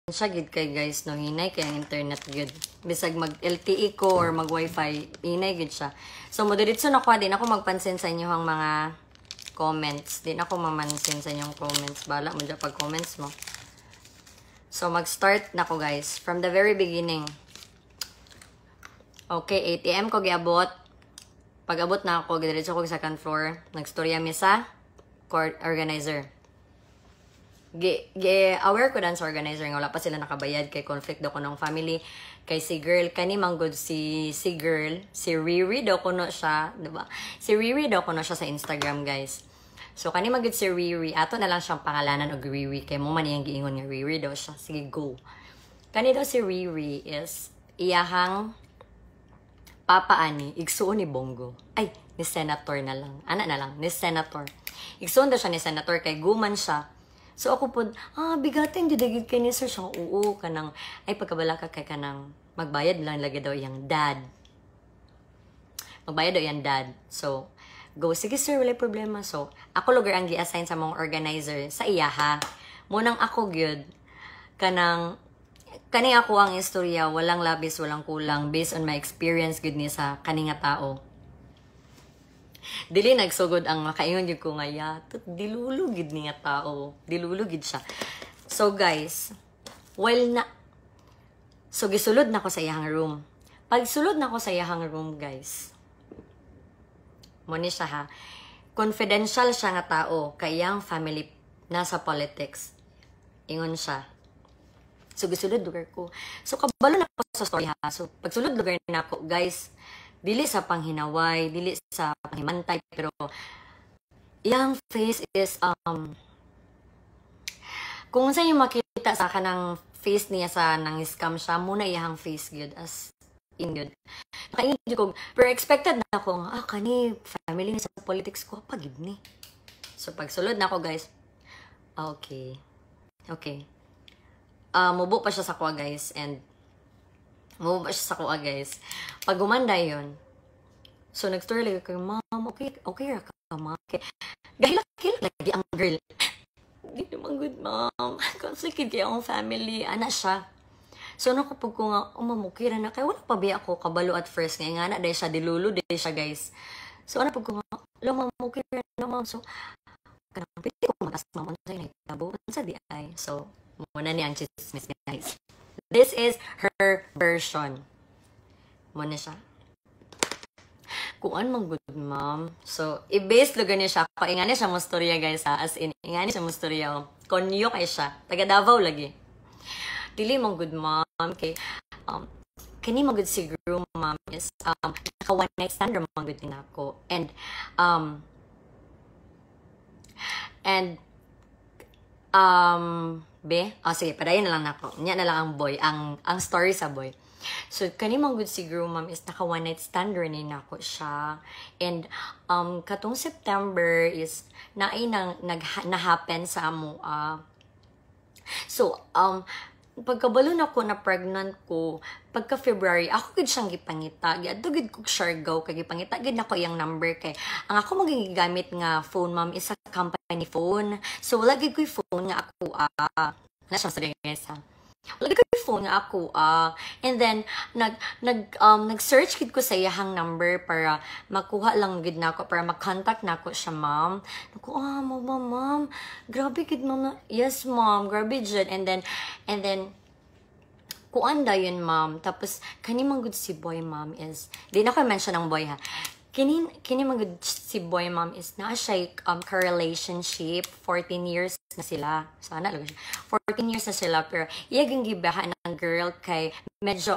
siya gid kay guys no hinay kay ang internet gud bisag mag LTE ko or mag wifi hinay gud siya. So mo diretso na ko din ako magpansin sa inyo ang mga comments. Din ako mamansin sa inyong comments. Bala mo dyan pag comments mo. So mag-start na ko guys from the very beginning. Okay, ATM ko giabot. Pag abot na ako diretso ko sa second floor. Nagstorya mi sa court organizer. Aware ko dan sa organizer nga wala pa sila nakabayad kay conflict daw ko ng family kay si girl kani manggod si girl si Riri daw kuno siya, diba? Si Riri daw kuno siya sa Instagram guys. So kani manggod si Riri ato na lang siyang pangalanan og Riri kay mo man iyang giingon nga Riri daw siya. Sige go. Kani daw si Riri is iyahang papa ani igsuon ni Bongo. Ay ni senator na lang. Ana na lang ni senator. Igsuon daw siya ni senator kay guman siya. So ako po, bigatin, didagid kay ni sir siya. Oo, kanang, ay pagkabala ka kay kanang, magbayad lang lagi daw iyang dad. Magbayad daw iyang dad. So, go, sige sir, wala problema. So, ako lugar ang gi-assign sa mga organizer sa iyaha. Munang ako gyud kanang, kani ako ang istorya, walang labis, walang kulang, based on my experience gyud ni sa kaninga tao. Dili nagsugod ang makaingon gyud ko nga yatot dilulugid ni nga tao, dilulugid siya. So guys, so gisulod na ko sa iyang room. Pag sulod na ko sa iyang room guys, mo ni siya ha, confidential siya nga tao kay iyang family nasa politics. Ingon siya. So gisulod lugar ko. So kabalo na ko sa story ha. So pag sulod lugar na ako guys, dili sa panghinaway, dili sa panghimantay, pero iyang face is, kung saan yung makita sa kanang face niya sa nang scam siya, muna iyang face good, as in good. Nakaingin ko, pero expected na ako, kani, family ni sa politics ko, pagid ni. So, pag sulod na ako, guys, okay. Mubo pa siya sa kuha, guys, and mubo pa siya sa kuha, guys. Pag gumanda yun, so nag-story lagi ko, ma'am, okay ra ka, ma'am. Okay. Gahilak lagi ang girl. Hindi naman good, ma'am. Conflicted kayo ang family. Ana siya. So nakapag ko nga, ma'am, okay ra na. Kaya wala pa ba ako kabalo at first. Nga na, dahil siya, dilulo, dahil siya, guys. So ano pag ko nga, ma'am, okay ra na, ma'am. So, kanang pwede ko matas, ma'am, sa'yo na itabo. Sa di ay. So, muna ni ang chismis, guys. This is her version. Muna siya. Kuan man good, ma'am. So, i-base lugar niya siya. Ingani siya mo storya, guys, ha? As in, ingani siya mo storya. Konyo kay siya. Taga Davao lagi. Dili man good, ma'am. Okay. Kani man good siguro, ma'am, is, naka one night stand man good din ako. And, sige, padayon na lang ako. Nya na lang ang boy, ang story sa boy. So, kani mang good siguro, ma'am, is naka one night stand rin ako siya. And, katong September is, na-happen sa amo. So, pagkabalo na ko na pregnant ko, pagka February, ako gid siyang gipangita. Giadto ko Siargao kay gipangita gid nako iyang number kay ang ako magigamit nga phone, ma'am, is a company phone. So, wala gid ko phone nga ako na siya sa guys ha. Wala ko phone nga ako and then nag-search gid ko sa iyang number para makuha lang gid nako para mag-contact nako siya, ma'am. Nako ma'am, grabe gid ma'am. Yes, ma'am, grabe jud. And then kuan dayon, ma'am. Tapos kani man gud si boy, ma'am, is di na ko mention ang boy ha. Kini man gud si boy, ma'am, is na siya ka-relationship 14 years na sila. Sana lang siya. 14 years na sila, pero iyagang gibahan ng girl kay medyo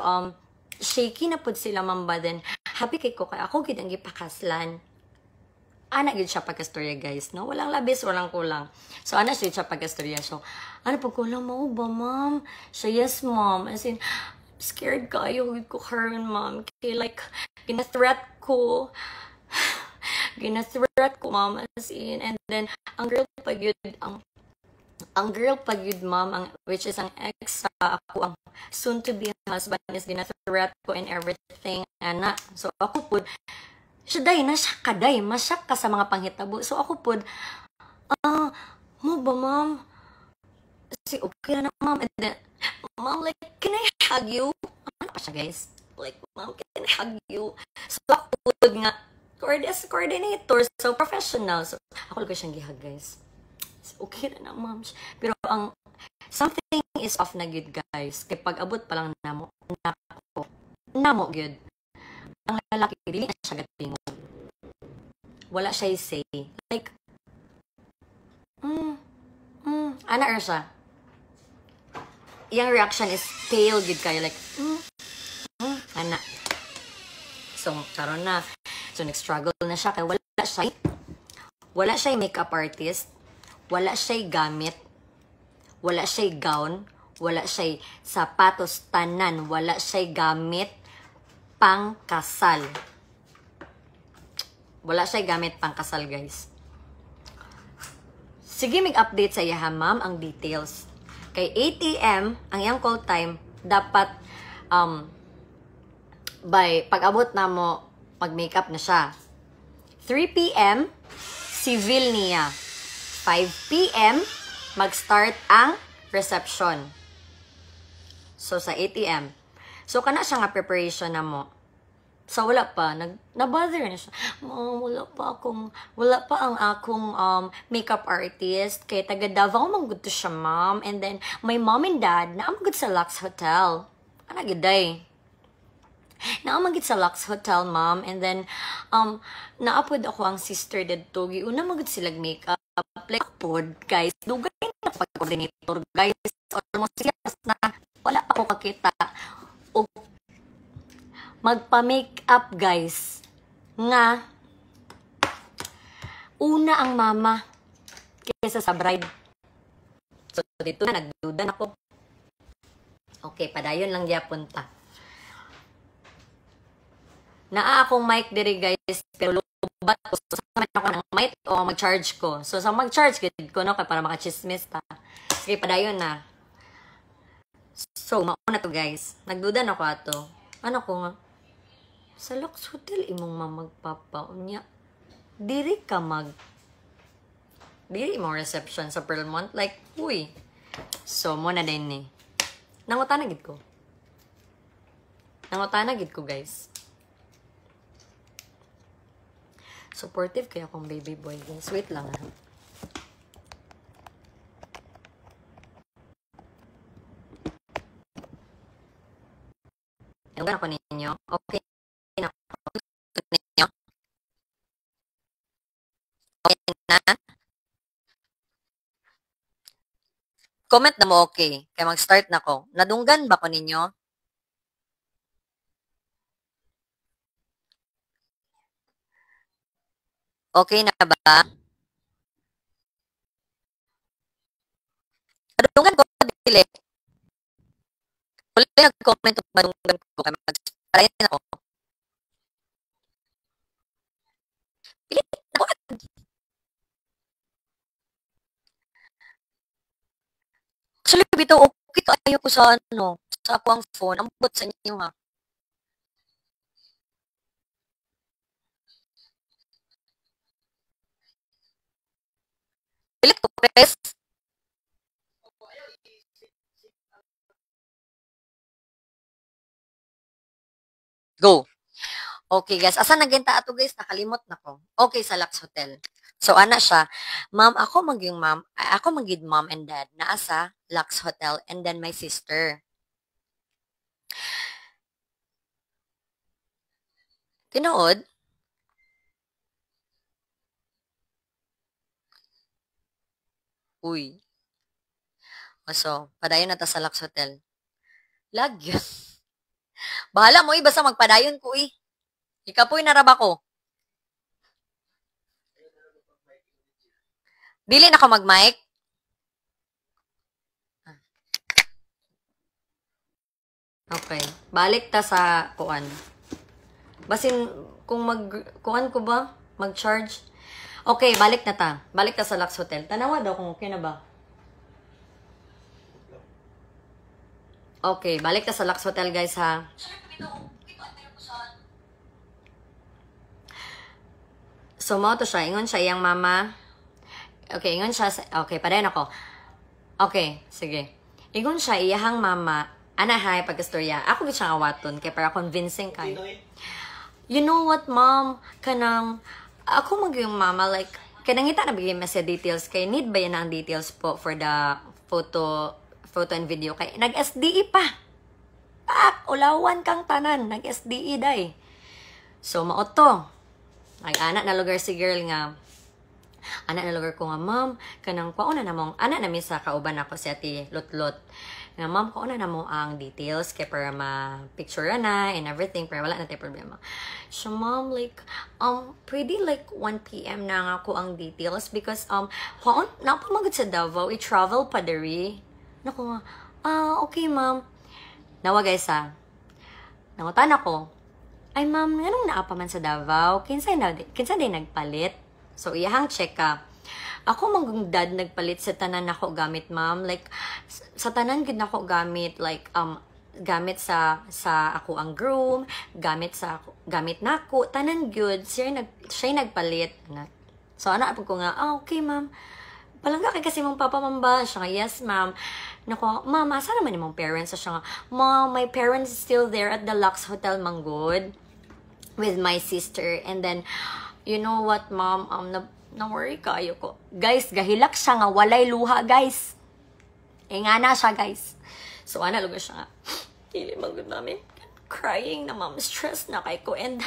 shaky na pud sila, ma'am, ba then happy kay ko kay ako gid ang gipakaslan. Ana gid siya pagkastorya, guys, no? Walang labis, walang kulang. So ana siya pagkastorya. So ano pag kulang mo ba, ma'am? So yes, ma'am. As in, scared kayo gid ko karon, ma'am. Kay like gina-threat ko, ma'am, as in. And then ang girl pag yun, ma'am, which is ang ex ako, ang soon to be husband, is gina-threat ko and everything, ana. So ako po, siya masyak ka sa mga panghitabo. So ako po, mo ba, ma'am? Kasi okay na, ma'am. And then, Mom, like, can I hug you? Ano pa siya, guys? Like, Mom, can I hug you? So, ako nga, coordinator, so professional. So, ako lang ko siyang gihag, guys. So, okay na Mom. Pero ang, something is off na good, guys. Kaya pag abot pa lang namo, good. Ang lalaki, dili na siya gatingog. Wala siya say. Like, ana or siya. Yung reaction is pale good kayo. Like, ana. So, karon na. So, nag-struggle na siya. Kaya wala siya makeup artist. Wala siya gamit. Wala siya gown. Wala siya sapatos tanan. Wala siya gamit pang kasal. Wala siya gamit pang kasal, guys. Sige, mag-update sa iya, ma'am, ang details. Kay 8 AM, ang iyang call time, dapat, pag-abot na mo, mag-makeup na siya. 3 PM, civil niya. 5 PM, mag-start ang reception. So, sa 8 AM. So, kana siya nga preparation na mo. So, wala pa. Na-bother na siya. Mom, wala pa ang akong makeup artist. Kaya taga Davao, manggod to siya, mom. And then, my mom and dad, naamagod sa Lux Hotel. Ano giday? Naamagod sa Lux Hotel, mom. And then, naapod ako ang sister dito. Una magod silag makeup. Like, pod, guys. Dugay na pag-coordinator, guys. Almost years na. Wala pa ako kakita. O, magpa-makeup, guys, nga una ang mama kaysa sa bride. So, dito na, nagduda na ako. Okay, padayon lang diya punta. Naa akong mic diri, guys, pero lubat ko. So, sama ako ng mic o mag-charge ko. So, sa mag-charge ko, no, para makachismis ta. Sige, padayon na. So, mauna to, guys. Nagduda na ako ato. Ano ko nga? Sa Lux Hotel, imong mamagpapaunya. Diri imong reception sa Pearlmont. Like, uy. So, muna din ni. Nangutana gid ko. Guys. Supportive kaya akong baby boy. Guys. Wait lang, ha. Yung gano'n ko ninyo. Okay. Na. Comment na mo okay. Kaya mag-start na ko. Nadunggan ba ko ninyo? Okay na ba? Nadunggan ko dili. Wala nag-comment kung madunggan ko. Kaya mag-start na ko. Pili na ko. Actually, bitaw, okay kayo ko sa sa ako ang phone. Ambot sa inyo, ha. Pilit ko, press. Go. Okay, guys. Asa naginta ato, guys? Nakalimot na ko. Okay, sa Lux Hotel. So, ana siya. Ma'am, ako maging mom and dad na sa Lux Hotel and then my sister. Tinuod? Uy. So, padayon na ta sa Lux Hotel. Lagyan. Bahala mo, basta magpadayon ko, eh. Ikapoy naraba ko. Dili na ka mag-mic? Okay. Balik ta sa kuan. Basin, kung kuan ko ba? Mag-charge? Okay, balik na ta. Balik ta sa Lux Hotel. Tanawa daw kung okay na ba? Okay, balik ta sa Lux Hotel, guys, ha? So, mo to siya. Ingon siya iyang mama. Okay, ingon siya. Okay, padayon ako. Okay, sige. Ingon siya, iyahang mama, anahay pagkastorya. Ako gid siya awaton, kay para convincing kay. You know what, mom? Kanang, ako yung mama, like, kanangita na bigay sa details, kay need ba yan ang details po for the photo and video, kay nag-SDE pa. Ulawan kang tanan, nag-SDE day. So, maoto. Nag-anak na lugar si girl nga, anak na lugar ko nga, ma'am, kanang pauna na mong, anak namin sa kauban ako si ati Lutlot. Nga, ma'am, pauna na mo ang details kaya para ma-picture na and everything, para wala na tayo problema. So, ma'am, like, pwede like 1 p.m. na nga ako ang details because, napamagod sa Davao, i-travel pa diri. Naku nga, okay, ma'am. Nawa, guys, nangutan ako, ay, ma'am, anong naapa man sa Davao? Kinsa din nagpalit? So, iyahang check ka. Ako mong dad nagpalit sa tanan nako gamit, ma'am. Like, sa tanan gid nako gamit, like, gamit sa ako ang groom, gamit nako, tanan good. Siya nagpalit. So, anak ko nga, okay, ma'am. Palangga kay kasi mong papa, ma'am ba? Siya nga, yes, ma'am. Nako, ma'am, asa naman yung mong parents? So, siya nga, ma'am, my parents is still there at the Lux Hotel Manggod with my sister. And then, you know what, ma'am, na-worry kayo ko. Guys, gahilak siya nga, walay luha, guys. Nga na siya, guys. So, lugar siya nga, hindi magod namin. Crying na, ma'am, stressed na kay ko. And,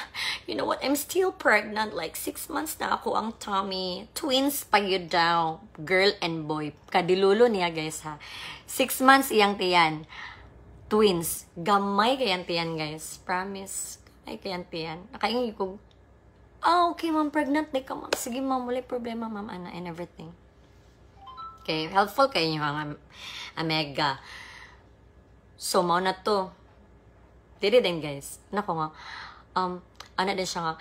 you know what, I'm still pregnant. Like, 6 months na ako ang tummy. Twins pa yun daw. Girl and boy. Kadilulo niya, guys, ha. 6 months iyang tiyan. Twins. Gamay kayang tiyan, guys. Promise. Ay, kayang tiyan. Nakaingin ko, okay, ma'am, pregnant na ka, ma'am. Sige, ma'am, wala problema, ma'am, ana, and everything. Okay, helpful kayo yung mga mega. So, mao na to. Dili din, guys. Nako nga, ana din siya nga,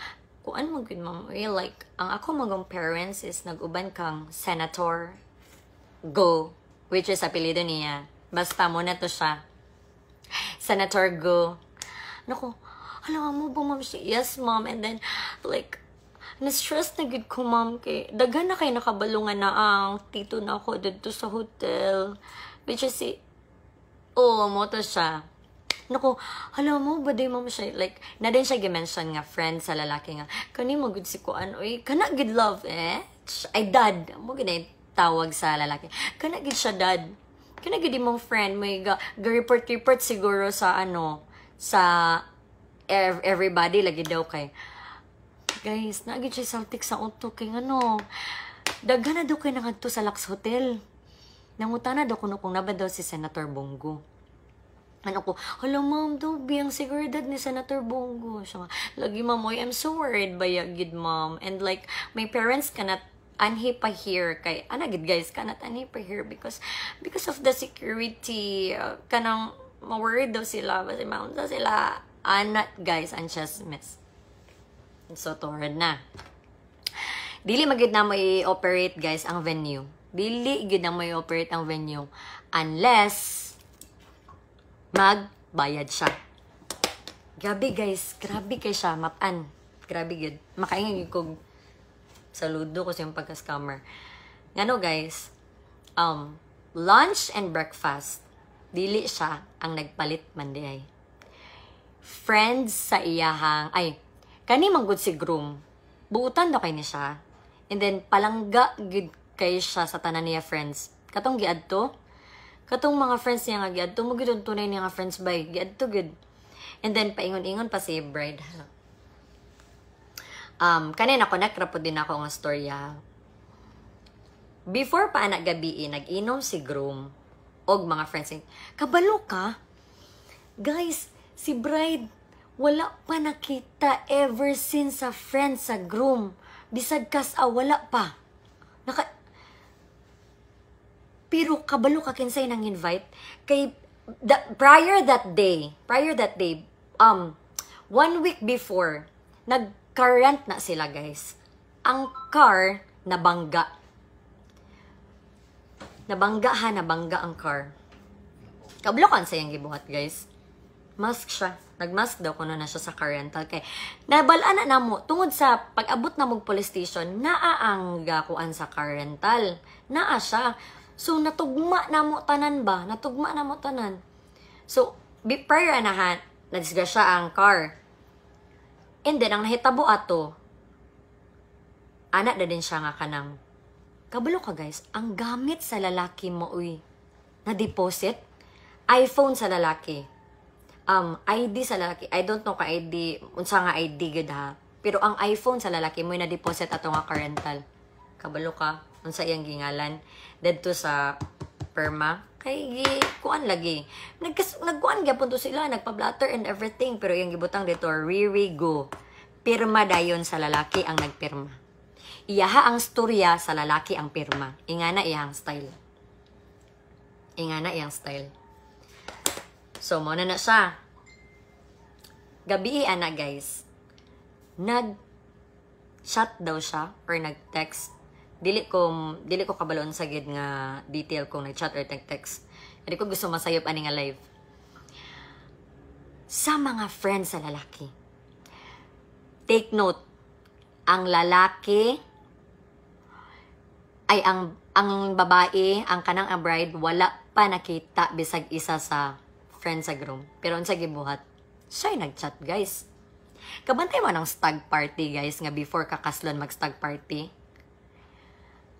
kuan mo good, ma'am, like, ang ako magong parents is nag-uban kang Senator Go, which is apelido niya. Basta mo na to siya. Senator Go. Nako, alam mo ba, ma'am, siya? Yes, ma'am. And then, like, na-stress na gid ko, ma'am, kay daghan na kayo nakabalungan na ang tito na ako dito sa hotel. Which is mo to siya. Naku, alam mo ba, ma'am, siya, like, na din siya gimension nga, friend sa lalaki nga, kani mo gud si kuan, oy, kana gid love, ay, dad, mo gid tawag sa lalaki. Kana gid siya, dad. Kana gid mong friend, may report siguro sa, sa, everybody lagi daw kay guys naagid siya saltik sa utok kay daghan na daw kay nangadto sa Lux Hotel. Nangutana daw kuno kung naba daw si Senator Bongo. Ko, hello, ma'am, daw biyang seguridad ni Senator Bongo. Siya lagi, ma'am, I'm so worried ba yagid, ma'am, and like my parents cannot anhi pa here kay anagid, guys, cannot anhi pa here because of the security. Kanang ma-worried daw sila kasi mount daw sila anak, guys, ang chismis. So, torrid na. Dili magid na mo i-operate, guys, ang venue. Dili gid na mo i-operate ang venue unless magbayad siya. Grabe, guys. Grabe kay siya. Mapan. Grabe gid. Makaingin ko saludo ko sa yung pagka-scammer. Ngano, guys, lunch and breakfast, dili siya ang nagpalit man di ay. Friends sa iyahang, kani manggod si groom, buutan daw kay ni siya, and then palangga gid kay siya sa tanan niya friends. Katong giadto, katong mga friends niya nga giadto, mo gid tunay niya nga friends by giadto gid. And then paingon-ingon pa si bride. Kanina connect ra pud din ako nga storya. Before pa anak gabi, nag-inom si groom og mga friends. Kabalo ka? Guys, si bride, wala pa nakita ever since sa friend sa groom. Bisag kas wala pa. Pero kabalo ka kinsay nang invite. Kay, prior that day, 1 week before, nag-car-rent na sila, guys. Ang car, nabangga. Nabangga ang car. Kabalo kan sa yung gibuhat, guys. Mask siya. Nag-mask daw kuno na siya sa car rental. Kay, nabalaan na mo, tungod sa pag-abot na mong police station, naa ang gakuan sa car rental. Naa siya. So, natugma na mo tanan ba? Natugma na mo tanan. So, prior anahan, nadisgrasya ang car. And then, ang nahitabo ato, anak na din siya nga kanang, kabalo ka guys, ang gamit sa lalaki mo, na deposit, iPhone sa lalaki, ID sa lalaki, I don't know ka ID, unsa nga ID gud ha, pero ang iPhone sa lalaki mo na deposit ato nga car rental. Kabalo ka, unsa iyang gingalan, dito sa perma, kay kuan lagi. Nagkuan gyapon to sila, nagpa-blatter and everything, pero yung gibutang dito, Riri Go. Pirma dayon sa lalaki ang nagpirma. Iyaha ang storya sa lalaki ang pirma. Ingana iyang style. Ingana iyang style. So, mo na siya. Gabi ana guys. Nag-chat daw siya or nag-text. Dili ko kabalon sa gid nga detail kung nag-chat or nag-text. Hindi ko gusto masayop ani nga live. Sa mga friends sa lalaki. Take note, ang lalaki ay ang babae, ang kanang bride, wala pa nakita bisag isa sa friend sa groom. Pero unsa gibuhat, siya'y nag-chat guys. Kabantay mo ng stag party guys, nga before kakaslon mag-stag party.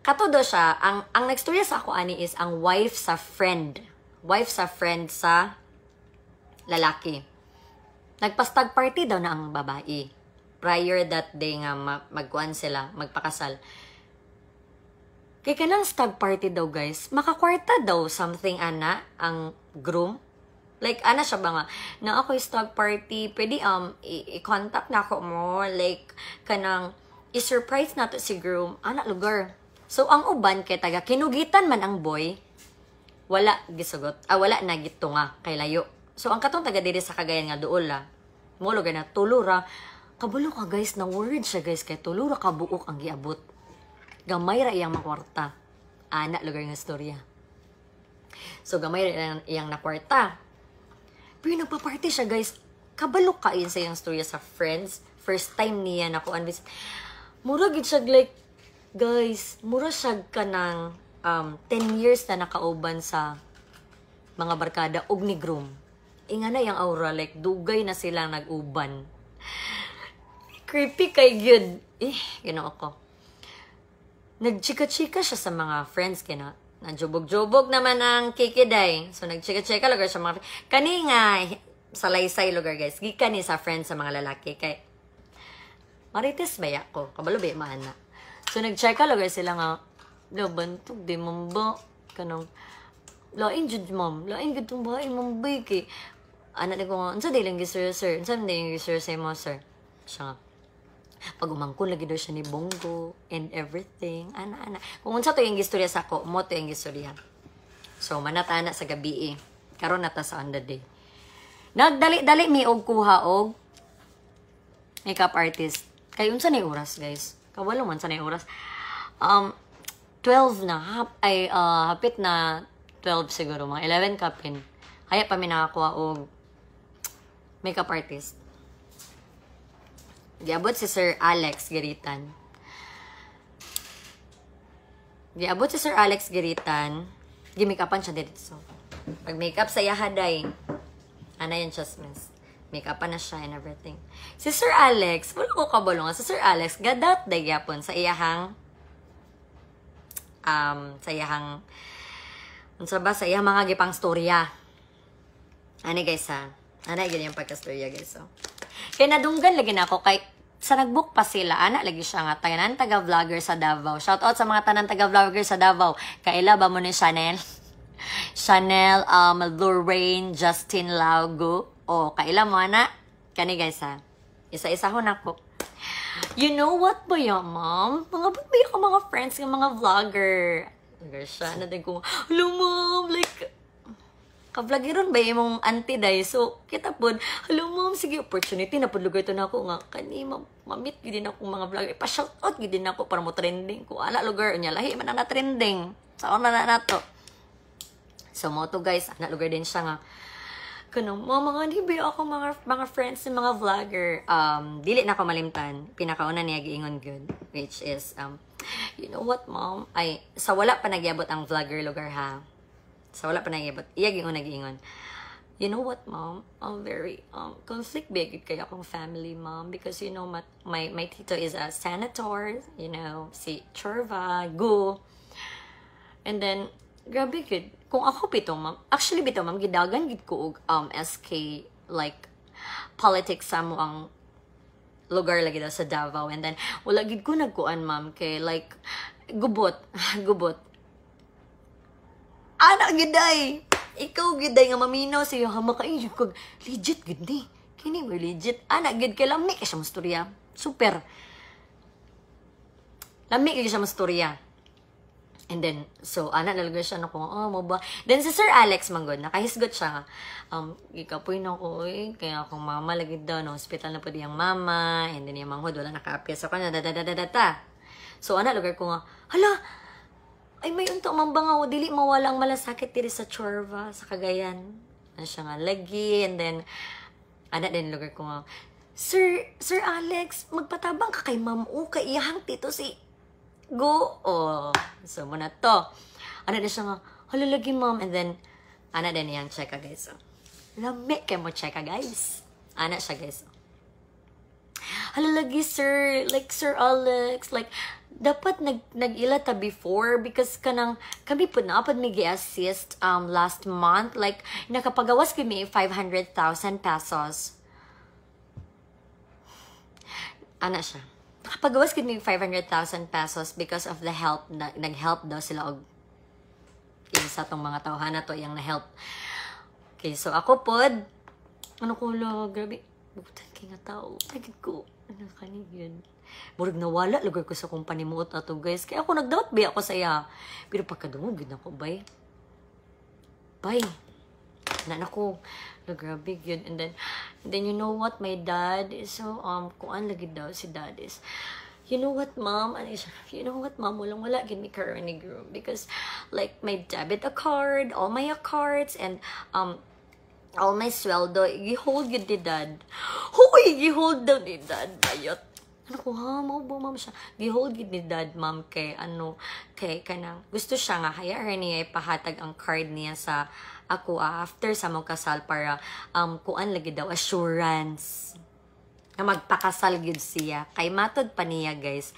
Katudo siya, ang nagstorya sa ako ani is ang wife sa friend. Wife sa friend sa lalaki. Nagpa-stag party daw na ang babae. Prior that day nga magkuan sila, magpakasal. Kaya kanang stag party daw guys, makakwarta daw something ana ang groom. Like ana siya ba nga, na ako stag party, pwede i-contact na ako mo, like kanang i-surprise nato si groom, ana lugar. So, ang uban kay taga kinugitan man ang boy, wala gisugot. Wala na gito nga kay layo. So, ang katong taga diri sa Cagayan nga duol mo lugar na tulura. Kabulo ka guys, na word siya guys kay tulura ka buok ang giabot. Gamay ra iyang makwarta. Ana lugar nga storya. So, gamay ra iyang nakwarta. Pero nagpa-party siya guys. Kabalo ka yun sa iyang storya sa friends. First time niya na ko visit. Mura gid siya like, guys, mura siya ka ng 10 years na nakauban sa mga barkada og ni groom. Inga na yung aura, like, dugay na silang nag-uban. Creepy kay gyud. Ginoo ko. Nagchika-chika siya sa mga friends kina. Nagjubog-jubog naman ang kikiday. So, nagchika-chika lugar sa mga... Kani nga, sa laysay lugar, guys. Gika ni sa friends sa mga lalaki. Kay, marites ba ko? Kabalo ba maana? So, nag-checka lugar sila nga, bantog, di mamba, kanang, laing jud ma'am, laing jud tong bahay, mambay, kay, anak ko nga, unsa di lang gisir, sir, unsa di lang gisir sa mo, sir. Siya nga, pag umangkon, lagi daw siya ni Bongo, and everything, ana. Kung unsa to yung gistorya sa ako, mo to yung gistorya. So, manatana sa gabi karon nata sa on the day. Nagdali-dali mi og kuha og makeup artist. Kay unsa ni oras, guys? Kawalo man sa na oras. 12 na. Hapit na 12 siguro. Mga 11 kapin. Kaya pa mi nakakuha og makeup artist. Giabot si Sir Alex Giritan. Gimikapan siya dito. So, pag makeup sa yahaday, ana yung chasmes. Make-upan na siya and everything. Si Sir Alex, wala ko kabalo nga. Si Sir Alex, gadat day yapon sa iyahang sa iyang mga gipang storya. Ano guys ha? Ano yung pagka-storya guys. So, kaya nadunggan lagi na ako kay sa nagbook pa sila, ana lagi siya nga tanan taga-vlogger sa Davao. Shout out sa mga tanan taga-vlogger sa Davao. Kaila ba mo ni Chanel? Chanel, Lorraine, Justin Laugo. Kaila mo na. Kani guys ha. Isa-isa ho na ko. You know what ba yan, ma'am? Mga ba't ba yung mga friends ng mga vlogger? Vlogger siya. Natin ko, hello ma'am, like, ka-vloggeron ba yung mong auntie day? So, kita po, hello ma'am, sige, opportunity na po lugar ito na ako nga. Kani, mamit gidin ako mga vlogger. Pa-shoutout gidin ako para mo trending ko. Ala lugar, niya, lahi man na trending. Sa na nato. So, mo to guys, anak lugar din siya nga. Kanong, mga nibi ako mga friends ng mga vlogger. Dili na ako malimtan. Pinakauna niya giingon good. Which is, You know what, mom? Ay, sa wala pa nagyabot ang vlogger lugar, ha? Sa wala pa nagyabot. Iyag yung nag-iingon. You know what, mom? I'm very conflict big kaya akong family, mom, because you know my tito is a senator, you know, si Chorva, Gu. And then grabe gid. Kung ako bitaw, ma'am. Actually bitaw, ma'am, gidagan gid ko og SK like politics sa mo ang lugar lagi daw sa Davao. And then wala gid ko nagkuan, ma'am, kay like gubot, gubot. Ana giday. Ikaw giday nga maminaw siya ha makainjud ko legit gid ni. Kini mo legit. Ana gid kay lami kay siya mastorya. Super. Lami kay siya mastorya. And then, so, ana nalagay siya na kung, mo ba? Then, si Sir Alex manggod, nakahisgot siya nga, ikapoy na ko, kaya akong mama, lagi daw, no, hospital na po diyang mama, and then yung manghod, wala naka-appear sa kanya, da. So, ana, lugar ko nga, hala, ay, may unto mambangaw, dili mawala ang malasakit diri sa Chorva, sa Cagayan. Ano siya nga, lagi, and then, ana, din lugar ko nga, Sir Alex, magpatabang ka kay ma'am, kay iyahang tito si Go. Oh, so muna to. Ano na siya nga, halalagi ma'am. And then, ana din yung checka guys. So, lami kayo mo checka guys. Ana siya guys. Halalagi sir, like Sir Alex, like, dapat nag-ila ta before because kanang, kami po na, pag may assist last month, like, nakapagawas kami 500,000 pesos. Ana siya. Nakapagawas kami 500,000 pesos because of the help, nag-help daw sila og sa tong mga tawhan na to, yung na-help. Okay, so ako pod, ano ko lang, grabe, bukutan kay nga tao, nagid ko, ano kanig yun. Murag nawala, lugar ko sa kong panimuot na to, guys. Kaya ako nag-doubt ba ako sa iya. Pero pagkadungog, yun ako, bye. Bye. Ko, grabe yun. And then you know what, my dad is so, kuan lagi daw si dad is, you know what, mom, you know what, mom, wala gid me car ni group because like my debit card, all my cards, and all my sweldo, i-hold yun ni dad. Hoy, i-hold daw ni dad, bayot. Ano ko, ha, ma'am siya. I-hold yun ni dad, ma'am, kay kanang, gusto siya nga, hayaan niya ipahatag ang card niya sa ako after sa mong kasal para kuan lagi daw assurance na magpakasal gid siya kay matod pa niya guys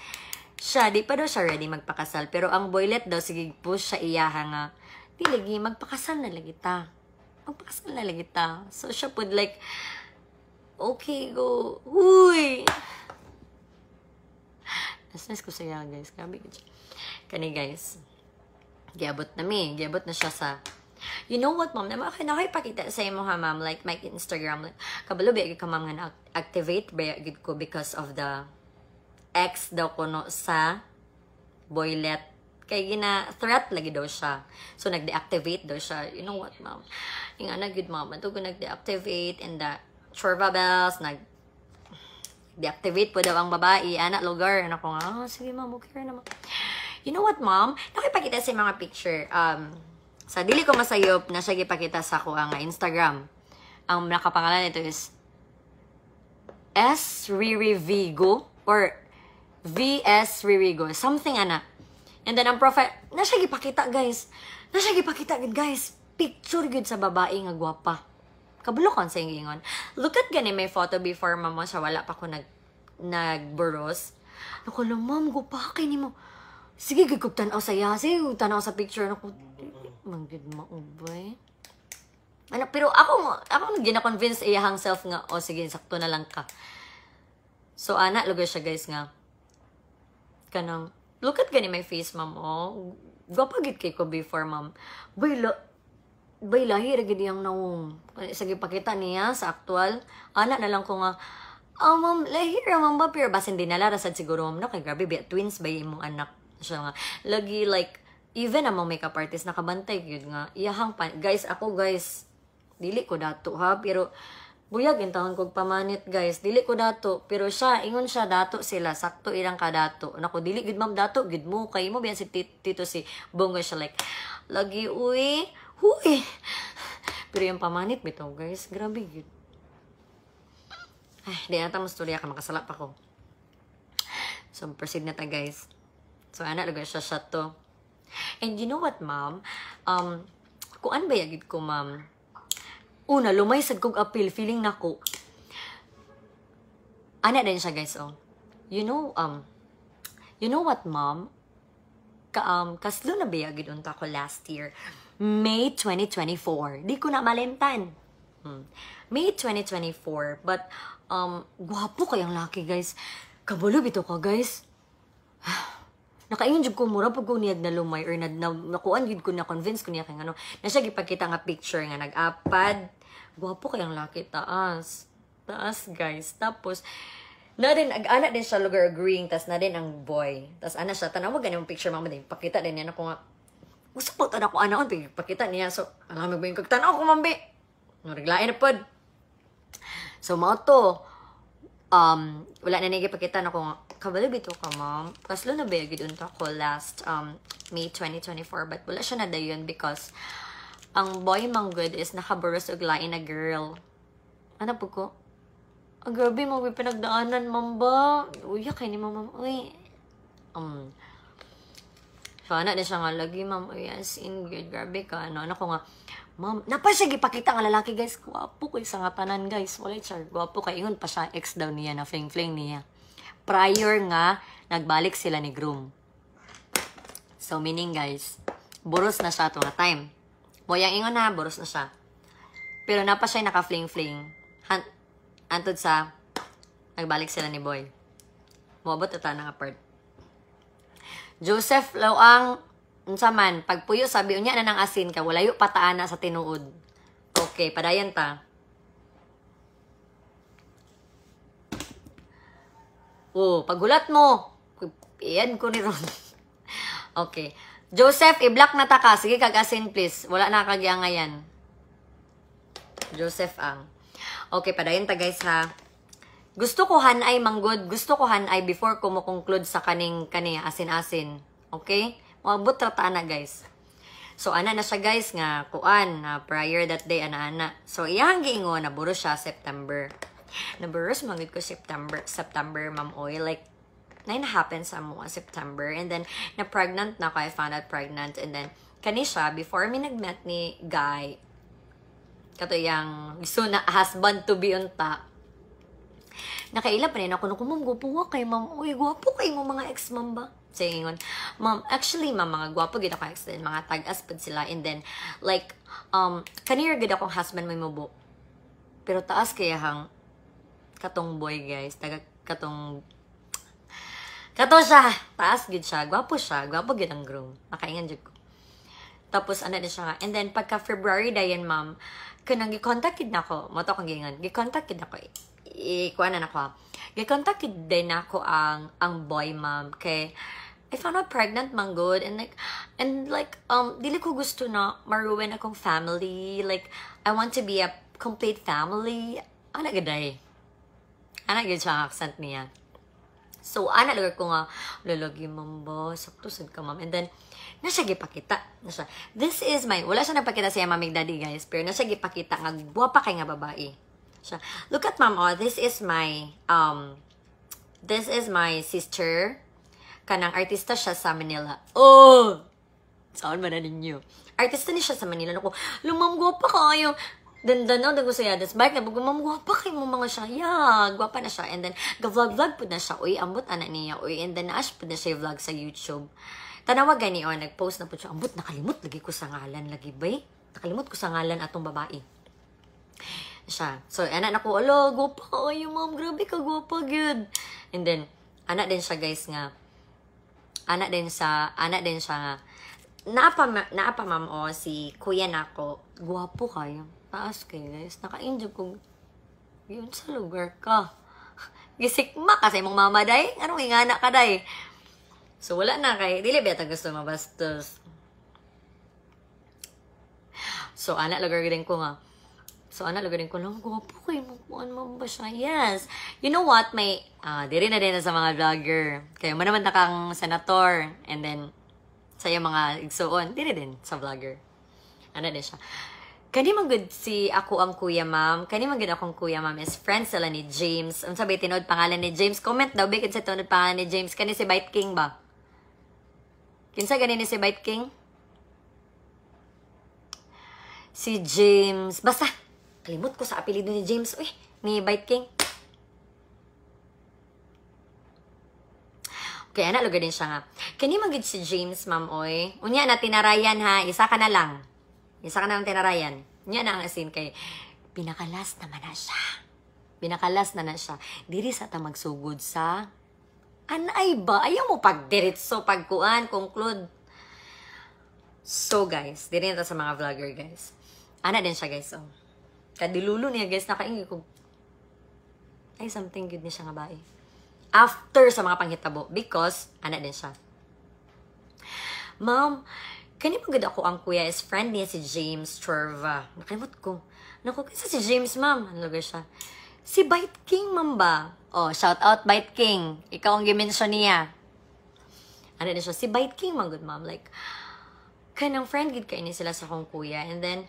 siya di pa daw siya ready magpakasal pero ang boylet daw sige push siya iyaha nga di lagi magpakasal na lagi ta so siya pud like okay go huy nas ko saya guys grabe kani guys giabot na siya sa. You know what, mom? Nakipakita sa imo ha, ma'am, like my Instagram, like kabalo ba ka ma'am nga activate ba gid ko because of the ex daw ko no sa boylet kay gina-threat lagi daw siya. So nag-deactivate daw siya. You know what, ma'am? Inga na gid ma'am, to nag-deactivate and the Chorva bells deactivate po daw ang babae, anak lugar. Ano ko nga, sige ma'am, okay naman. You know what, mom? Nakipakita sa mga picture. Sa dili ko masayop na siya gipakita sa ako ang Instagram. Ang nakapangalan nito is S. Ririvigo or VS Ririgo. Something ana. And then ang profile, na siya gipakita guys. Picture gud sa babae nga gwapa. Kabulukan sa ingon. Look at gani may photo before mama siya wala pa ko nagburos. Ako lang ma'am, gwapa kay nimo. Sige gid kog tan-aw sa iya. Sige tan-aw sa picture nako. Manggid maubay. Ano, pero ako gina-convince iyahang self nga, sige, sakto na lang ka. So, ana, lugar siya, guys, nga. Kanang, look at gani my face, ma'am, Gapagit kay ko before, ma'am. Bay, lahi, ragid yung naong. Sige, pakita niya sa actual. Ana na lang ko nga, ma'am, lahi, ma'am ba? Pero basin din nalarasad siguro, ma'am, no? Kay grabe, twins ba yung mong anak? Siya nga, lagi, like, even among makeup artist nakabantay yun nga iyahang guys dili ko dato ha pero buyag intawon kog pamanit guys dili ko dato pero siya ingon siya dato sila sakto ilang ka dato nako dili gid ma'am dato gid mo kay mo biyan si tito si Bongo siya like lagi huy pero yung pamanit bitaw guys grabe gid ay di ata mo storya ka makasala pa ko so proceed na ta guys So, ana lugar siya to. And you know what, ma'am? Kung ano ba yagid ko, ma'am? Una, lumay sad kog appeal, feeling nako. Ana din siya, guys, oh. You know what, ma'am? Kaslo na ba yagid unta ko last year? May 2024. Di ko na malimtan. May 2024. But, gwapo kayang laki, guys. Kabalo bito ka, guys. Nakaingon jud ko mura pag ko niyad na lumay or nakuan jud ko na convince ko niya kay ano na siya gipakita nga picture nga nag-apad. Gwapo kayang laki taas guys. Tapos na din ana din siya lugar agreeing tas na din ang boy. Tas ana siya tanaw ganun picture mama din pakita din niya ako nga gusto po tanaw ko ana pakita niya so alam mo ba yung kagtanaw ko mambi. No reglain na pod. So mao to wala na nagipakita na ko nga kabalo bito ka, ma'am. Kaslo na bayagid unta ko last May 2024 but wala siya na dayon because ang boy mang good is nakaburos og lain na girl. Ano po ko? Ang grabe mo pinagdaanan, ma'am ba? Uy, kay ni ma'am. Uy. So, ana na siya nga lagi, ma'am. Uy, as in, good. Grabe ka. Ano ko nga, ma'am, napa siya gipakita nga lalaki, guys. Gwapo kay sa nga tanan, guys. Wala siya. Gwapo kay. Ingon pa siya. Ex daw niya na fling-fling niya. Prior nga, nagbalik sila ni groom. So, meaning guys, buros na siya ito nga time. Boyang ingon na, buros na siya. Pero napa siya naka-fling-fling. Antod sa, nagbalik sila ni boy. Muabot ata na nga part. Joseph, lawang, unsa man, pagpuyo, sabi unya na ng asin ka, walayo pataan na sa tinuod. Okay, padayan ta. Oh, pagulat mo. Iyan ko ni Ron. Okay. Joseph, i-block na ta ka. Sige, kag-asin please. Wala na kagyangayan. Joseph ang. Okay, padayon ta guys ha. Gusto ko hanay manggod. Gusto ko hanay before ko mo conclude sa kaning asin-asin. Okay? Mabot rata na guys. So, ana na siya guys nga. Kuan, prior that day, ana-ana. So, iyang giingon, naburo siya September. Naburos mangit ko September, ma'am oy. Like, na happens sa mo September. And then, na-pregnant na ako. I found out pregnant. And then, kani siya, before me nag-met ni Guy, kato yung gusto na husband to be unta, nakaila pa rin ako, ma'am, gwapo kay ma'am. Uy, gwapo kay mo mga ex, ma'am ba? Saying, ma'am, actually, ma'am, mga gwapo gid ako ex din. Mga tag-as pa sila. And then, like, kanira gid akong husband may mubo. Pero taas kaya hang katong boy guys, katong siya, taas gid siya, gwapo gid ang groom. Makaingan jud ko. Tapos ana din siya nga. And then pagka February dayon, ma'am, kanang gi-contact kid nako, mo to kang gingan. Gi-contact kid nako. Kuan na nako. Gi-contact kid din nako ang boy, ma'am, kay I found out pregnant man good and like dili ko gusto na maruin akong family. Like I want to be a complete family. Ana gaday. Ana gid siya ang accent niya. So, ana lugar ko nga, lalagi, ma'am ba? Sakto sad ka, ma'am. And then, nasa gipakita. This is my, wala siya nagpakita siya, mamig daddy, guys. Pero nasa gipakita nga, guwapa kay nga babae. Siya, look at ma'am, oh, this is my sister. Kanang artista siya sa Manila. Oh! Saan ba na ninyo? Artista ni siya sa Manila. Naku, lumam, guwapa kayo. Dandan dago sa yadas bike na ma'am gwapa kay mo mga siya. Yeah, gwapa na siya. And then ga-vlog pud na siya. Uy, ambot ana niya. Uy, and then naash pud na siya vlog sa YouTube. Tanawa gani on nag-post na pud siya. Ambot nakalimot lagi ko sa ngalan lagi bay. Nakalimot ko sa ngalan atong babae. Siya. So ana nako, alo, gwapa kayo ma'am. Grabe ka gwapa gyud. And then ana din siya guys nga. Ana din siya nga. Naapa ma'am o si kuya nako. Gwapo kayo. Taas kayo guys. Naka-enjoy ko. Yun sa lugar ka. Gisikma kasi mong mama day. Anong ingana ka day? So wala na kay. Dili beta gusto mabastos. So anak lugar din ko nga. Lang, gwapo kayo mo ba siya? Yes. You know what? May, diri na din sa mga vlogger. Kaya mo naman nakang senator. And then, sa yung mga igsuon, diri din sa vlogger. Ano din siya. Kani man good si ako ang kuya, ma'am. Kani man good akong kuya, ma'am, is friends sila ni James. Ang sabi, tinod pangalan ni James. Comment daw, bakit sa tinod pangalan ni James. Kani si Bite King ba? Kinsa ganin ni si Bite King? Si James. Basta, kalimot ko sa apelido ni James. Uy, ni Bite King. Okay, anak, lugar din siya nga. Kani magid si James, ma'am, oy. Unya na, tinarayan ha. Isa ka na lang. Isa ka na lang tinarayan. Unya na ang asin kay pinakalas naman na siya. Pinakalas na siya. Diri sa ta magsugod sa anay ba? Ayaw mo pagdiritso, pagkuan, conclude. So, guys, diri na sa mga vlogger, guys. Ana din siya, guys, oh. Kadilulo niya, guys, nakaingi ko. Ay, something good niya siya nga ba, eh. After sa mga panghitabo, because, ana din siya. Ma'am, kani magad ako ang kuya is friend niya si James Chorva. Nakalimot ko. Naku, kasi si James, ma'am. Ano lugar siya? Si Bite King, ma'am ba? Oh, shout out, Bite King. Ikaw ang gimension niya. Ano din siya? Si Bite King, ma'am, good ma'am. Like, kanang friend gid kay ni sila sa kong kuya. And then,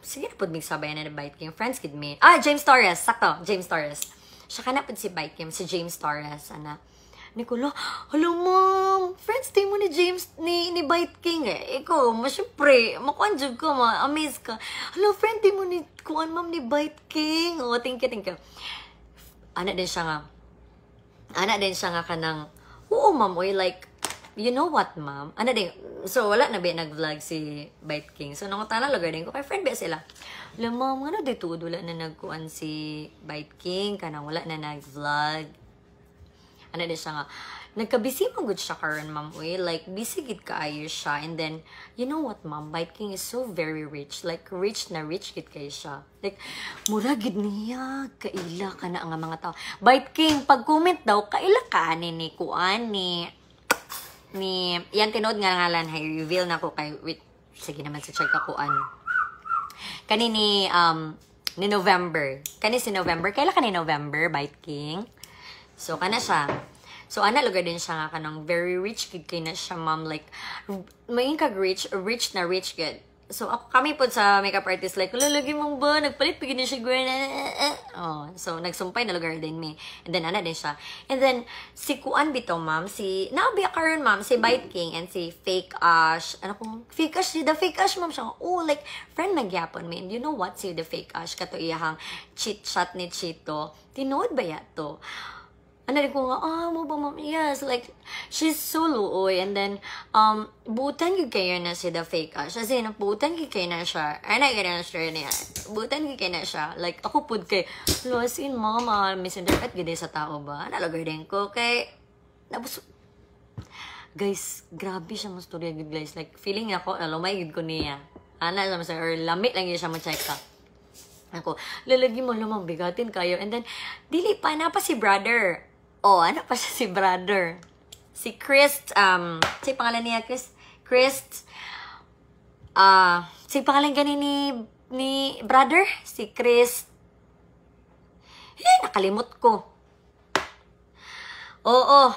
sige na po mig sabayan na Bite King. Friends gid me. Ah, James Torres. Sakto, James Torres. Siya ka na po si Bite King, si James Torres. Ana, Nicola, hello ma'am, friends tayo mo ni James, ni Bite King eh. Ikaw, masyempre, makuanjog ka, ma-amaze ka. Hello, friend tayo mo ni, kuan ma'am ni Bite King. Oh, thank you. Ana din siya nga kanang, oo ma'am, oy, like, you know what ma'am? Ana din, so wala na ba nag-vlog si Bite King. So, nung tanang lugar din ko, kay friend ba sila? Hello ma'am, ano dito, wala na nagkuan si Bite King, kanang wala na nag-vlog. Ano din siya nga, nagka-busy man good siya karon ma'am, uy. Like, busy gid kaayo siya. And then, you know what ma'am, Bite King is so very rich. Like, rich gid kayo siya. Like, mura gid niya, kaila ka na ang mga tao. Bite King, pag-comment daw, kaila ka ni kuan, ni, yan tinood nga ngalan, hay, reveal na ko kay, wait, sige naman sa check kuan. Kani ni November. Kani si November. Kaila ka ni November, Bite King? So, kana siya. So, ana, lugar din siya nga kanang very rich kid kay na siya, ma'am. Like, may kag-rich na rich kid. So, kami po sa makeup artist, like, lalagi mong ba? Nagpalit, pagin na siya, oh, so, nagsumpay na lugar din me. And then, ana din siya. And then, si Kuan bito, ma'am, naabiya karon ma'am, si Bite King and si Fake Ash. Ano kung, Fake Ash, the Fake Ash, ma'am, siya, oh, like, friend nagyapon me. And you know what, si the Fake Ash, kato iyahang chit-chat ni Chito, tinood ba yato? Ano rin ko nga, mo ba ma'am? Yes, like, she's so luoy. And then, buutan yung kayo na si the Fake Ash. Kasi, buutan yung kayo na siya. Ay, na siya niya. Buutan yung kayo na siya. Like, ako po kay, losin, mama, misinterpret gede sa tao ba? Nalagay din ko kay, guys, grabe siya mo storya, guys. Like, feeling ako, lumay ko niya. Ana, or lamit lang yun siya mo-check ka. Ako, lalagi mo lumang bigatin kayo. And then, dili pa, na pa si brother. Oh, ano pa siya si brother? Si Chris, si pangalan niya, si pangalan gani ni brother? Si Chris. Nakalimot ko. Oo.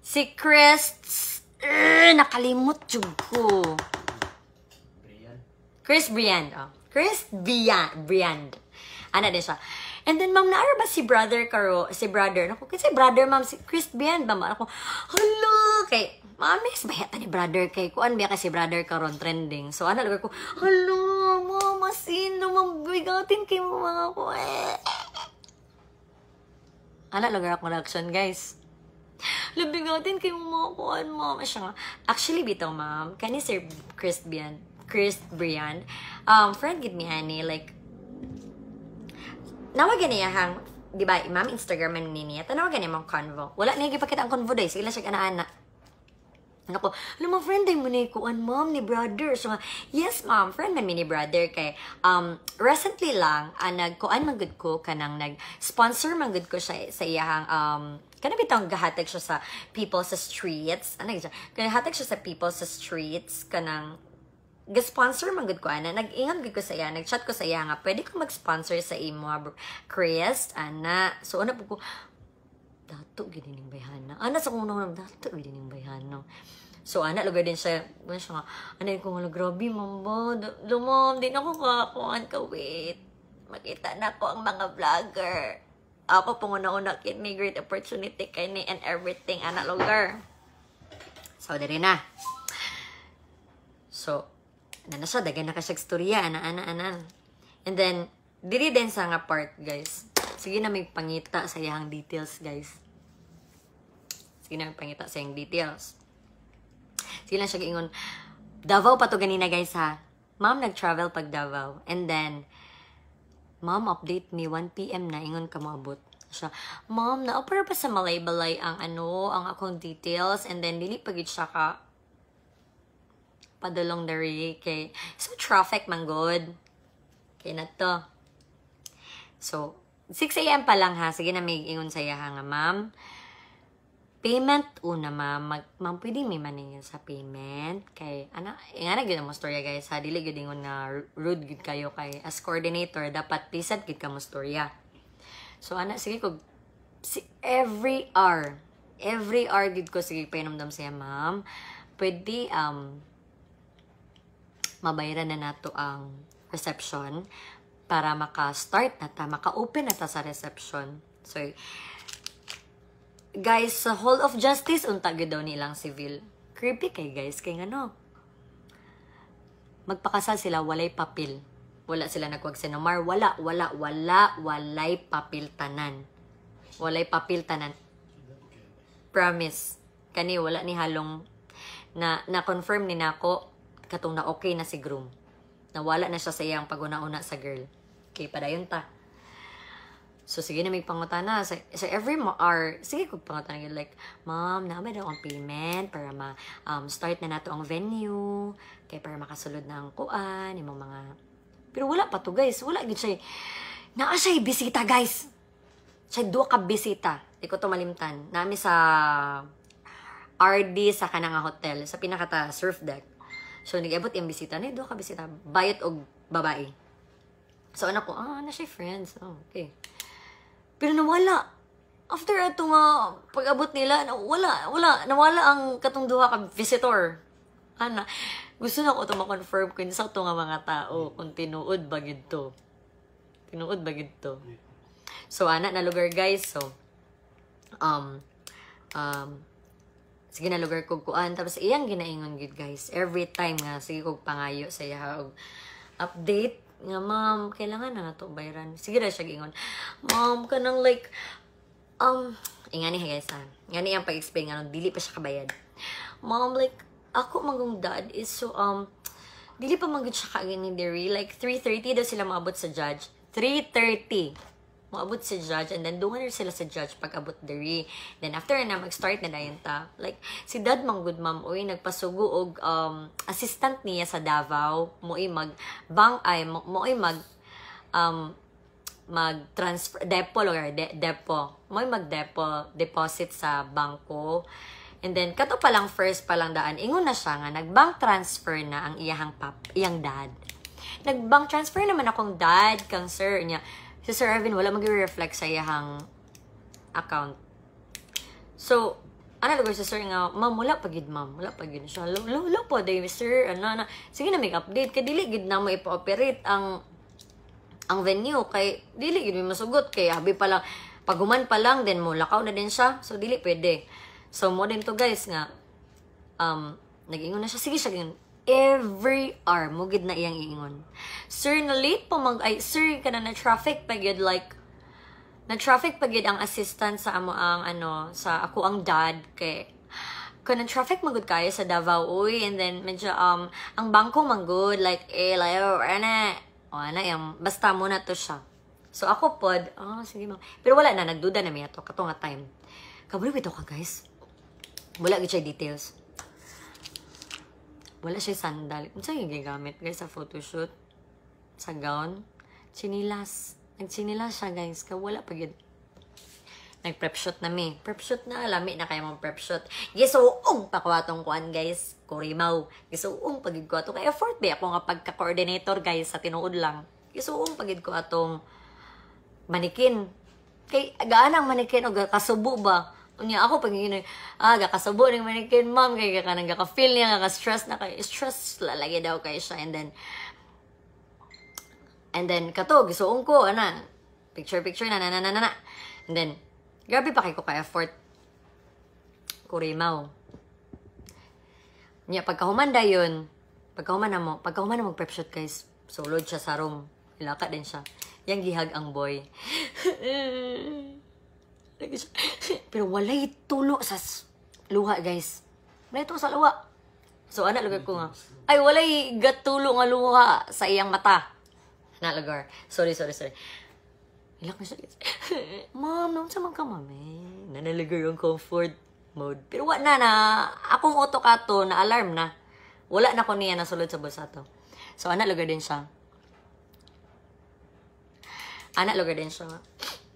Si Chris, nakalimot yung ko. Chris Briand. Oh. Chris Briand. Ano din siya. And then, ma'am, naara ba si brother? Naku, kasi brother, ma'am, si Chris Briand ba? Ako, hala, kay, mamis, bayata ni brother kay, kuan ba kasi brother karon trending. So, ano, lugar ko, hala, mama, sino, mabigatin kay mga ko, Ano, lugar ako reaction, guys. Labigatin kay mga kuan, ma'am. Siya nga, actually, bito, ma'am, kani Sir Chris Briand, friend gid mi ani, like, nawagan niya hang, di ba, ma'am, Instagram man niya, tanawagan niya mong convo. Wala niya gipakita ang convo day, sila siya ana-ana. Ako, alam mo, friend day mo ni kuan, ma'am, ni brother. So, yes, ma'am, friend man ni brother kay, recently lang, nagkuan magud ko, kanang nag-sponsor magud ko siya sa iyahang, kanang bitang gahatag siya sa people sa streets. Ano siya? Gahatag siya sa people sa streets, kanang, ga-sponsor man gud ko ana, nag-ingat gud ko sa iya, nag-chat ko sa iya nga pwede ko mag-sponsor sa imo, Chris, ana. So ano po ko, dato gid ning bayhana, ana sa kung nang dato gid ning bayhana. So ana, lugar din siya nga, ana ko nga, grabe mamba, lumom din ako kuan ka, wait, makita na ko ang mga vlogger, ako pong una-una kini, great opportunity kay ni and everything, ana, lugar. So, dali na. So, na siya, dagan na ka siya storya, ana. And then, diri din sa nga part, guys. Sige na may pangita sa iyang details, guys. Sige na may pangita sa iyang details. Sige lang siya giingon, Davao pa to ganina, guys, ha. Ma'am, nag-travel pag Davao. And then, Ma'am, update me, 1 PM na, ingon ka maabot. Siya, Ma'am, na-offer pa sa Malay-Balay ang ang akong details. And then, dili pagit siya ka padulong dari kay so traffic man good kay na to. So 6 AM pa lang ha, sige na may ingon sa iya nga ma'am, payment una ma'am, ma'am pwede may maning sa payment kay ana nga na gyud mo storya guys ha, dili gyud ingon na rude gyud kayo kay as coordinator dapat pisad gyud ka mo storya. So ana sige ko every hour gyud ko sige painomdam siya ma'am, pwede mabayaran na nato ang reception para maka-start na ta, maka-open na ta sa reception. So, guys, sa Hall of Justice, unta gyud daw nilang civil. Creepy kay guys, kay ngano. Magpakasal sila, walay papel. Wala sila nagwag sinumar, walay papel tanan. Walay papel tanan. Promise. Kani, wala ni halong na-confirm ni nako katong na okay na si groom. Nawala na siya sa iyang pag-una-una sa girl. Okay, padayon ta. So, sige na may pangutana. Sa every hour, sige kong pangutana yun. Like, Ma'am, naman daw ang payment para start na nato ang venue. Kaya para makasulod na ang kuan, yung mga... Pero wala pa to, guys. Wala gid siya. Naa siya bisita, guys. Siya 2 ka bisita. Di ko to malimtan. Nami sa RD sa kanang hotel. Sa pinakata surf deck. So, nag-abot yung bisita. Na, 2 ka bisita. Bayot o babae. So, anak ko, na siya friends. Oh, okay. Pero nawala. After ito nga, pag-abot nila, nawala ang katong 2 ka visitor. Ana, gusto na ko ito ma-confirm kung sa ito nga mga tao, kung tinuod bagid to. Tinuod bagid to. So, ana, na lugar guys. So, sige na lugar kog kuan tapos iyang ginaingon gid guys every time nga sige kog pangayo sa iya og update nga ma'am kailangan na nato bayaran, sige ra siya gingon ma'am kanang like ingani guys ha ngani ang pag-explain nga dili pa siya kabayad ma'am like ako magong dad is so dili pa magud siya kagani diri like 3:30 daw sila maabot sa judge 3:30 maabot si judge and then dungan sila sa judge pag abot diri. Then after na mag-start na dayon ta. Like si dad mang good ma'am oy nagpasugo og assistant niya sa Davao moy mag bank ay moy mag transfer depo moy mag deposit sa bangko. And then kato pa lang first pa lang daan ingon na siya nga nag-bank transfer na ang iyang dad. Nag-bank transfer naman akong dad kang sir niya. Si Sir Ervin, wala mag-reflect sa iyang account. So, ano lugar si Sir nga, ma'am, wala pa gid ma'am. Wala pa gid siya. Wala po, day, Sir. Sige na, make update. Kaya dili gid na mo ipa-operate ang venue. Kay dili gid mo masugot. Kaya habi pa lang, paguman pa lang, then mo, lakaw na din siya. So, dili pwede. So, mo din to guys nga, nag-ingon na siya. Sige siya, every hour mo gid na iyang iingon. Sir, na late pa sir, kana na traffic pa gid like na traffic pa gid ang assistant sa amo ang sa ako ang dad kay kana traffic magud kayo sa Davao uy and then medyo ang bangko man good like ana yung basta mo na to siya. So ako pod, sige ma'am. Pero wala na nagduda na mi ato kato nga time. Kabalo bitaw ka guys. Wala gid siya details. Wala siya sandal. Unsa yung gigamit guys sa photoshoot? Sa gown? Chinilas. Nag-chinilas siya guys. Wala pa gid. Nag-prep shoot na mi. Prep shoot na. Lami na kayo mong prep shoot. Gisuong pa ko atong kuan guys. Kurimaw. Gisuong pagid ko atong effort ba ako nga pagka-coordinator guys sa tinuod lang. Gisuong pagid ko atong manikin. Kay gaan ang manikin o kasubo ba? Unya ako pag gakasabo ng manikin ma'am kay kanang gaka-feel niya gaka-stress na kay stress lalagi daw kay siya and then kato gisuong ko picture na and then grabe pa kay ko ka effort kurimaw Nya pagkahuman dayon, pagkahuman na mo prep shoot guys. Sulod siya sa room. Ilaka din siya. Yang gihag ang boy. Pero walay tulo sa luha guys. Walay tulo sa luha. So ana lugar ko nga. Ay walay gatulo nga luha sa iyang mata. Ana lugar. Sorry. Ilak na siya guys. Ma'am, naman sa mga kamami. Nanalagar yung comfort mode. Pero wala na. Akong auto kato na alarm na. Wala na ko niya nasulod sa bulsa to. So, anak lugar din siya.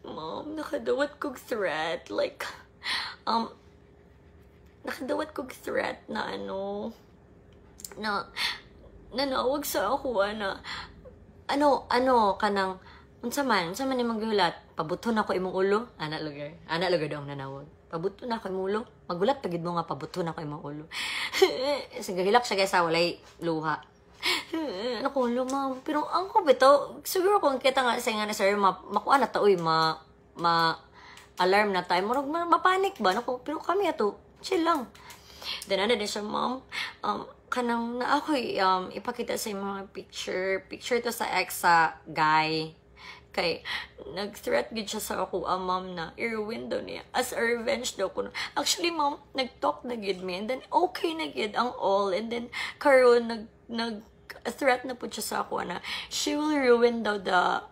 Mom, nakadawat kong threat. Like, nakadawat kong threat na na nawag sa ako, kanang, unsa man ni maghulat, pabuton ako imong ulo, anak lugar daw ang nanawag. Pabuton ako imong ulo, magulat pagid mo nga pabuton ako imong ulo. Sige, hilak siya guys, walay luha. Ano ko, ma'am, pero ang ko bito, siguro kung kita nga sa nga na sir, makuha na taoy, alarm na time, mapanik ba? Naku, pero kami ato, chill lang. Then ano din siya, ma'am, kanang na ako ipakita sa mga picture to sa ex sa guy. Kay nag-threat gid siya sa ako, ma'am, na i-ruin daw niya as a revenge daw ko. Actually, ma'am, nag-talk na gid me, and then okay na gid ang all, and then karon nag-threat na po siya sa ako na she will ruin daw the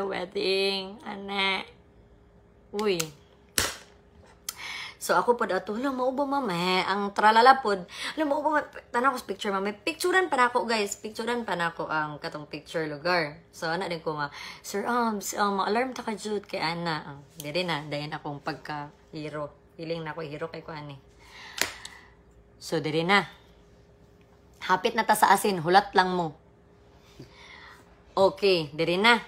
wedding, ana. Uy. So ako pod ato, alam mo ba ma'am, ang tralala pod. Alam mo ba, tanaw ko sa picture ma'am, picturean pa nako guys, picturean pa nako ang katong picture lugar. So ana din ko nga, sir, alarm ta ka jud kay ana. Diri na dayon akong pagka hero. Feeling na ako hero kay ko ani. So diri na. Hapit na ta sa asin, hulat lang mo. Okay, diri na.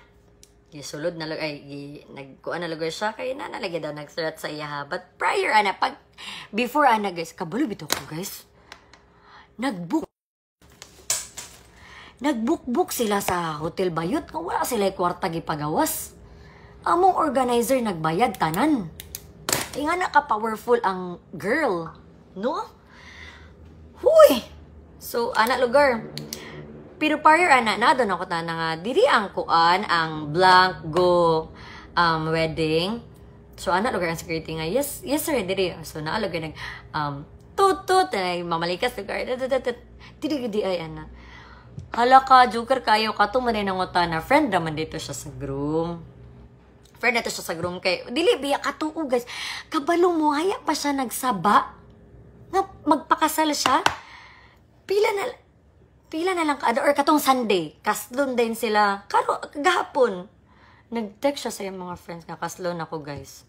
Gisulod na nagkuan na lugar siya kay na nalagay daw nag-threat sa iya. But prior before guys, kabalo bitaw ko guys. Nagbook sila sa Hotel Bayot kung wala sila kwarta gipagawas. Among organizer nagbayad tanan. Nga na ka powerful ang girl, no? Huy. So ana lugar. Pero prior na doon ako na nga diri ang kuan ang blank go wedding. So ana lugar ang security nga yes sir diri. So naa lugar nag tut ay mamalikas lugar. Diri ay ana. Hala ka joker kayo kato man nang na friend naman dito siya sa groom. Friend dito siya sa groom kay dili biya katuo guys. Kabalo mo haya pa siya nagsaba. Nga magpakasal siya. Pila na lang or katong Sunday, kaslon din sila. Gahapon, nag-text siya sa iyang mga friends nga kaslon ako guys.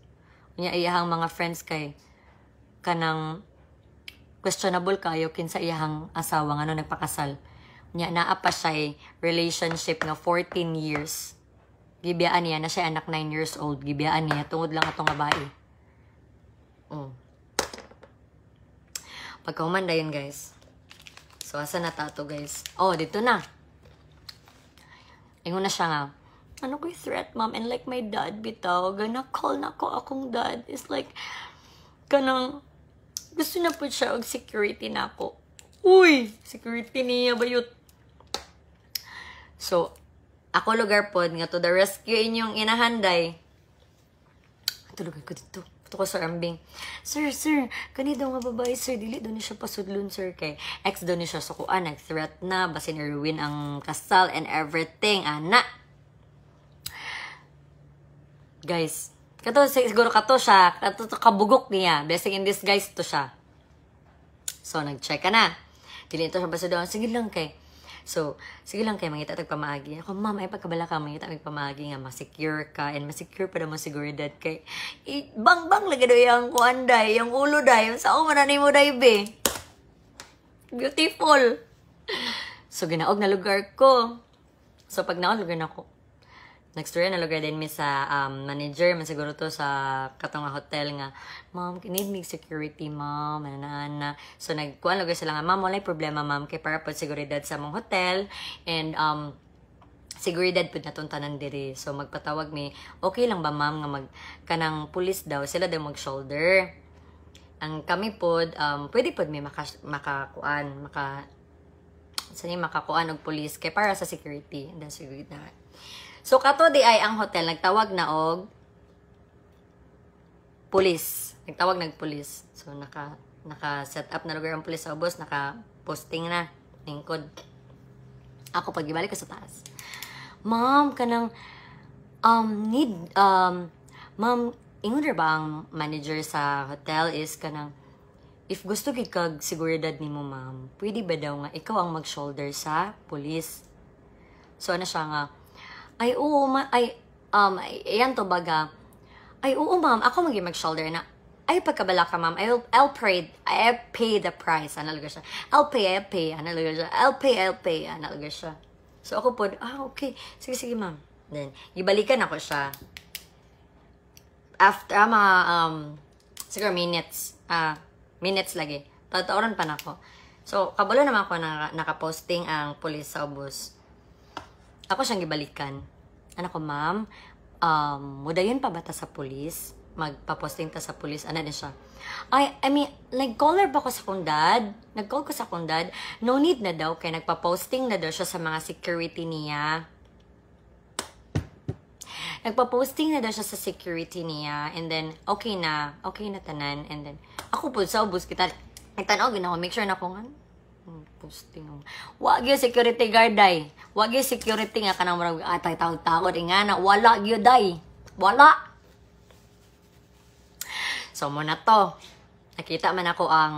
Unya iyahang mga friends kay kanang questionable kayo kinsa iyahang asawa nga nagpakasal. Unya naa pa siya relationship nga 14 years. Gibiyaan niya na siya anak 9 years old. Gibiyaan niya tungod lang atong babae. Pagkahuman dayon guys. So, asa na tato, guys? Oh, dito na. Ingon na siya nga, ano ko yung threat, ma'am? And like my dad, bitaw, gana call na ko akong dad. It's like, kanang, gusto na po siya og security na ako. Uy! Security niya, bayot. So, ako lugar pod, nga to the rescue inyong inahanday. Ito lugar ko dito. Ito ko sa ambing. Sir, kani daw nga babae, sir, dili daw ni siya pasudlon, sir, kay ex daw ni siya sukuan, nag-threat na, basin i-ruin ang kasal and everything, ana. Guys, siguro kato siya, kabugok niya, blessing in disguise to siya. So, nag-check ka na. Dili ito siya pasudlon, sige lang kay, mangita tagpamaagi. Ako, ma'am, ay pagkabala ka, mangita tagpamaagi nga, masecure ka, and masecure pa naman seguridad kay, bang lagi daw yung kuanday, yung ulo day, yung sao mananay mo day, be. Beautiful. So, ginaog na lugar ko. So, pag naog lugar na ko, next year na lugar din mi sa manager, man siguro to sa katong hotel nga, ma'am, need me security, ma'am, ana. So, nagkuhan lugar sila nga, ma'am, walay problema, ma'am, kay para po seguridad sa mong hotel, and seguridad po natong tanan diri. So, magpatawag mi, okay lang ba, ma'am, nga kanang pulis daw, sila daw mag-shoulder. ang kami pod pwede pod may makakuan og police kay para sa security, that's good na. So kato di ay ang hotel nagtawag na og police, police. So naka set up na lugar ang police sa ubos, naka posting na lingkod. Ako pag gibalik ko sa taas, ma'am kanang ma'am ingon ba ang manager sa hotel is kanang if gusto gid kag seguridad nimo ma'am, pwede ba daw nga ikaw ang mag-shoulder sa police? So ano siya nga, ay oo ayan to baga, ay oo ma'am, ako mag-shoulder na. Ay pagkabala ka ma'am, I'll pay the price, analaga siya. I'll pay, analaga siya. I'll pay, analaga siya. So ako po, okay, sige ma'am. Then, ibalikan ako siya. After mga, siguro minutes lagi. Tatauran pa na ako. So, kabalo naman ako na nakaposting ang police sa ubos. Ako siyang gibalikan. Ano ko, ma'am, mudayon pa ba ta sa police? Magpaposting ta sa police. Ano din siya? I mean, nag-caller pa ko sa akong dad. Nag-call ko sa akong dad. No need na daw, kaya nagpa-posting na daw siya sa mga security niya. Nagpa-posting na daw siya sa security niya. And then, okay na tanan. And then, ako po sa ubos kita, nagtanaw, ginawa, make sure na akong, posting. Wag yung security guard, day. Wag yung security nga kanang marag, tawag-tawag, nga na, wala yun, day. Wala. So, muna to. Nakita man ako ang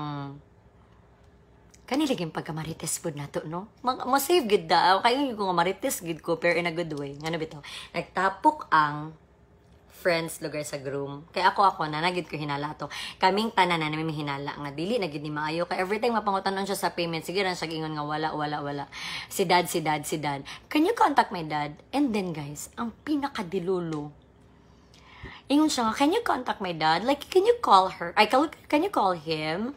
kaniliging pagkamarites po na to, no? Masave gid da. Kayo yung kung marites gid ko, pero in a good way. Nga na bitaw. Nagtapok ang friends lugar sa groom. Kaya ako na nagid ko hinala to. Kaming tanan na may hinala nga dili na gid ni maayo. Kaya every time mapangutanon siya sa payment, sige ran siya gingon nga wala. Si dad. Can you contact my dad? And then guys, ang pinakadilulo. Ingon siya nga, can you contact my dad? Like, can you call her? Can you call him?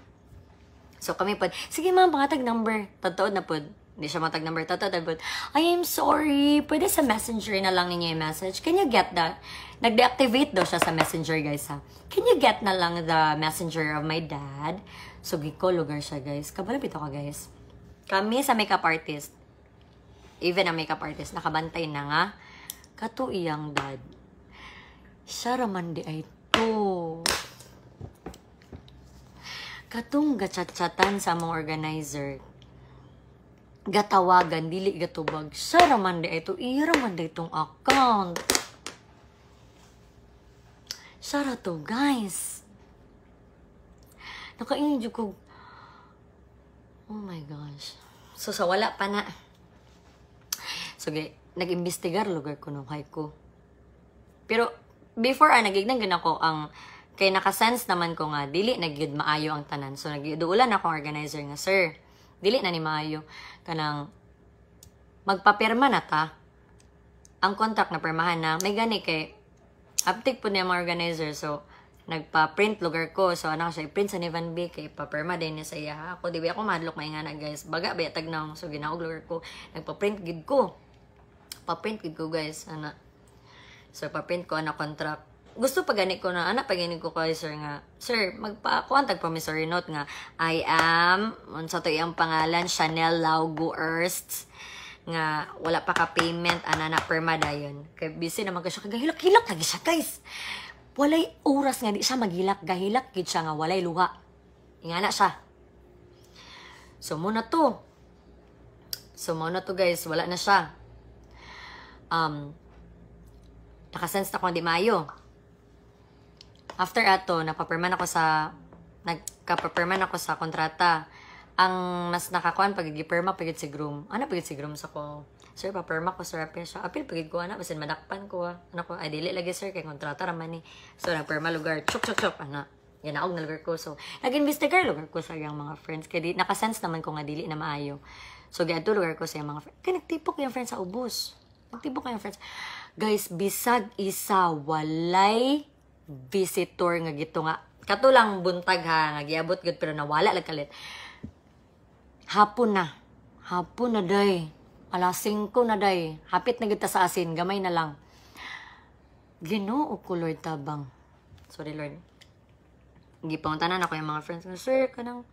So kami po, sige ma'am, pangatag number. Totoo na po. Hindi siya matag number. Totoo na po. I am sorry. Pwede sa messenger na lang ninyo yung message. Can you get that? Nag-deactivate daw siya sa messenger, guys, ha? Can you get na lang the messenger of my dad? So, giko lugar siya, guys. Kabalapit ako, guys. Kami sa makeup artist, even ang makeup artist, nakabantay na nga, katuiyang dad. Siya raman di ay to. Katong gachat-chatan sa mga organizer. Gatawagan, dili gatubag. Siya raman di ay to. Iya raman di itong account. Siya ra to, guys. Nakaingin ko. Oh my gosh. So, sa wala pa na. So, nag-imbestigar lugar ko nung high ko. Pero, before nagignan ako ang kay nakasense naman ko nga dili nagyud maayo ang tanan. So nagiduulan ako organizer nga, sir, dili na ni maayo kanang magpapirma na ta. Ang contract na pirmahan na may gani kay uptake po niya mga organizer. So nagpa-print lugar ko. So ano siya i-print sa Nivan B kay papirma din niya sa iya. Ako di ba ako madlok may nga na, guys. Baga ba tagnaw. So ginaog lugar ko. Nagpa-print gid ko. Pa-print gid ko, guys. Ana. So, paprint ko na contract. Gusto pa gani ko na, pagani ko kay sir nga, sir, magpa-kuhan tag-promissory note nga, I am, sa to iyang pangalan, Chanel Laugo Erst, nga, wala pa ka payment, na perma dayon. Kaya busy naman ka siya, gahilak-hilak lagi siya, guys. Walay oras nga, di siya maghilak, gahilak, gid siya nga, walay luha. Ingana siya. So, muna to, guys, wala na siya. Nakasense na ko di maayo. After ato, nagkapapirman ako sa kontrata. Ang mas nakakuan pagigipirma pagid si groom. Ano pagid si groom sa ko? Sir, papirma ko sa rapin siya. Apil pagid ko ana basin madakpan ko. Ano ko, ay dili lagi sir kay kontrata raman ni. So nagpirma lugar. Chok. Ana. Ginaog na lugar ko. So nag-investigar lugar ko sa iyang mga friends. Kaya nakasense naman ko nga dili na maayo. So giadto lugar ko sa iyang mga friends. Kaya nagtipok yung friends sa ubos. Nagtipok yung friends. Guys, bisag isa walay visitor nga gito nga. Katulang buntag ha, nga giabot gud pero nawala lang kalit. Hapon na day. Alas 5 na day. Hapit na kita sa asin, gamay na lang. Ginoo ko Lord tabang. Sorry Lord. gipauntanan ako yung mga friends ko, sir, kanang,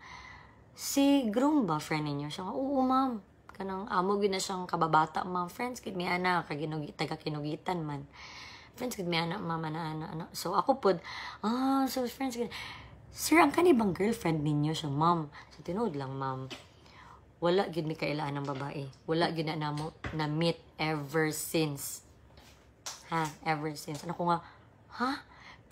si groom ba, friend ninyo? Siya nga, oo, ma'am. Kanang, amo gina siyang kababata, ma'am. Friends, kid mi ana, taga-kinugitan man. Friends, kid mi ana, ma'am, ana. So, ako pod, so, friends, sir, ang kanibang girlfriend ninyo siya, ma'am. So, tinood lang, ma'am. Wala, gid mi kailaan ng babae. Wala, gid na mo, na-meet ever since. Ever since. Ano ko nga,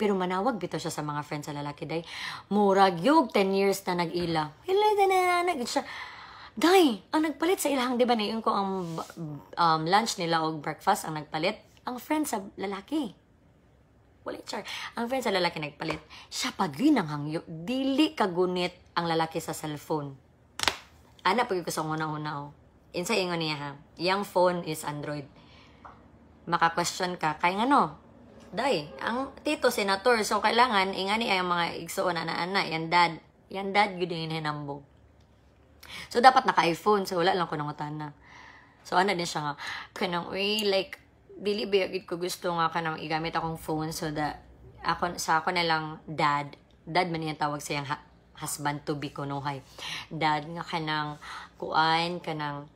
pero manawag bito siya sa mga friends sa lalaki, day. Murag yung 10 years na nag-ila. Hilay na nag siya. Day, ang nagpalit sa ilahang, di ba na yun ko ang lunch nila o breakfast ang nagpalit? Ang friend sa lalaki. Wala char. Ang friend sa lalaki nagpalit. Siya pagri ng hangyo. Dili kagunit ang lalaki sa cellphone. Ana, pag ko sa una-una, Insa ingon niya, ha? Yang phone is Android. Maka-question ka, kaya ano? Day, ang tito senator, so kailangan ingani ay mga igsoon ana yan dad gyud yung hinambog. So dapat naka-iPhone, so wala lang ko nang utana. So ana din siya nga kanang like dili ba gid ko gusto nga kanang igamit akong phone so that ako na lang dad man yung tawag sa yang husband to be kunuhay. Dad nga kanang kuan kanang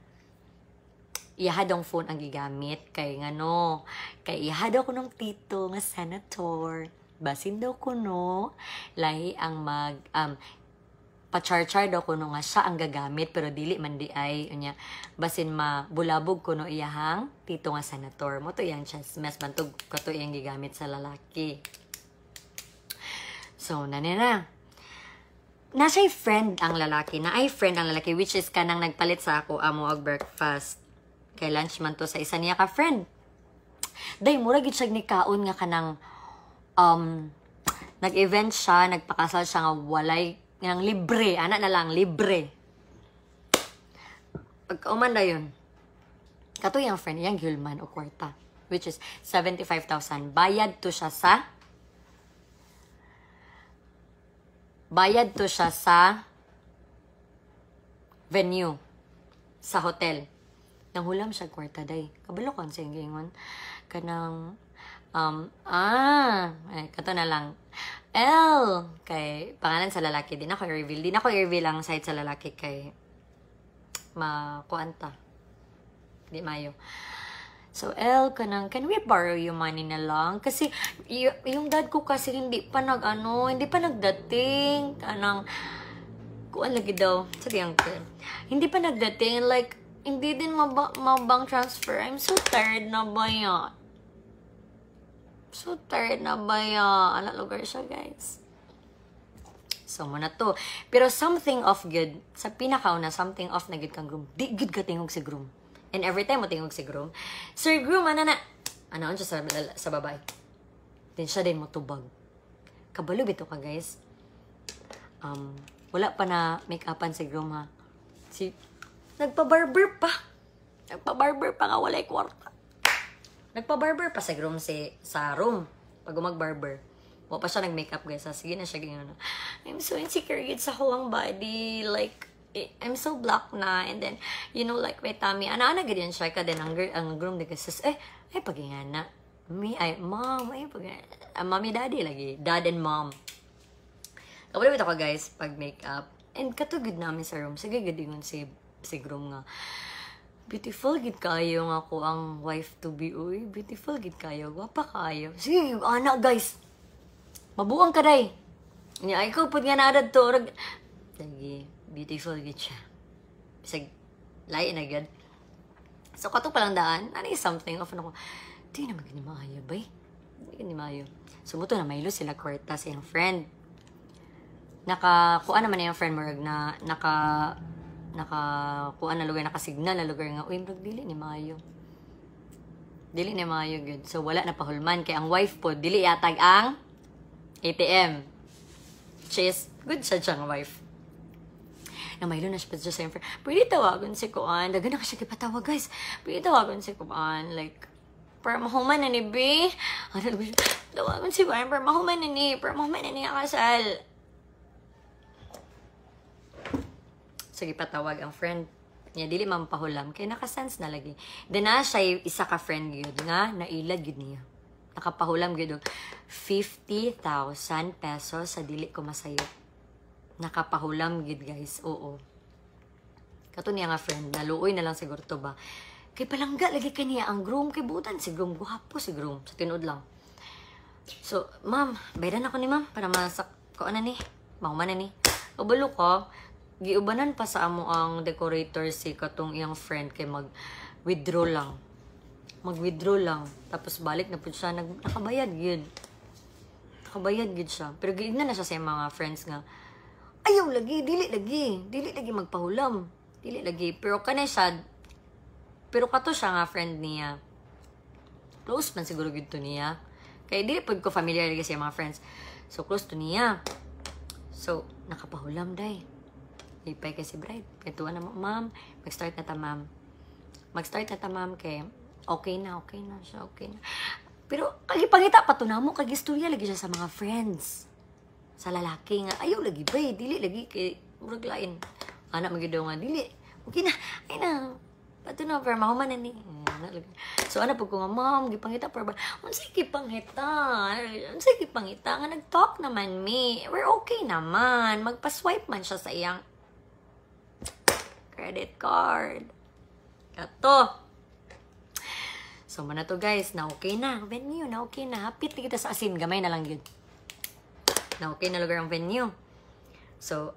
ihadong phone ang gigamit kay ngano kay ihadaw ko ng tito nga senator basin daw ko no lahi ang mag pa-charge daw ko no nga siya ang gagamit pero dili man di ay unya basin mabulabog ko no iyahang tito nga senator mo to yang chance mas bantog ko to iyang gigamit sa lalaki. So nasa friend ang lalaki which is kanang nagpalit sa ako amo og breakfast kay lunch man to sa isa niya ka friend. Day mura gid siya ni kaon nga kanang nag-event siya, nagpakasal siya nga walay nang libre, ana na lang libre. Pagkauman dayon. Kato yung friend, yung gilman o kwarta which is 75,000. Bayad to siya sa venue sa hotel. Nanghulam siya kwarta day. Kabalo kon sa ingon kanang kato na lang L kay pangalan sa lalaki din ako i-reveal ang side sa lalaki kay makuanta di mayo. So L kanang can we borrow your money na lang kasi yung dad ko kasi hindi pa nagdating kanang kuan lagi daw sabi ang hindi pa nagdating like hindi din mabang transfer. I'm so tired na ba yan? Anak lugar siya, guys. So, muna to. Pero something of good. Sa pinakauna, something of na good kang groom. Di good ka tingog si groom. And every time mo tingog si groom, Sir Groom, ano siya sa babae. Then siya din mo tubag. Kabalo bito ka, guys. Wala pa na make-upan si groom, ha? Nagpa-barber pa nga walay kwarta. Nagpa-barber pa sa room sa room pag mag-barber. Wa pa siya nag-makeup guys. Sige na siya ganyan. I'm so insecure sa huwang body like I'm so black na and then like may tummy. Ana ganyan siya ka din ang groom de kasi ay pagingana. Mommy daddy lagi. Dad and mom. Kapag ako guys pag makeup and katugid namin sa room. Sige gadingon si groom nga beautiful gid kayo nga ako ang wife to be uy beautiful gid kayo gwapa kayo sige ana guys mabuang ka day nya ikaw pud nga naadad to lagi beautiful gid siya bisag lain na gid so kato pa lang daan ani something of ano ko di na magani maayo bay di ni maayo so buto na maylo sila kwarta sa iyang friend kuan naman yung friend mo na kuan na lugar, nakasignal na lugar nga, uy, dili ni maayo good. So, wala na pahulman. Kaya ang wife po, dili yatag ang ATM. She is, good siya siyang wife. Na maylo na siya sa friend. Pwede tawagon si Kuan. Daga na ka siya kipatawag, guys. Pwede tawagon si Kuan. Like, para mahuman na ni B. Tawagon si Kuan. Para mahuman na ni ang kasal. Sige patawag ang friend niya dili mampahulam kay naka-sense na lagi. Then siya isa ka friend gyud nga nailad gyud niya. Nakapahulam gyud og 50,000 pesos sa dili ko masayo. Nakapahulam gyud guys. Oo. Kato niya nga friend, naluoy na lang siguro to ba. Kay palangga lagi kaniya ang groom kay butan si groom, guwapo si groom sa tinud lang. So, ma'am, bayaran ako ni ma'am para masak ko ana ni. Mauman na ni. Kabalo ko, giubanan pa sa amo ang decorator si katong iyang friend kay mag-withdraw lang. Mag-withdraw lang. Tapos balik na po siya, nakabayad yun. Nakabayad yun siya. Pero giignan na siya sa mga friends nga, ayaw lagi, dili lagi magpahulam. Dili lagi. Pero kanay siya, pero kato siya nga friend niya. Close man siguro gito niya. Kaya dili po ko familiar lagi sa mga friends. So, close to niya. So, nakapahulam day. Ipay kasi bride. Kaya na ma'am. Mag-start na ta ma'am. Kay okay na siya, okay na. Pero, kagipangita pa to na mo, kagistorya lagi siya sa mga friends. Sa lalaki nga, ayaw lagi ba dili lagi, kay murag lain. Anak magidaw nga, dili. Okay na, ay na. Pato na, pero mahuman na ni. So, ano po ko nga, ma'am, gipangita pa ba? Unsay gipangita nga, nag-talk naman me. We're okay naman. Magpa-swipe man siya sa iyang credit card. Kato. So, mana to guys, na okay na. Venue, na okay na. Hapit kita sa asin. Gamay na lang yun. Na okay na lugar ang venue. So,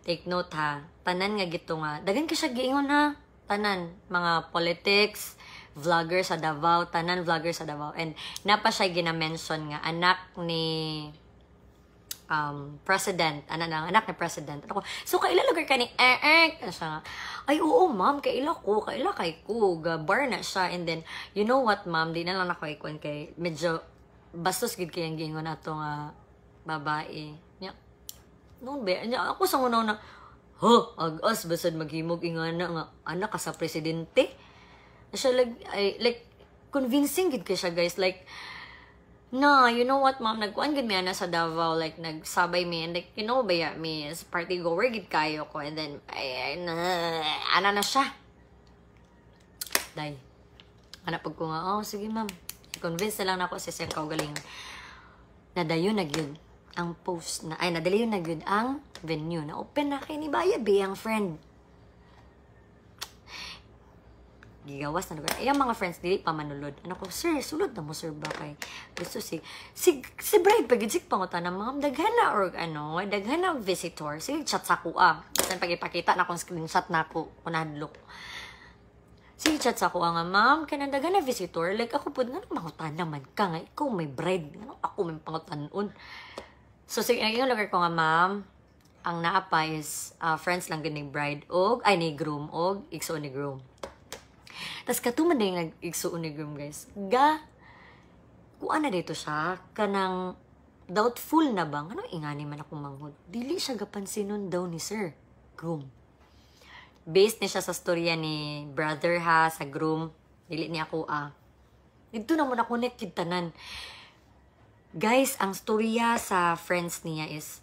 take note ha. Tanan nga gito nga. Dagan ka siya giingon ha. Tanan. Mga politics, vlogger sa Davao. Tanan vlogger sa Davao. And napa siya gina-mention nga. Anak ni president. Anak ni president. Ako, so, kaila lugar ka ni siya, ay, oo, ma'am, kaila kay ko. Bar na siya. And then, you know what, ma'am, di na lang ako ikon kay medyo bastos gid kayang gingon na ito nga babae. Nya, noon ba? Nya, ako sa unaw na, agas, basad maghimog ingana nga, anak ka sa presidente. Siya, like, convincing gid kay siya, guys. Like, no, you know what, ma'am, nagkuhan gid mi ana sa Davao, like nagsabay mi, and like, you know ba ya, mi as party goer gid kayo ko, and then ana na siya. Day. Ana pag ko nga, oh sige ma'am. Convince na lang nako sa siyang kaugaling. Nadayon na gyud ang post na ay nadaliyon na gyud ang venue na open na kay ni bayad be ang friend. Gigawas na lugar. Ayang mga friends, dili pa manulod. Ano ko, sir, sulod na mo, sir, ba kay gusto si bride, pag-idsik pangutan na, ma'am, daghan na, or ano, daghan na visitor. Sige, chat sa kuha. Saan pag-ipakita na akong screenshot na ako, kunadlok. Sige, chat sa kuha nga, ma'am, kaya daghan na visitor. Like, ako po, nga pangutan naman ka nga, ikaw may bride. Ano, ako may pangutan-un. So, sige, yung lugar ko nga, ma'am, ang naapa is, friends lang din ni bride, ni groom, ikso ni groom. Tas katuman na yung nag-igsuon ni groom, guys. Kuan na dito siya, kanang doubtful na bang, ano ingani man akong manghod? Dili siya gapansinon daw ni sir, groom. Based ni siya sa storya ni brother ha, sa groom. Dili niya ako Dito na muna connect tanan. Guys, ang storya sa friends niya is,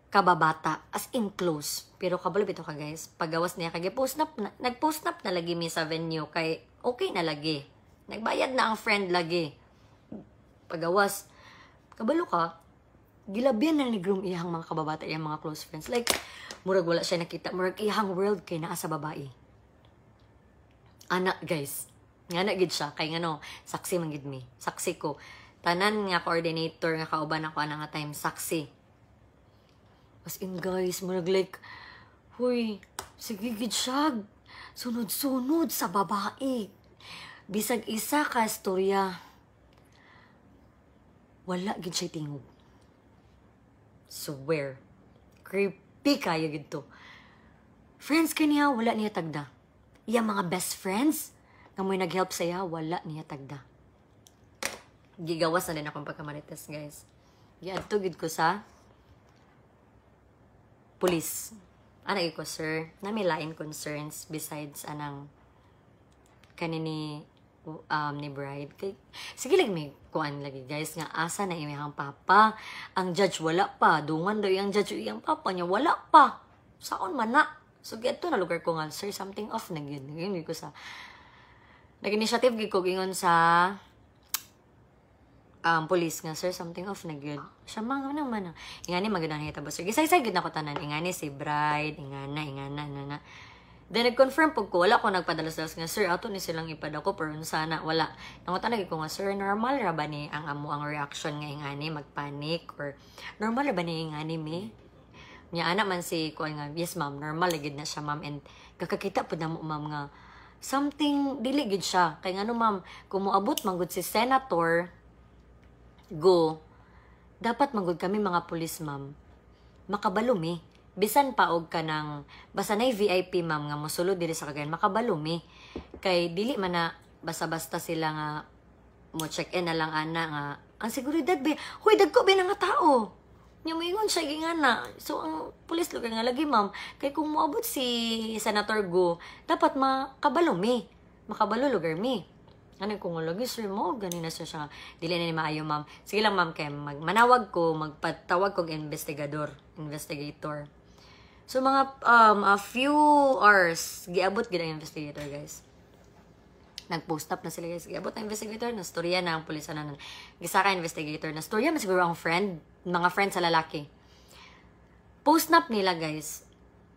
kababata, as in close. Pero kabalo bito ka guys, pagawas niya kay nag-post up na lagi mi sa venue kay okay na lagi. Nagbayad na ang friend lagi. Pagawas, kabalo ka, gilabyan na ni groom iyang mga kababata, iyang mga close friends. Like, murag wala siya nakita, murag iyang world kay naa sa babae. Anak guys, nga na gid siya, kay ngano, saksi man gid mi. Saksi ko. Tanan nga coordinator nga kauban ako nga time, saksi. As in guys, murag like, huy, sige gid siya. Sunod-sunod sa babae. Bisag isa ka storya. Wala gid siya tingog. Swear. Creepy kayo gid to. Friends kaniya, wala niya tagda. Iya mga best friends, nga mo'y nag-help sa iya, wala niya tagda. Gigawas na din akong pagkamarites, guys. Giadto gid ko sa police. Ana ko, sir, na may lain concerns besides anang kanini ni bride. Kay, sige lang may kuan lagi, guys, nga asa na imihang papa. Ang judge wala pa. Dungan daw yung judge yung papa niya. Wala pa. Saon man na. So, geto na lugar ko nga, sir, something off na yun. Ngayon ko sa nag-initiative ko gingon sa police nga, sir, something off na good. Siya mga naman. Ingani magandang hitabo, sir. Gisay-say good na ko tanan. Ingani si bride, ingana. Then, nag-confirm po ko, wala ko nagpadalas-dalas nga, sir, ato ni silang ipadako, pero sana, wala. Nangutan lagi ko nga, sir, normal ra ba ni ang amo ang reaction nga ingani, magpanic, or normal ra ba ni ingani, me? Nya anak man si kuan nga, yes, ma'am, normal lagid na siya, ma'am, and kakakita po na mo, ma'am, nga, something, dili gid siya. Kaya nga, no, ma'am, kung moabot, manggod si Senator, go, dapat manggod kami mga pulis, ma'am, makabalumi. Bisan pa og ka ng, basta na VIP, ma'am, nga mosulod diri sa Cagayan, makabalumi. Kay dili man na basta-basta sila nga mo check-in na lang ana nga ang seguridad be. Hoy, dagko be nga tao. Nya moingon siya gingana. So ang pulis lugar nga lagi, ma'am, kay kung moabot si Senator Go, dapat makabalumi. Makabalo lugar mi. Ano kung lagi, sir mo, ganina siya dili na ni maayo, ma'am. Sige lang, ma'am, kay manawag ko, magpatawag kog investigator. So, mga a few hours, giabot gid ang investigator, guys. Nag-post up na sila, guys. Giabot ang investigator, na storya na ang pulis na gisaka investigator, na storya man siguro ang mga friend sa lalaki. Post up nila, guys.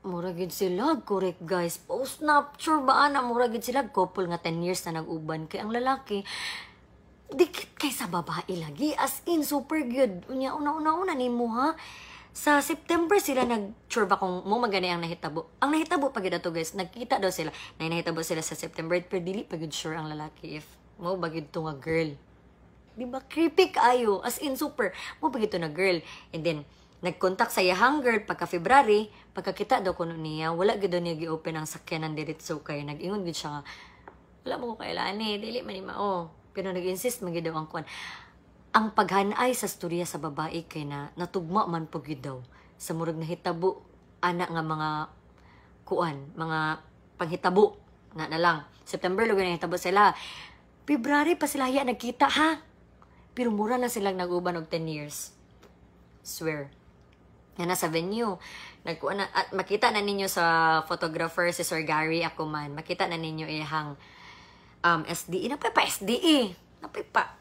Mura gid sila, correct, guys. Post up, sure ba ana, mura gid sila, couple nga 10 years na nag-uban. Kay ang lalaki, dikit kay sa babae lagi, as in, super good. Unya, una ni mo, ha? Sa September sila nag-churba kung mo magani ang nahitabo. Ang nahitabo pagid ato, guys, nagkita daw sila. Nahitabo sila sa September, pero dili pagid sure ang lalaki if mo bagid to nga girl. Di ba? Creepy kayo. As in, super. Mo bagid to na girl. And then, nag-contact sa yahang girl pagka February, pagkakita daw kuno niya, wala gid niya gi-open ang sakyanan diretso kay nag-ingon gid siya nga, wala mo ko kailan dili man ni mao. Pero nag-insist man gid daw ang kuan. Ang paghanay sa storya sa babae kay na natugma man po gid daw sa murag nahitabo ana nga mga kuan, mga panghitabo na lang. September lugar nahitabo sila. February pa sila ya nagkita, ha? Pero mura na silang nag-uban og 10 years. Swear. Yan na sa venue. At makita na ninyo sa photographer si Sir Gary Akuman. Makita na ninyo ihang SDE. Napay pa SDE. Napay pa.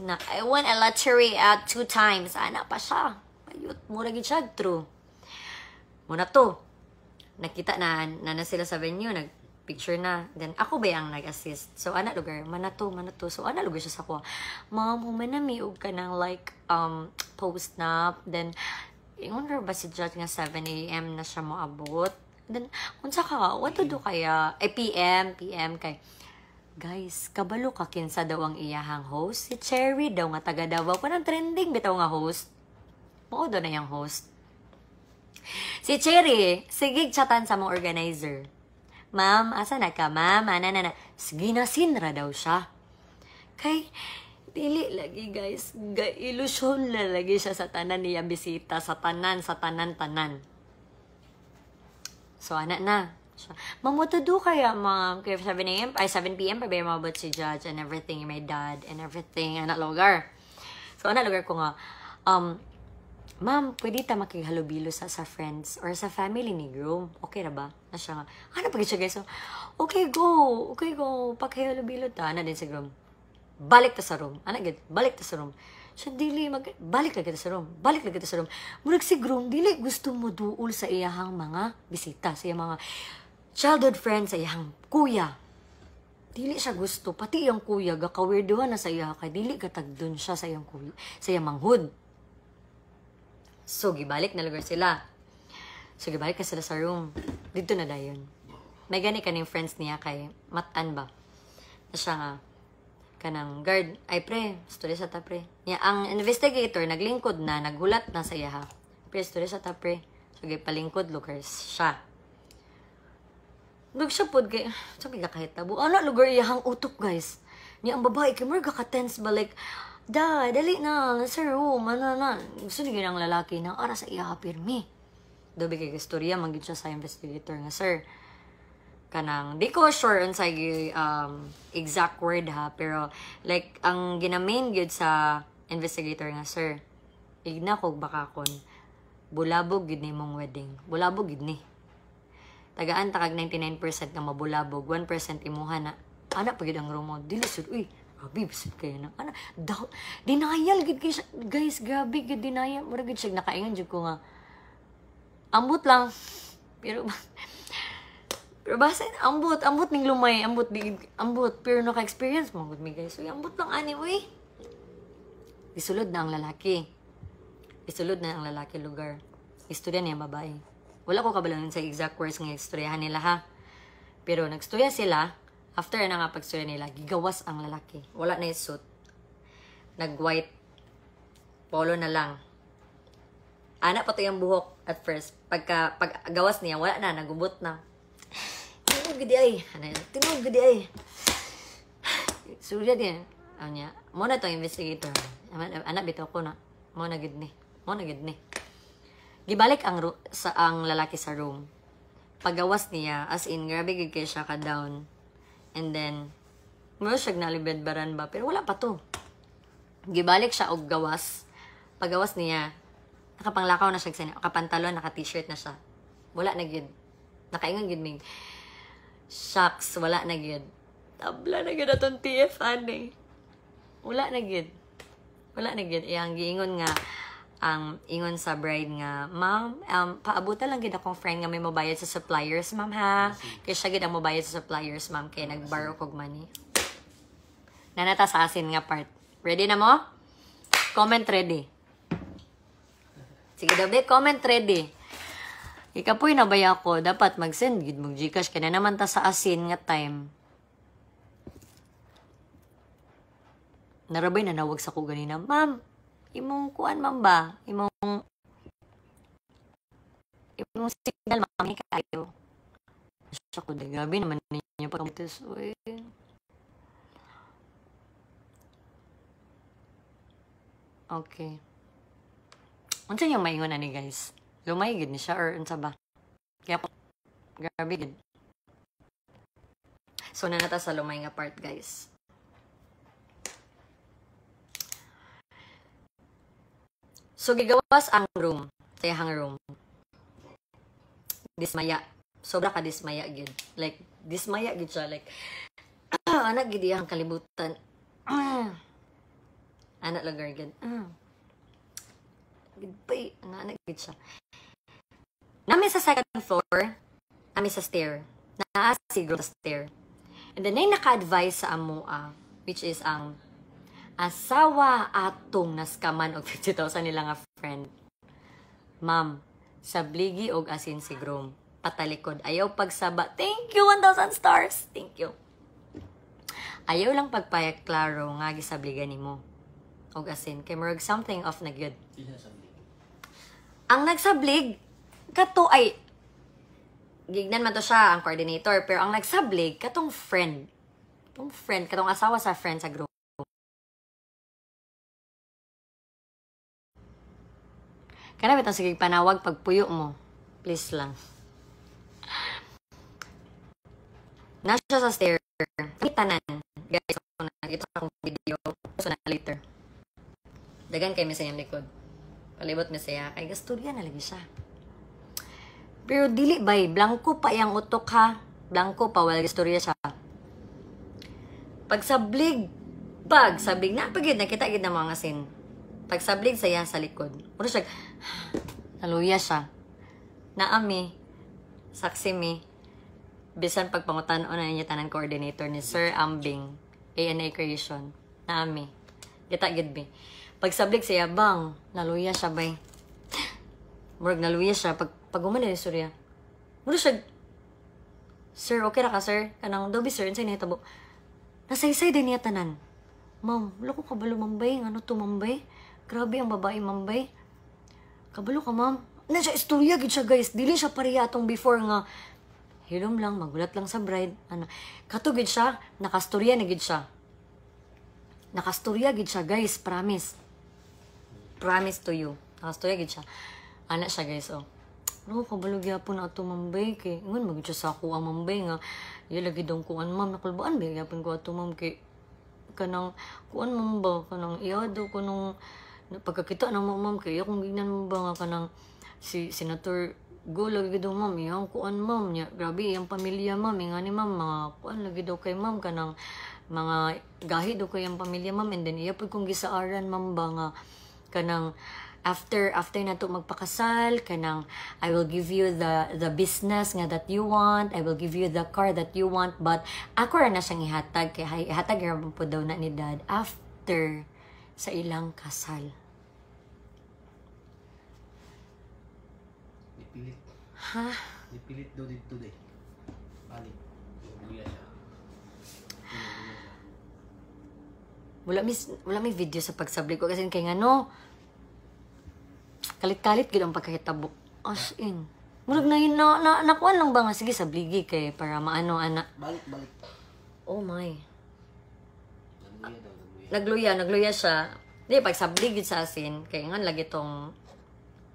Na, I won a lottery 2 times. Ana pa siya. Ayut, mura gid siya. True. Muna to. Nakita na sila sa venue. Nag-picture na. Then, ako ba yung nag-assist? So, ana lugar. Mana to. So, ana lugar siya sa ko. Ma'am, humanamiog ka ng like, post na. Then, i-wonder ba si Judge nga 7 a.m. na siya moabot? Then, unsa ka, what to do kaya? PM kay, guys, kabalo ka kinsa daw ang iyahang host? Si Cherry daw nga taga Davao. Kunang trending bitaw nga host. Mao daw na yung host. Si Cherry, sige chatan sa mga organizer. Ma'am, asa na ka, ma'am? Ana. Sige na, sinra daw siya. Kay, dili lagi, guys. Ilusyon na lagi siya sa tanan niya bisita. Sa tanan. So, anak na. Mamutudo kaya, ma'am. Kaya 7 p.m. pa ba yung mabot si Judge and everything, my dad and everything. Anak lugar. So, anak lugar ko nga, ma'am, pwede ta makighalubilo sa friends or sa family ni groom. Okay na ba? Na siya nga, ano pag siya, guys? So, okay, go. Pakihalubilo ta. Ano din si groom? Balik ta sa room. Balik ta sa room. Siya, balik lagi ta sa room. Murag si groom, dili gusto mo duol sa iyahang mga bisita, sa iyang mga childhood friends, sa iyang kuya. Dili siya gusto. Pati iyang kuya, gakawirduhan na sa iya kay dili katagdon siya sa iyang kuya, sa iyang manghud. So, gibalik na lugar sila. So, gibalik na sila sa room. Dito na dayon. May gani kaning friends niya kay Matan ba? Na siya nga, kanang guard, ay pre, story sa ta pre. Niya, ang investigator, naglingkod na, naghulat na sa iya ha. Pre, story sa ta pre. So, palingkod, lookers siya. Nag siya pod kay, sabi ka kahit tabo. Ano, lugar iyahang utok, guys. Niya, ang babae, kay mga ka-tense ba, like, dali na, sa room, ano. Gusto niya ng lalaki na, ara sa iya pirmi. Dobi kay istorya, manggit siya sa investigator nga, sir. Kanang, di ko sure on sa exact word ha, pero, like, ang ginamain gyud sa investigator nga, sir, igna kog bakakon, bulabog gid ni mong wedding. Bulabog gid ni. Tagaan takag 99% nga mabulabog, 1% imuha na. Ana pa gid ang rumo. Dili sud, uy, Grabe, bisit kayo na. Ano, denial, gid kayo siya. Guys, grabe, gid denial. Mura gid siya, nakaingan dyan ko nga. Ambot lang. Pero basta, ambot ning lumay, ambot, pero naka-experience mo, good me guys. So, ambot lang anyway. Isulod na ang lalaki. Isulod na ang lalaki lugar. Istorya niya babae. Wala ko kabalangan sa exact words ng istoryahan nila ha. Pero nagstorya sila, after na nga pagstorya nila, gigawas ang lalaki. Wala na yung suit. Nag-white polo na lang. Anak pa to yung buhok at first. Pag gawas niya, wala na, nagubot na. Tinog gadi ay. Tinog gadi ay. Surya din. Ano niya? Muna to investigator. Anak bitaw ko na. Muna gid ni. Gibalik ang lalaki sa room. Paggawas niya, as in, grabe gid kay siya ka-down. And then, mo siya nalibed baran ba? Pero wala pa to. Gibalik siya og gawas. Paggawas niya, nakapanglakaw na siya sa nakapantalon, naka-t-shirt na siya. Wala na gid. Nakaingon gid mig. Shucks, wala na gid. Tabla na gid atong TF ani. Wala na gid. Iyang giingon nga ang ingon sa bride nga, ma'am, paabutan lang gid akong friend nga may mabayad sa suppliers, ma'am ha. Kaya siya gid ang mabayad sa suppliers, ma'am, kaya nag-borrow kog money. Nanata sa asin nga part. Ready na mo? Comment ready. Sige daw, comment ready. Ikapoy na baya ko, dapat mag-send gid mong Gcash kaya naman ta sa asin nga time. Narabay na nawag sa ko ganina, ma'am, imong kuan ma'am ba? Imong signal ma'am ni kayo. Siya ko de gabi naman ninyo pagkamitis. Uy. Okay. Unsa yung maingon na ni guys? Lumay gid ni siya or unsa ba? Kaya grabe gid. So nanata sa lumay nga part guys. So, gigawas ang room. Sayahang room. Dismaya. Sobra ka dismaya, gid. Like, dismaya, gid siya. Like, anak, gid iyang kalibutan. Anak, lagar, gid. Gid pa, anak, gid siya. Nami sa second floor, nami sa stair. Naa siguro sa stair. And then, naka-advise sa amua, which is ang asawa atong naskaman og 50,000 nila nga friend. Ma'am, sabligi og asin si groom. Patalikod. Ayaw pagsaba. Thank you, 1,000 stars. Thank you. Ayaw lang pagpayag klaro nga gisabligan nimo og asin. Kay murag something off na good. Ang nagsablig, kato ay, gignan man to siya, ang coordinator. Pero ang nagsablig, katong friend. Katong asawa sa friend sa group. Kana bitang sige panawag pagpuyo mo. Please lang. Nasa sa stair. Tanan. Guys, ito akong video. So na later. Dagan kay Misayang likod. Palibot Misaya. Kay gasturya na lagi siya. Pero dili bay. Blanco pa yang utok ha. Blanco pa. Wala gasturya siya. Pagsablig. Napagid. Nakita-gid na mga sin. Pagsablig saya sa likod. Puro siya, naluya siya. Naami, saksi mi, bisan pagpangutan o na niya tanan coordinator ni Sir Ambing, ANA Creation. Naami. Kita gid bi. Pagsablig saya, bang, naluya siya bay. Murag naluya siya. Pag umana ni Surya, puro siya, sir, okay ra ka sir? Kanang, dobi sir, insay na hitabo. Nasaysay din niya tanan. Ma'am, lako kabalo mambay, ano to mambay? Grabe ang babae mambay. Kabalo ka, ma'am. Na siya istorya gid siya, guys. Dili siya pareha atong before nga. Hilom lang, magulat lang sa bride. Ano, kato gid siya, nakastorya na gid siya. Nakastorya gid siya, guys. Promise. Promise to you. Nakastorya gid siya. Anak siya, guys, oh. No, kabalo gyapon na ato mambay kay. Ngon magid siya sa ako ang mambay nga. Lagi dong kuan, ma'am, nakulbaan ba gyapon ko ato, ma'am, kay kanang kuan ma'am ba kanang iyado ko nung pagkakita ng ma'am kay akong gignan mo ba nga kanang si Senator Go lagi daw ma'am iyang kuan ma'am nya grabe iyang pamilya ma'am nga ni ma'am mga kuan lagi daw kay ma'am kanang mga gahi do ko yung pamilya ma'am, and then iya pud kong gisaaran ma'am ba nga kanang after na to magpakasal kanang I will give you the business nga that you want, I will give you the car that you want, but ako ra na siyang ihatag kay ihatag ra po daw na ni dad after sa ilang kasal. Nipilit. Ha? Nipilit daw dito day. Balik. Luya siya. Wala may video sa pagsabli ko kasi kay ngano kalit-kalit gid ang pagkahitabo. As in. Murag na nakuan lang ba nga sige sabligi kay para maano ana. Balik. Oh my. Nagluya daw, Nagluya siya. Di pag sabligi sa asin kay ngan lagi tong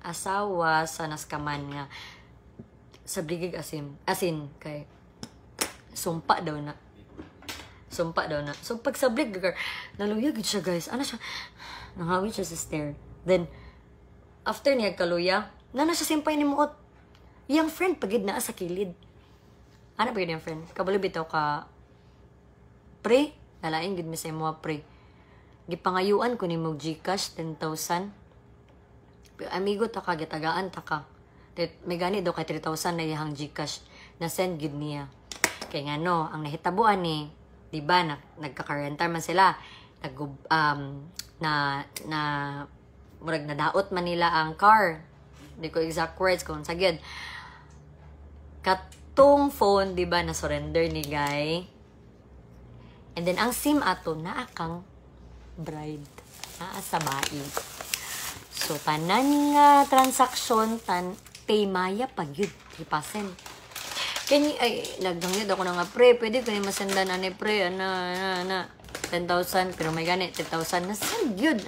asawa sa naskaman nga sabligig asin kay sumpa daw na. So pag sablig naluya gid siya guys. Ano siya? Nangawit siya sa stair. Then after niya kaluya, na siya simpay ni muot. Yang friend pagid naa sa kilid. Ano pagid yung friend? Kabalo bitaw ka pre, nalain gid mi sa imo pre. Gipangayuan ko ni mo GCash 10,000. Amigo ta ka gitagaan ta ka. May gani daw kay 3,000 na iyang GCash na send gid niya. Kay ngano, ang nahitabuan ni, di ba, nagka-rentar man sila. Murag nadaot man nila ang car. Hindi ko exact words kung sagyod. Katong phone, di ba, na-surrender ni Guy. And then, ang SIM ato, naakang bride. Sa bai. So, tanan nga transaction, pay maya pag yun, 3%. Kaya, nagdangyod ako na nga, pre, pwede ko ni masendan, pre, 10,000, pero may gani, 10,000, nasend yun,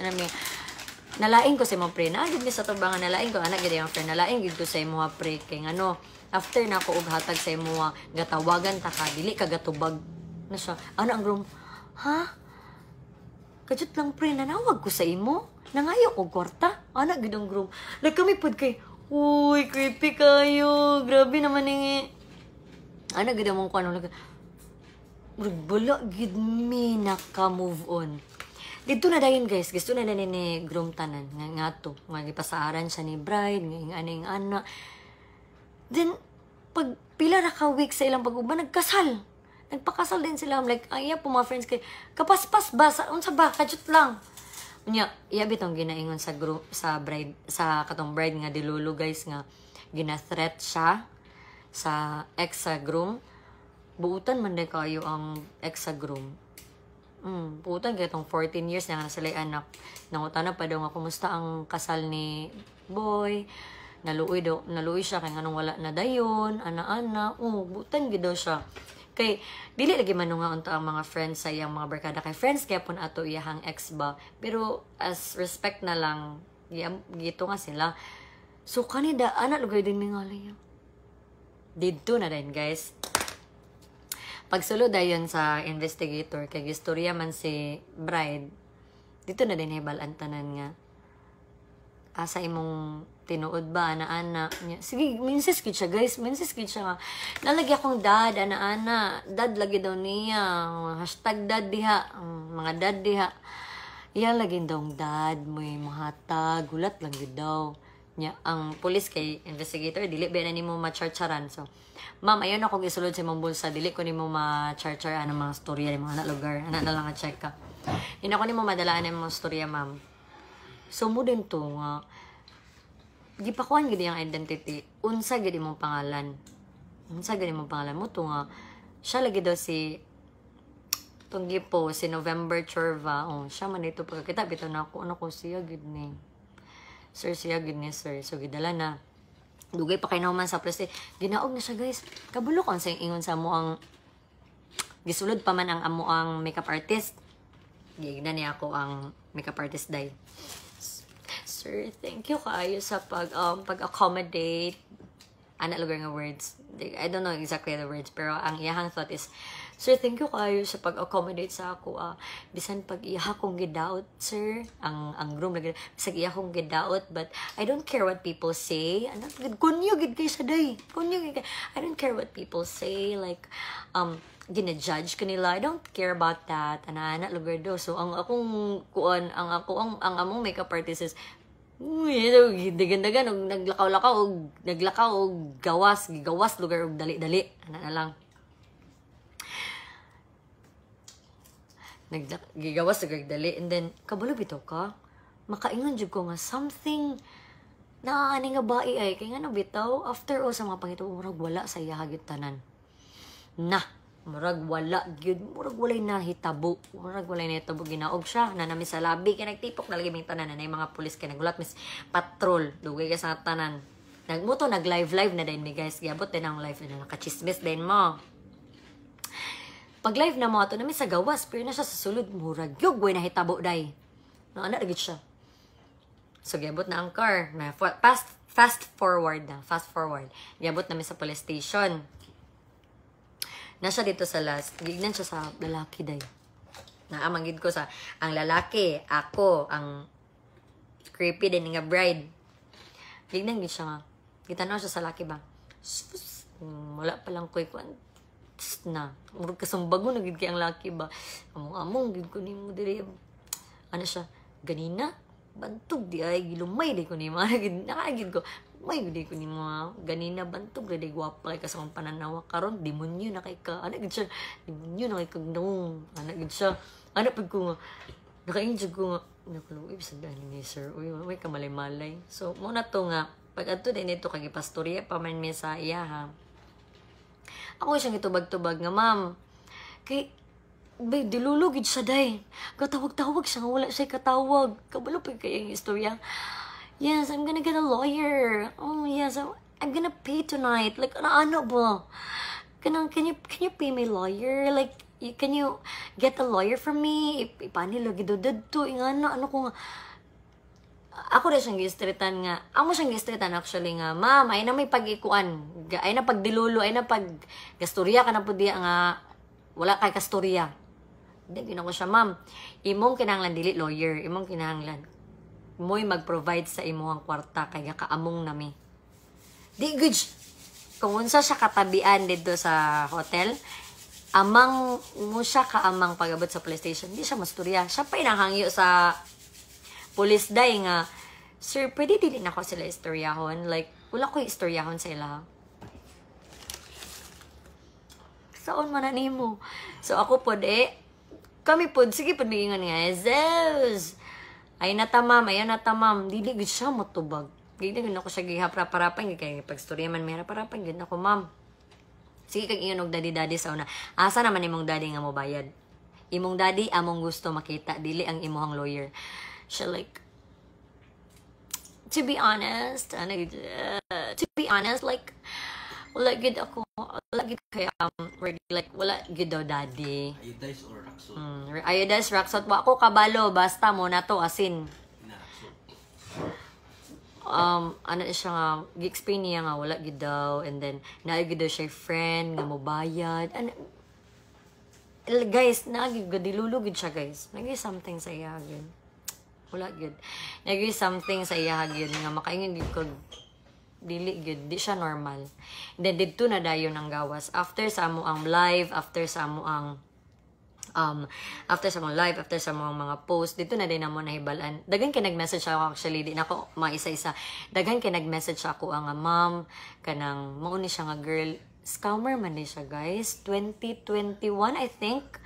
nalaing ko sa mga pre, naagid ni sa tubangan, nalaing ko, anak gid yung friend, nalaing gid ko sa mga pre, kay ano, after na ako ughatag sa mga gatawagan ta ka, dili ka gatubag na siya, ano ang groom, ha? Kajut lang pre, nanawag ko sa imo, nangayo ko kwarta, anak gid ang groom, like kami pod kay, uy, creepy kayo, grabe naman nga, anak gid among kuano, bala gid mi naka-move on. Dito na dayon guys, gusto na ni groom tanan nga to, nga gipasaaran siya ni bride, nga aning ana. Then pag pila ra ka week sa ilang pag-uban nagkasal. Nagpakasal din sila. I'm like, iya po mga friends kay kapaspas ba sa unsa ba kajut lang. Unya, iya bitong ginaingon sa group sa bride sa katong bride nga dilulu guys nga gina-threat siya sa ex sa groom. Buutan man day kayo ang ex sa groom. Putan kaya itong 14 years na sila anak. Nangutana pa daw nga kumusta ang kasal ni boy. Naluoy siya kay anong wala na dayon, ana-ana. Butan gid daw siya. Kay dili lagi man nga unta ang mga friends sa iyang mga barkada kay friends kaya pun ato iyang ex ba. Pero as respect na lang gito nga sila. So kanida ana lugay din mingali. Didto na din guys. Pagsulod dayon sa investigator, kay gistorya man si bride, dito na din hibalan tanan nga. Asa imong tinuod ba, ana-ana. Sige, minsis kid siya guys, minsis kid siya nga. Nalagi akong dad, ana-ana. Dad lagi daw niya. Hashtag dad diha. Mga dad diha. Iyan lagi daw dad, may mahatag, gulat lang yun daw. Ang police kay investigator, dili ba na ni mo ma-charcharan. So, ma'am, ayun ako gisulod sa imong bulsa. Dili ko ni mo ma-charchar ang mga storya, mga lugar. Anak na lang check ka. Hindi ako ni mo madalaan ang mga storya, ma'am. So, mo din to nga. Gipakuan gid ang identity. Unsa gid imong pangalan. Unsa gid imong pangalan mo to nga. Siya lagi daw si tunggi po, si November Chorva. Siya man dito pagkakita. Bito na ako. Ano ko siya gid ni. Sir, siya gid ni sir. So, gidala na. Dugay pa kayo naman sa place. Ginaog na siya, guys. Kabulok ang sa ingon sa mo ang gisulod pa man ang amo ang makeup artist. Gigna niya ako ang makeup artist day. Sir, thank you kaayo sa pag-accommodate. Ana lugar nga words. I don't know exactly the words, pero ang iyahang thought is, sir, thank you kayo sa pag-accommodate sa ako. Bisan pag iya kong gidaot, sir, ang groom lagi, bisag iya kong gidaot, but I don't care what people say. Kunyo gid kay sa day. Kunyo gid kay. I don't care what people say. Like, gina-judge kanila. I don't care about that. Ana lugar do. So ang akong kuan, ang among makeup artist is dagan-dagan og naglakaw og gawas lugar og dali-dali. Ana na lang. Gigawas lugar dali, and then kabalo bitaw ka. Makaingon jud ko nga something na ani nga bae ay kay nga bitaw after all sa mga pangito murag wala sa iya hagit tanan. Murag wala gyud, murag walay nahitabo, murag walay nahitabo, ginaog siya na nami sa labi kay nagtipok na lagi ming tanan na mga pulis kay nagulat mis patrol dugay ka sa tanan. Nagmuto nag live na din mi guys, giabot din ang live na nakachismis din mo. Pag live na mo ato nami sa gawas pero na siya sa sulod murag gyud way nahitabo day. Na ana gid siya. So giabot na ang car, na fast forward. Giabot nami sa police station. Nasa dito sa last, gignan siya sa lalaki day. Naamanggid ko sa, ang lalaki, ako, ang creepy din nga bride. Gignan gid siya nga. Gitanaw siya sa lalaki ba? Wala palang koy kuan na. Murag kasumbago na gid kay ang lalaki ba? Among gid ko nimo diri. Ano siya? Ganina? Bantog di ay gilumay di ko nimo. Nakagid ko. May gudi ko ni mga ganina bantog na day gwapa kay kasang pananawa karon demonyo na kay ka ana gid siya demonyo na kay kagnong ana gid siya ana pag ko nga nakainjud ko nga nakuloy sa dali ni sir uy way ka malay-malay so mo na to nga pag adto din ito kay pastorya pa man mi sa iya ha ako siyang itubag-tubag nga ma'am kay bay dilulugid siya day katawag-tawag siya nga wala siya katawag kabalo pa kay ang istorya. Yes, I'm gonna get a lawyer. Oh, yes, I'm gonna pay tonight. Like, ano ba? Can you pay my lawyer? Like, can you get a lawyer from me? Ipanilo, gidodod to. Ano ko nga. Ako rin siyang gistretan nga. Amo siyang gistretan actually nga. Ma'am, ay na may pag-ikuan. Ay na pagdilulo, ay na pag-gastorya ka na po diya nga. Wala kay kastorya. Hindi, ginawa ko siya, ma'am. Imong kinahanglan dili lawyer. Imong kinahanglan mo'y mag-provide sa imuhang kwarta kaya kaamong nami. Di good. Kung unsa siya katabian dito sa hotel, amang mo siya kaamang pagabot sa police station. Di siya masturya. Siya pa inahangyo sa police day nga, sir, pwede dili na ko sila istoryahon. Like, wala ko istoryahon sa ila. Saon man na nimo. So ako pod kami pod, sige pod migingon nga, Zeus! Ay natamam, ayan natamam. Dili gid siya matubag. Gid na ko siya gihapra-parapan kay pagstorya man may hapra-parapan gid nako ma'am. Sige kag ingon og daddy sa una. Asa naman imong daddy nga mo bayad? Imong daddy among gusto makita dili ang imong lawyer. Siya like to be honest, like wala gid ako, wala gid kay like wala gid daw daddy. Iodize or Raxol? Iodize, Raxol. Wa ko kabalo, basta mo na to asin. Ano siya nga, gi-explain niya nga, wala gid daw, and then, naay gid daw siya friend, nga mo bayad. And, guys, dilulugid siya, guys. Nagi something sa iya, gid. Wala gid. Nagi something sa iya, gid, nga makaingin gid ko, dili gid, di siya normal. And then dito na dayon ang gawas after sa amo ang live, after sa mga mga post dito na din namo nahibalan. Dagan kay nag-message ako actually, di na ako maisa-isa. Dagan kay nag-message ako ang ma'am kanang mao ni siya nga girl, scammer man ni siya guys. 2021 I think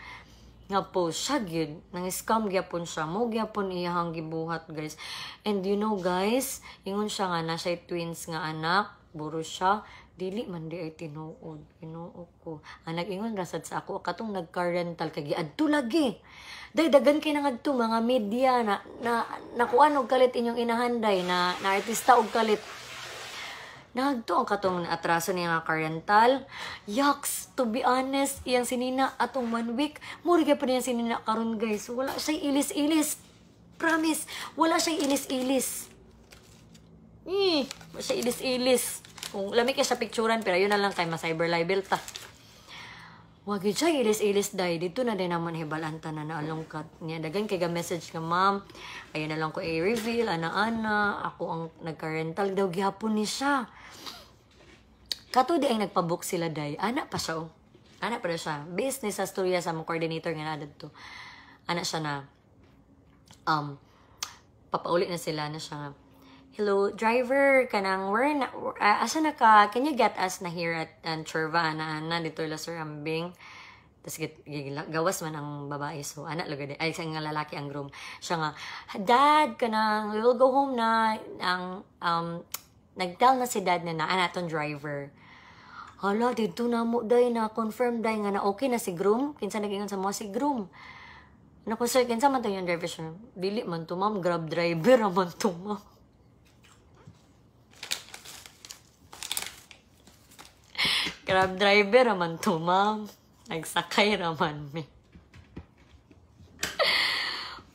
nga post siya gyud nang scam gyapon siya mo gyapon iyang gibuhat guys. And you know guys, ingon siya nga na siya twins nga anak, buro siya dili man di ay tinuod ko anak ingon rasad sa ako katong nagka-rental kay giadto lagi dagan kay nangadto mga media na kuan og kalit inyong inahanday na artista og kalit. Nagto ang katong atraso niya nga car-rental. Yaks, to be honest, iyang sinina atong 1 week. Murigay pa niya sinina karon guys. Wala siya ilis-ilis. Promise, wala siya ilis-ilis. Wala siya ilis-ilis. Kung lamig ka sa picturean, pero yun na lang kay ma-cyber libel ta. Wag siya ilis-ilis day. Dito na din naman hibalanta na naalongkat niya. Dagan kay ga-message ka, ma'am. Ayun na lang ko i-reveal. Ana-ana. Ako ang nagka-rental. Daw gihapon ni siya. Kato di ay nagpabook sila day. Ana pa siya oh. Ana pa siya. Business sa storya sa mga coordinator nga na to. Ana siya na, papauli na sila na siya nga, hello, driver, kanang, asa na ka, can you get us na here at Churva, na dito la Sir Ambing? Tapos gawas man ang babae, so anak lagay din, ay isang lalaki ang groom. Siya nga, dad, kanang, we will go home na, nag-tell na si dad na anatong driver. Hala, dito na mo, day, na confirm, day, nga na okay na si groom, kinsa nag-ingon sa mga si groom. Naku, sir, kinsa man to yung driver siya? Dili man to, ma'am, grab driver naman to, ma'am. Grab driver naman to, ma'am. Nagsakay naman, me.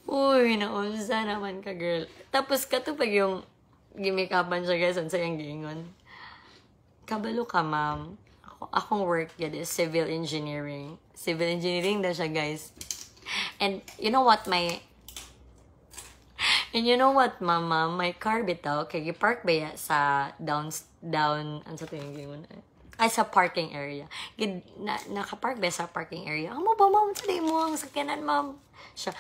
Uy, naunsa naman ka, girl. Tapos, katupag yung gimikapan siya, guys, sa yung giingon. Kabalo ka, ma'am. Akong work yun is civil engineering. Civil engineering na siya, guys. And you know what, mama, my car bitaw, kay gipark ba ya sa down, ano sa tingin ay, sa parking area. Nakapark ba sa parking area? Amo ba, ma'am? Sali mo ang sakyanan, ma'am. Siya,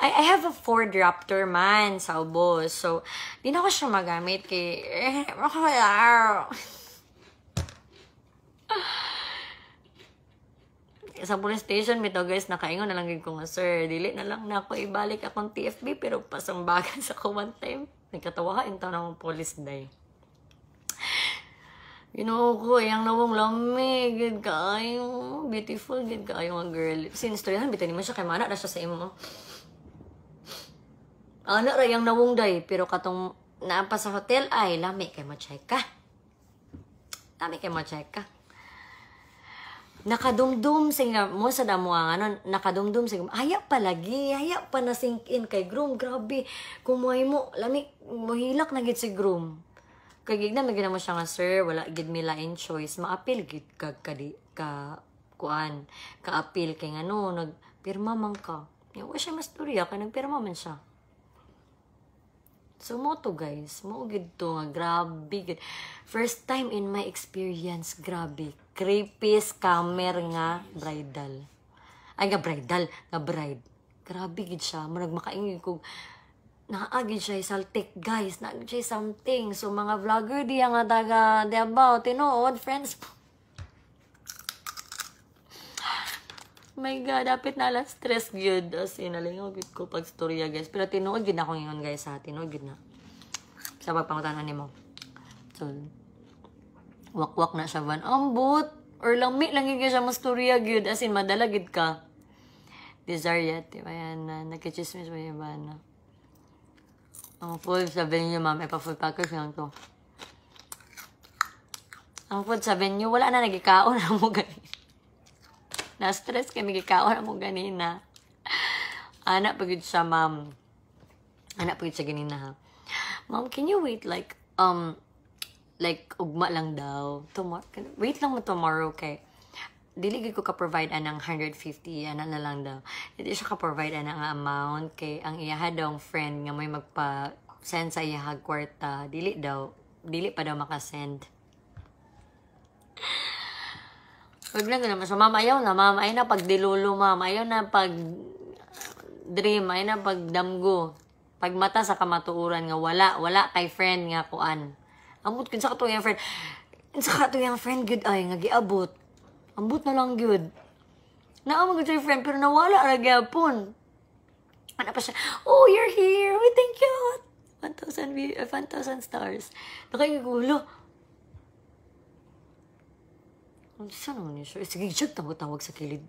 I have a Ford Raptor man sa ubos. So, di na ko siya magamit kay, sa police station mito, guys, nakaingon na lang ko nga, sir, dili na lang na ako ibalik akong TFB, pero pasambagan sa ko one time. Nagkatawain taon ng police day. Ginoo ko, yung nawang lamig, good kaayo, beautiful, good kaayo nga girl. Since storyhan, bitin mo siya, kay mana na siya sa imo. Ano ra yung nawong day, pero katong naampa sa hotel, ay, lami kay ma-check ka. Lami kay ma-check ka. Nakadumdum singa mo sa damo ang ano, nakadumdum singa haya pa na sink in kay groom, grabe kumuhay mo lami mohilak na gid si groom kay gigna magina mo siya nga, sir, wala gid mi lain choice, maapil gid ka kuan ka apil kay ngano nagpirma man ka wa siya masturya kay nagpirma man siya. So mo to, guys, mo gid to nga grabe gid. First time in my experience, grabe. Creepy scammer nga bridal. Ay nga bridal, nga bride. Grabe gid siya. Mo nagmakaingig ko. Naagid siya saltik, guys. Naagid siya something. So mga vlogger diya nga taga Davao, tinuod friends. My God, dapat na lang stress gyud as inalingaw gid ko pag storya, guys. Pero tinuod gid na ko ngayon, guys, ha. Tinuod gid na. Sa pagpangutanan nimo. So, wak-wak na siya van. Ambot or lami lang gid siya mo storya gyud as in madala gid ka. Desire yet, ayan na nagkichismis ba yung bana. Ang food sabi niyo, ma'am, ipa-food package lang to. Ang food sabi niyo, wala na nagikaon na mo ganina. Na-stress kami gikaon na mo ganina. Anak pagod siya, ma'am. Anak pagod siya ganina, ha. Ma'am, can you wait like ugma lang daw. Wait lang mo tomorrow, kay dili gid ko ka-provide anang 150, ana na lang daw. Dili siya ka-provide anang amount, kay ang iyaha daw friend nga may magpa-send sa iyaha kwarta, dili pa daw makasend. Wag lang naman. So, ma'am, ayaw na, ma'am. Ayaw na pag dilulo, ma'am. Ayaw na pag dream. Ayaw na pag damgo. Pag mata sa kamatuuran nga wala kay friend nga kuan. Ambot kun sa kato yung friend. Sa kato yung friend good ay nga giabot. Ambot na lang good. Naamag sa friend pero nawala ra gyapon. Ano pa siya? Oh, you're here. We thank you. 1,000 stars. Nakikigulo. Saan naman yun, sir? Sige, siya tawag sa kilid,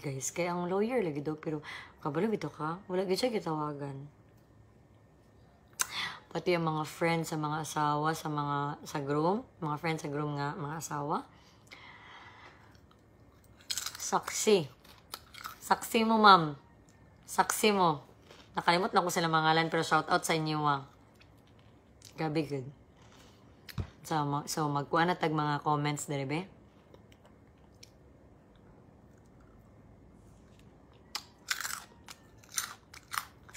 guys. Kaya ang lawyer lagi daw, pero kabalo bito ka, wala siya kitawagan. Pati ang mga friends sa mga asawa, sa groom, mga friends sa groom nga, mga asawa. Saksi. Saksi mo, ma'am. Saksi mo. Nakalimot na ko sila mangalan, pero shout out sa inyo, Grabe good. So magkuha na tag mga comments, dere,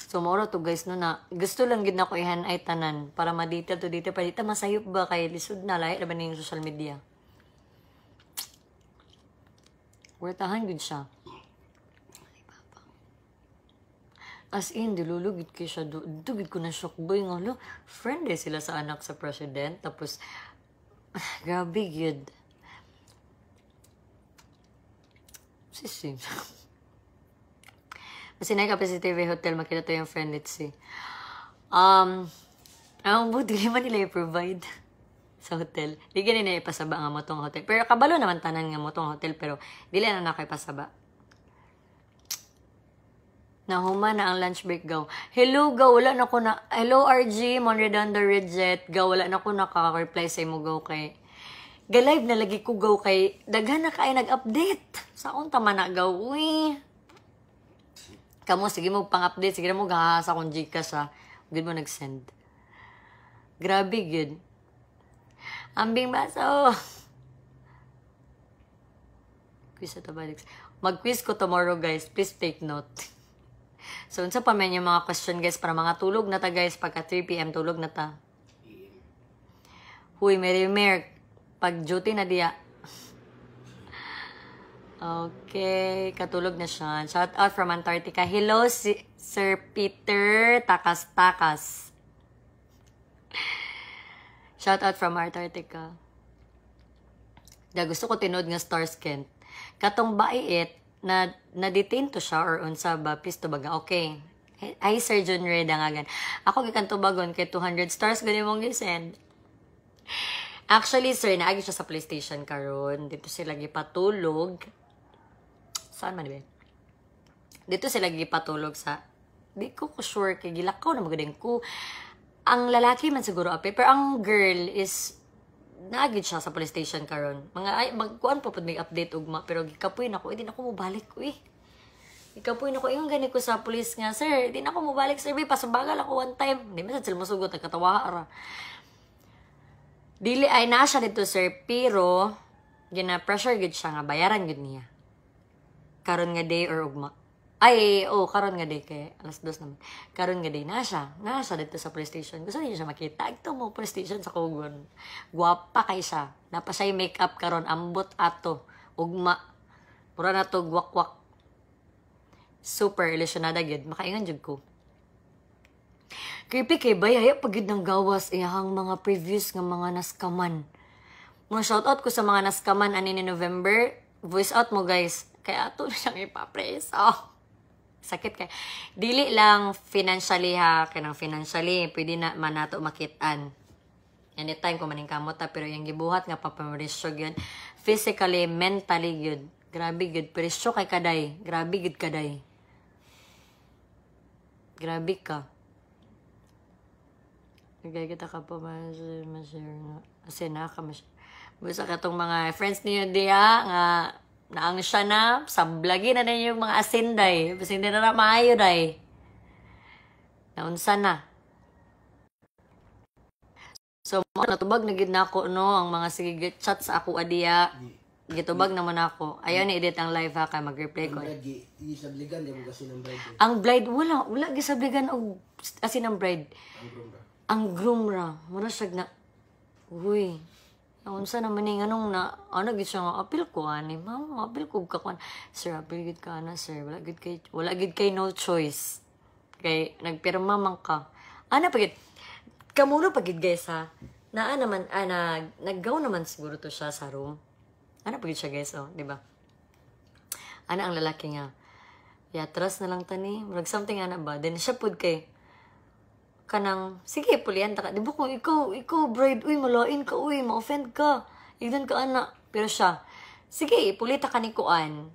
So, moro to, guys, no, na gusto lang gid na ko ihan ay tanan para ma-detail to dito. Pa dito masayop ba kay lisod na lahi na ba ning social media? Wertahan gud siya. As in, dilulugid kayo siya. Dugid ko na shock boy nga, lo, friend eh sila sa anak sa president. Tapos, grabe yun. Sisi. Kasi nakapit sa TV hotel, makita to yung friend it si. Ang buti naman nila i-provide sa hotel. Di ganun na ipasaba nga mo tong hotel. Pero kabalo naman tanan nga mo tong hotel, pero dili na nakipasaba. Nahuma na ang lunch break, gaw. Hello, gaw. Wala na ko na. Hello, RG. Monredon the reject. Gaw, wala na ko nakaka-reply sa imo, gaw, kay. Ga-live na lagi ko, gaw, kay. Daghan na kay nag-update. Saon tama na, gaw. Uy. Kamu, sige mo pang-update. Sige mo gahasa kung Gcash, ha. Good mo nag-send. Grabe, good. Ambing baso. Quiz at abalik. Mag-quiz ko tomorrow, guys. Please take note. So, unsa pa man yung mga question, guys, para mga tulog na ta, guys, pagka 3 p.m. tulog na ta. Huy, Mary, pag duty na diya. Okay, katulog na siya. Shout out from Antarctica. Hello, Sir Peter Takas. Shout out from Antarctica. Gusto ko tinod nga Stars Kent. Katong bait, na-detain to siya or unsa ba pisto baga okay ay Sir John Reda nga gan ako gikan tubagon kay 200 stars gani mong gisend. Actually sir naagi siya sa PlayStation karon dito sila gipatulog saan man ba dito sila gipatulog sa di ko sure kay gilakaw na magadeng ko ang lalaki man siguro ape pero ang girl is naagid siya sa PlayStation karon. Mga ay magkuan pa pud may update ugma pero gikapoy nako di na ko mobalik uy. Gikapoy nako ingon gani ko sa police nga sir, di na ko mobalik sir, pasabagal ako one time. Di man sila masugot nagkatawa ra. Dili ay naa siya dito sir pero gina pressure gid siya nga bayaran gid niya. Karon nga day or ugma. Ay, karon nga day kay alas 2 naman. Karon nga day na siya dito sa PlayStation. Gusto niyo siya makita. Ito mo PlayStation sa kugon. Guwapa kay siya. Napa siya makeup karon ambot ato. Ugma. Pura na to gwak-gwak. Super ilusionada gid. Makaingan jud ko. Creepy kay bayaya pagid ng gawas iyang mga previews nga mga naskaman. Mga shoutout ko sa mga naskaman ani ni November. Voice out mo guys. Kaya ato siyang ipapraise. Sakit kay dili lang financially ha kanang financially pwede na man nato makitaan anytime ko maning kamot pero yung gibuhat nga papamerisyo gyud physically mentally gyud grabe gyud presyo kay kaday grabe gyud kaday grabe ka kaya kita ka pa ma-share nga kasi busa ka tong mga friends niyo diya nga naang siya na, sablagi na yung mga asinday. Basta hindi na maayo day. Naunsa na. So, natubag na gid na ako, no, ang mga sige chat sa ako adiya. Gitubag naman ako. Ayaw ni edit ang live ha, kaya mag-replay ko. Gisabligan, di mo kasi ng bride. Ang bride, wala gisabligan og asin ng bride. Ang groom ra. Muna siya na, uy, unsa naman ni nganong na ano gid siya nga apil ko ani ma'am apil ko ka kan sir apil gid ka na sir wala gid kay no choice kay nagpirma man ka ana pagid kamuno pagid guys ha naa naman naggaw naman siguro to siya sa room ana pagid siya guys di ba ana ang lalaki nga trust na lang tani murag something ana ba then siya pud kay kanang, sige, pulian ta ka. Di ba kung ikaw, bride, uy, malain ka, uy, ma-offend ka. Igdan ka, anak. Pero siya, sige, pulita ka ni Kuan,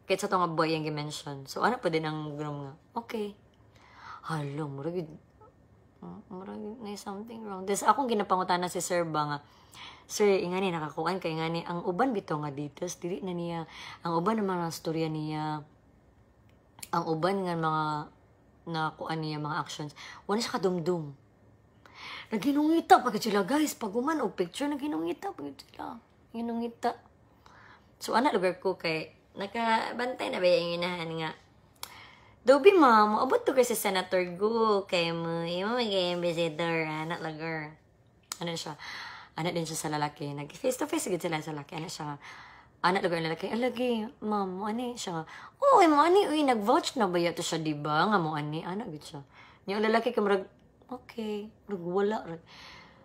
kahit sa itong boy yung gimension. So, ano pa din ang groom nga? Okay. Halo, murag na something wrong. Tapos, akong ginapangutan na si Sir ba nga, Sir, ingani, nakakuan ka, ingani, ang uban bito nga dito, dili na niya, ang uban ng mga storya niya, ang uban nga mga, na kuan niya mga actions wala siya kadumdum naginungita pagod sila guys pag uman og picture naginungita pagod sila ginungita so ana lugar ko kay nakabantay na ba yung inahan nga Dobi ma moabot to kay si Senator Gu kay mo imo magay ambassador anak lugar ano siya anak din siya sa lalaki nag face to face gid sila sa lalaki ana siya Anak lang ang lalaki, alagi, ma'am, mo ani siya nga. Uy, mo ani, uy, nag-vouch na ba yato siya, di ba? Nga mo ani, anak gid siya. Yung lalaki ka marag, okay, marag wala,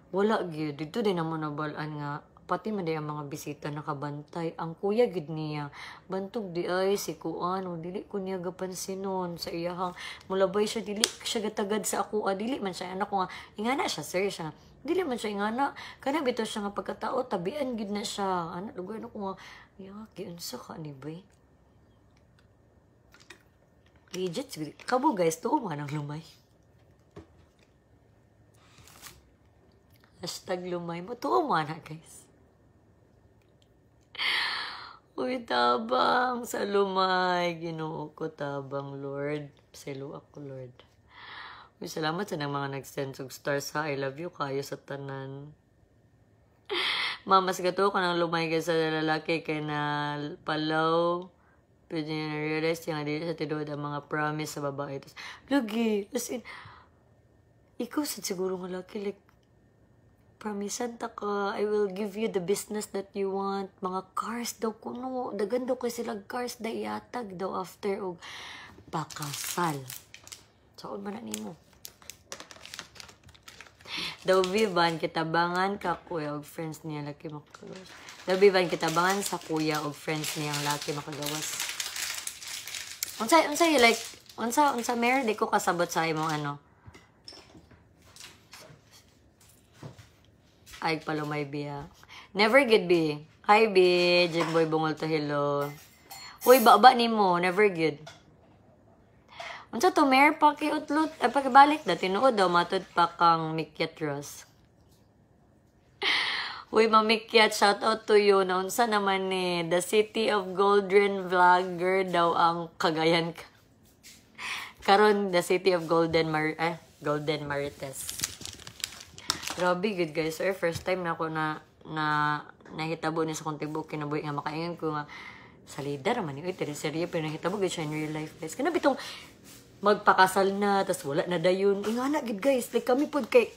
wala gyud. Dito din naman nabalaan nga, pati man day ang mga bisita nakabantay. Ang kuya gid niya, bantog di ay si kuan, o dili ko niya gapansinon sa iyahang mulabay siya, dili siya gatagad sa ako, dili man siya anak ko nga, ingana siya, sir siya. Dili man siya ingana, kana bitaw siya nga pagkatao, tabian gid na siya. Anak lugar na ko nga, giunsa ka ni bay. Legit, kabo guys, tuo man ang lumay. Hashtag lumay mo, tuo man na guys. Uy, tabang sa lumay, Ginoo ko tabang, Lord. Salo ako, Lord. Uy, salamat sa nang mga nag-send og stars ha. I love you kayo sa tanan. Mamas gato ka nang lumay ka sa lalaki kay na palaw. Pwede niya na-realize yung hindi sa tidod ang mga promise sa babae. Tapos, lagi, as in, ikaw sa siguro nga laki, like, promisan ta ka, I will give you the business that you want. Mga cars daw kuno. Dagan daw kay silang cars da iatag daw after og pakasal. Saan man na nimo? Daw biban kitabangan ka kuya og friends niya laki makagawas. Daw biban kitabangan sa kuya og friends niya ang laki makagawas. Unsa like unsa mer di ko kasabot sa imong ano. Ay palumay biya. Never good be. Hi be, Jimboy bungol to hello. Uy baba nimo, never good. Unsa to mer pakiutlot pagibalik da tinuod daw matud pa kang Mikyat Ross. Uy Mamikyat, shout out to you. Na unsa naman ni the City of Golden vlogger daw ang Cagayan ka. Karon the City of Golden Marites. Grabe good guys. Sir, first time na ako na nahitabo ni sa kong tibok kinabuhi nga makaingan ko nga salida raman ni teleserye pero nahitabo gid siya in real life guys. Kana bitong magpakasal na tas wala na dayon. Ingana gid guys, like kami pud kay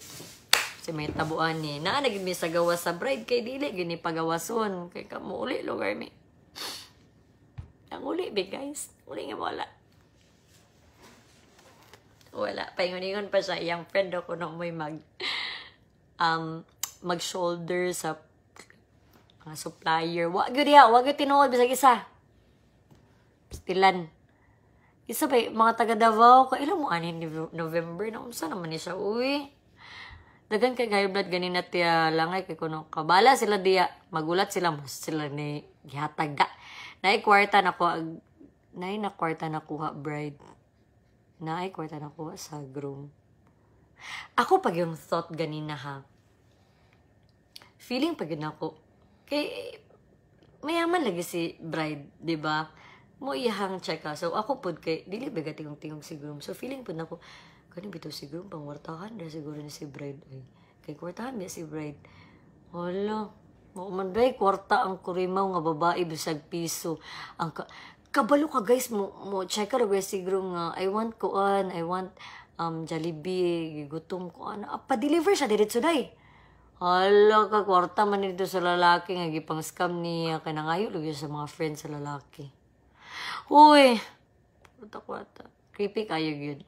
si may tabuan ni na nagid mi sa gawas sa bride kay dili gini pagawason kay kamo uli lugar mi. Ang uli big guys. Uli nga wala. Wala. Paingon-ingon pa siya iyang friend ako nung may mag-shoulder sa supplier. Wag gyud diha, wag gyud tinuod bisag isa. Stilan. Isa ba mga taga Davao ko ilang mo ani November na unsa naman ni siya uy. Dagan kay high blood ganin na tiya langay kay kuno kabala sila diya magulat sila mas sila ni gihatag da. Nay kwarta na ko nay na kwarta na kuha bride. Nay kwarta na kuha sa groom. Ako pag yung thought ganina ha. Feeling pag yun ako. Kay mayaman lagi si bride, di ba? Mo iyahang check ka. So ako pud kay dili ba tingong-tingong si groom. So feeling pud nako kani bitaw si groom pangwartahan na siguro ni si bride ay. Kay kwartahan niya si bride. Hala, mo man day kwarta ang kurimaw nga babae bisag piso. Ang kabalo ka guys mo check ka guys si groom nga I want Jollibee, gutom ko pa-deliver siya diretso day. Hala ka kwarta man dito sa lalaki nga gipang scam niya kay nangayo lagi sa mga friends sa lalaki. Uy, kwata. Creepy kayo yun.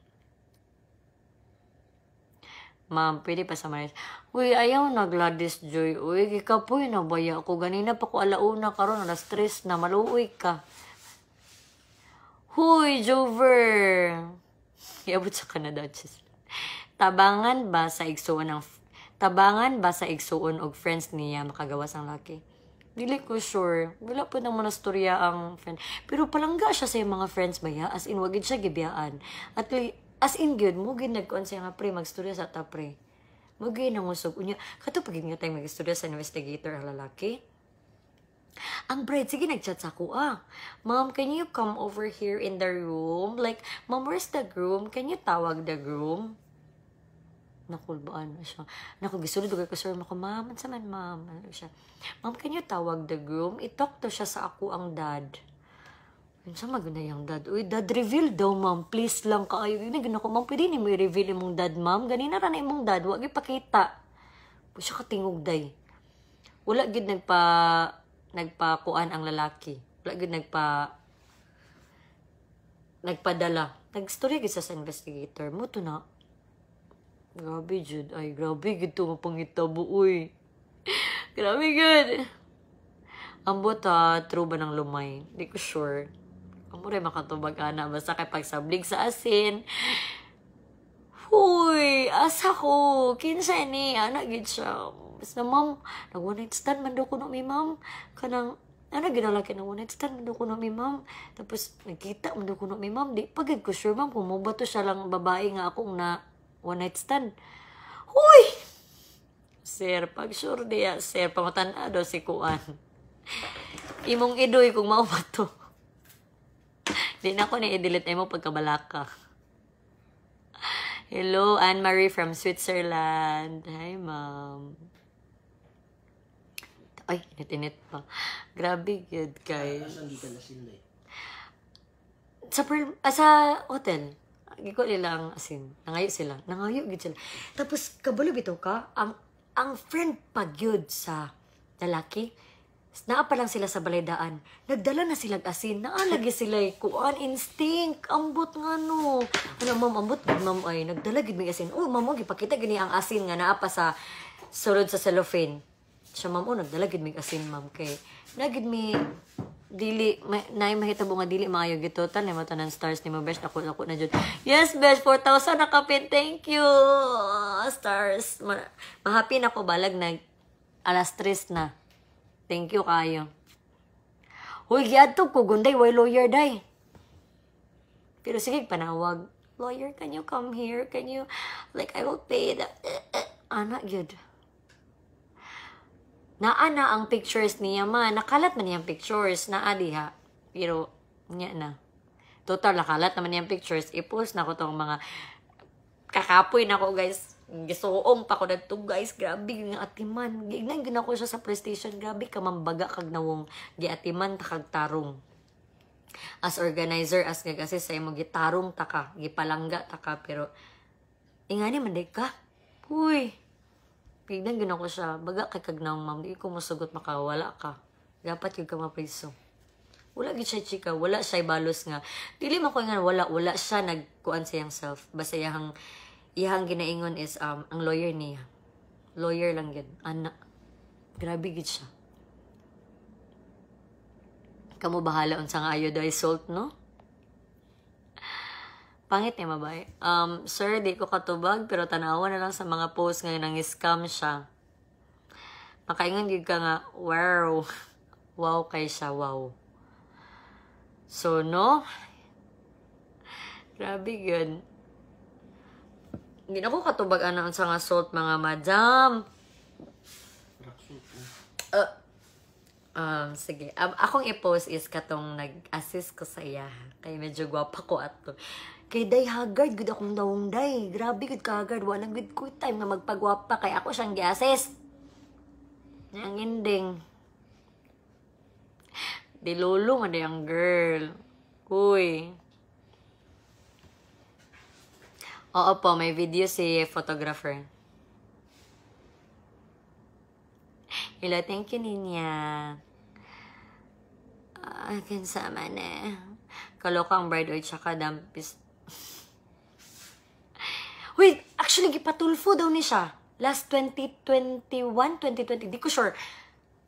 Ma'am, pwede pa sa manis. Uy, ayaw na Gladys Joy. Uy, kikapoy na baya ako. Ganina pa ko alauna karon na stress na maluoy ka. Huy, Jover. Iabot sa Canada. Tabangan ba sa igsuon og friends niya makagawas ang laki? Dili ko sure. Wala po nang monastorya ang friend. Pero palangga siya sa mga friends ba ya? As in, wagid siya gibiyaan. At as in, good, mo ginagkuan siya nga pre, magstorya sa ta pre. Mo ginangusog. Unya, kato pag nga tayo magstorya sa investigator ang lalaki. Ang bride, sige nag-chat sa ako, Ma'am, can you come over here in the room? Like, Ma'am, where's the groom? Can you tawag the groom? Nakulbaan na siya. Gisulod ko sir, ma'am, sa man, ma'am. Ano siya? Ma'am, can you tawag the groom? I-talk to siya sa ako ang dad. Yun sa maganda yung dad. Uy, dad, reveal daw, ma'am. Please lang ka. Ay, gina ko, ma'am, pwede ni mo i-reveal imong dad, ma'am. Ganina ra na imong dad. Huwag ipakita. Siya katingog day. Wala gid nagpakuan ang lalaki. Wala gud nagpadala. Nag-story gid sa investigator. Mo to na. Grabe jud. Ay, grabe gid to mapangitabo uy. Grabe gud. Ambot true ba ng lumay? Di ko sure. Amo rin makatubag ana basta kay pagsablig sa asin. Huy, asa ko. Kinsa ni ana gid siya. Basta ma'am, nag-one night stand man daw kuno mi ma'am. Kanang ano ginalaki ng one night stand man daw kuno mi ma'am. Tapos nagkita man daw kuno mi ma'am. Di pagid ko sure ma'am kung mo ba to siya lang babae nga akong na one night stand. Huy! Sir, pag sure diya, sir, pamatan daw si Kuan. Imong idoy kung mao ba to. Di na ko na-delete mo pagkabalaka. Hello, Anne-Marie from Switzerland. Hi, ma'am. Ay, init-init pa. Grabe good, guys. Asan di ka na sila eh? Sa hotel. Giko nilang asin. Nangayo sila. Nangayo gid sila. Tapos, kabalo bitaw ka, ang friend pagyud sa lalaki, naa pa lang sila sa balaydaan. Nagdala na silang asin. Naalagi sila kuan instinct. Ambot nga no. Ano ma'am, ambot ma'am ay nagdala gid may asin. Oh, ma'am, gipakita gini ang asin nga naa pa sa sulod sa cellophane. Siya ma'am, nagdala gid may asin ma'am kay nagid mi dili nay mahitabo nga dili maayo gid total ni matanan stars ni mo besh ako na jud. Yes, besh 4,000 na kapin. Thank you. Stars. Mahappy na ko balag nag alas 3 na. Thank you kayo. Huy, giadto ko gunday way lawyer day. Pero sige panawag. Lawyer, can you come here? Can you like I will pay the anak gyud. Naa na ang pictures niya man. Nakalat man niyang pictures na diha. Pero niya na. Total nakalat naman niyang pictures. I-post na ko tong mga kakapoy na ko guys. Gisuong pa ko dagto guys. Grabe nga atiman. Gignan ko siya sa PlayStation. Grabe ka mambaga kag nawong giatiman ta kag tarong. As organizer, as nag-assist sa imo gitarong ta ka, gipalangga ta ka pero ingani man day ka. Uy. Gignan ko siya. Baga kay kag nawong ma'am, di ko masugot makawala ka. Dapat yung ka mapriso. Wala gid siya chika, wala siya balos nga. Dili man ko nga wala siya nagkuan sa iyang self. Basta iyang ginaingon is ang lawyer niya. Lawyer lang gid. Ana. Grabe gid siya. Kamo bahala unsa nga ayo dai salt no? Pangit ni mabay. Sir, di ko katubag pero tanawa na lang sa mga post nga nang scam siya. Makaingon gid ka nga, wow. Wow kay siya, wow. So no. Grabe gud. Hindi na ko katubag ana unsa nga salt mga madam. Sige. Akong i-post is katong nag-assist ko sa iya. Kay medyo gwapa ko ato. Kay day haggard gud akong dawong day. Grabe gud ka haggard. Wala gud ko time nga magpagwapa kay ako siyang gi-assist. Ang ending. Dilolo man day ang girl. Uy. Oo po, may video si photographer. Hello, thank you, Ninya. Akin sa man Kaloka ang bride oil tsaka dampis. Wait, actually, gipatulfo daw ni siya. Last 2021, 2020, di ko sure.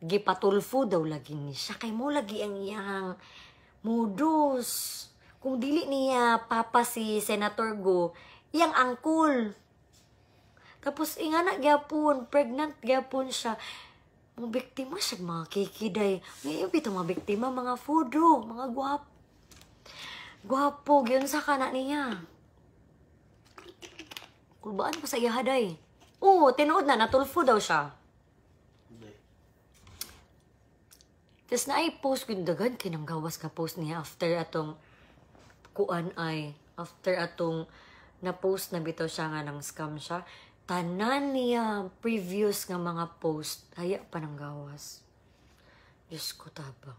Gipatulfo daw lagi ni siya. Kay mo lagi ang iyang modus. Kung dili niya papa si Senator Go, iyang angkol. Tapos ingana gyapon, pregnant gyapon siya. Mga biktima siya, mga kikiday. Ngayon ito mga biktima, mga foodro, mga gwapo, yun sa kana niya. Kulbaan ko sa iyahaday. Oo, tinood na, natulfo daw siya. Tapos na ay post ko dagan, kinang gawas ka post niya after atong kuan ay, after atong na-post na bitaw siya nga ng scam siya. Tanan niya previous nga mga post, haya pa ng gawas. Diyos ko tabang.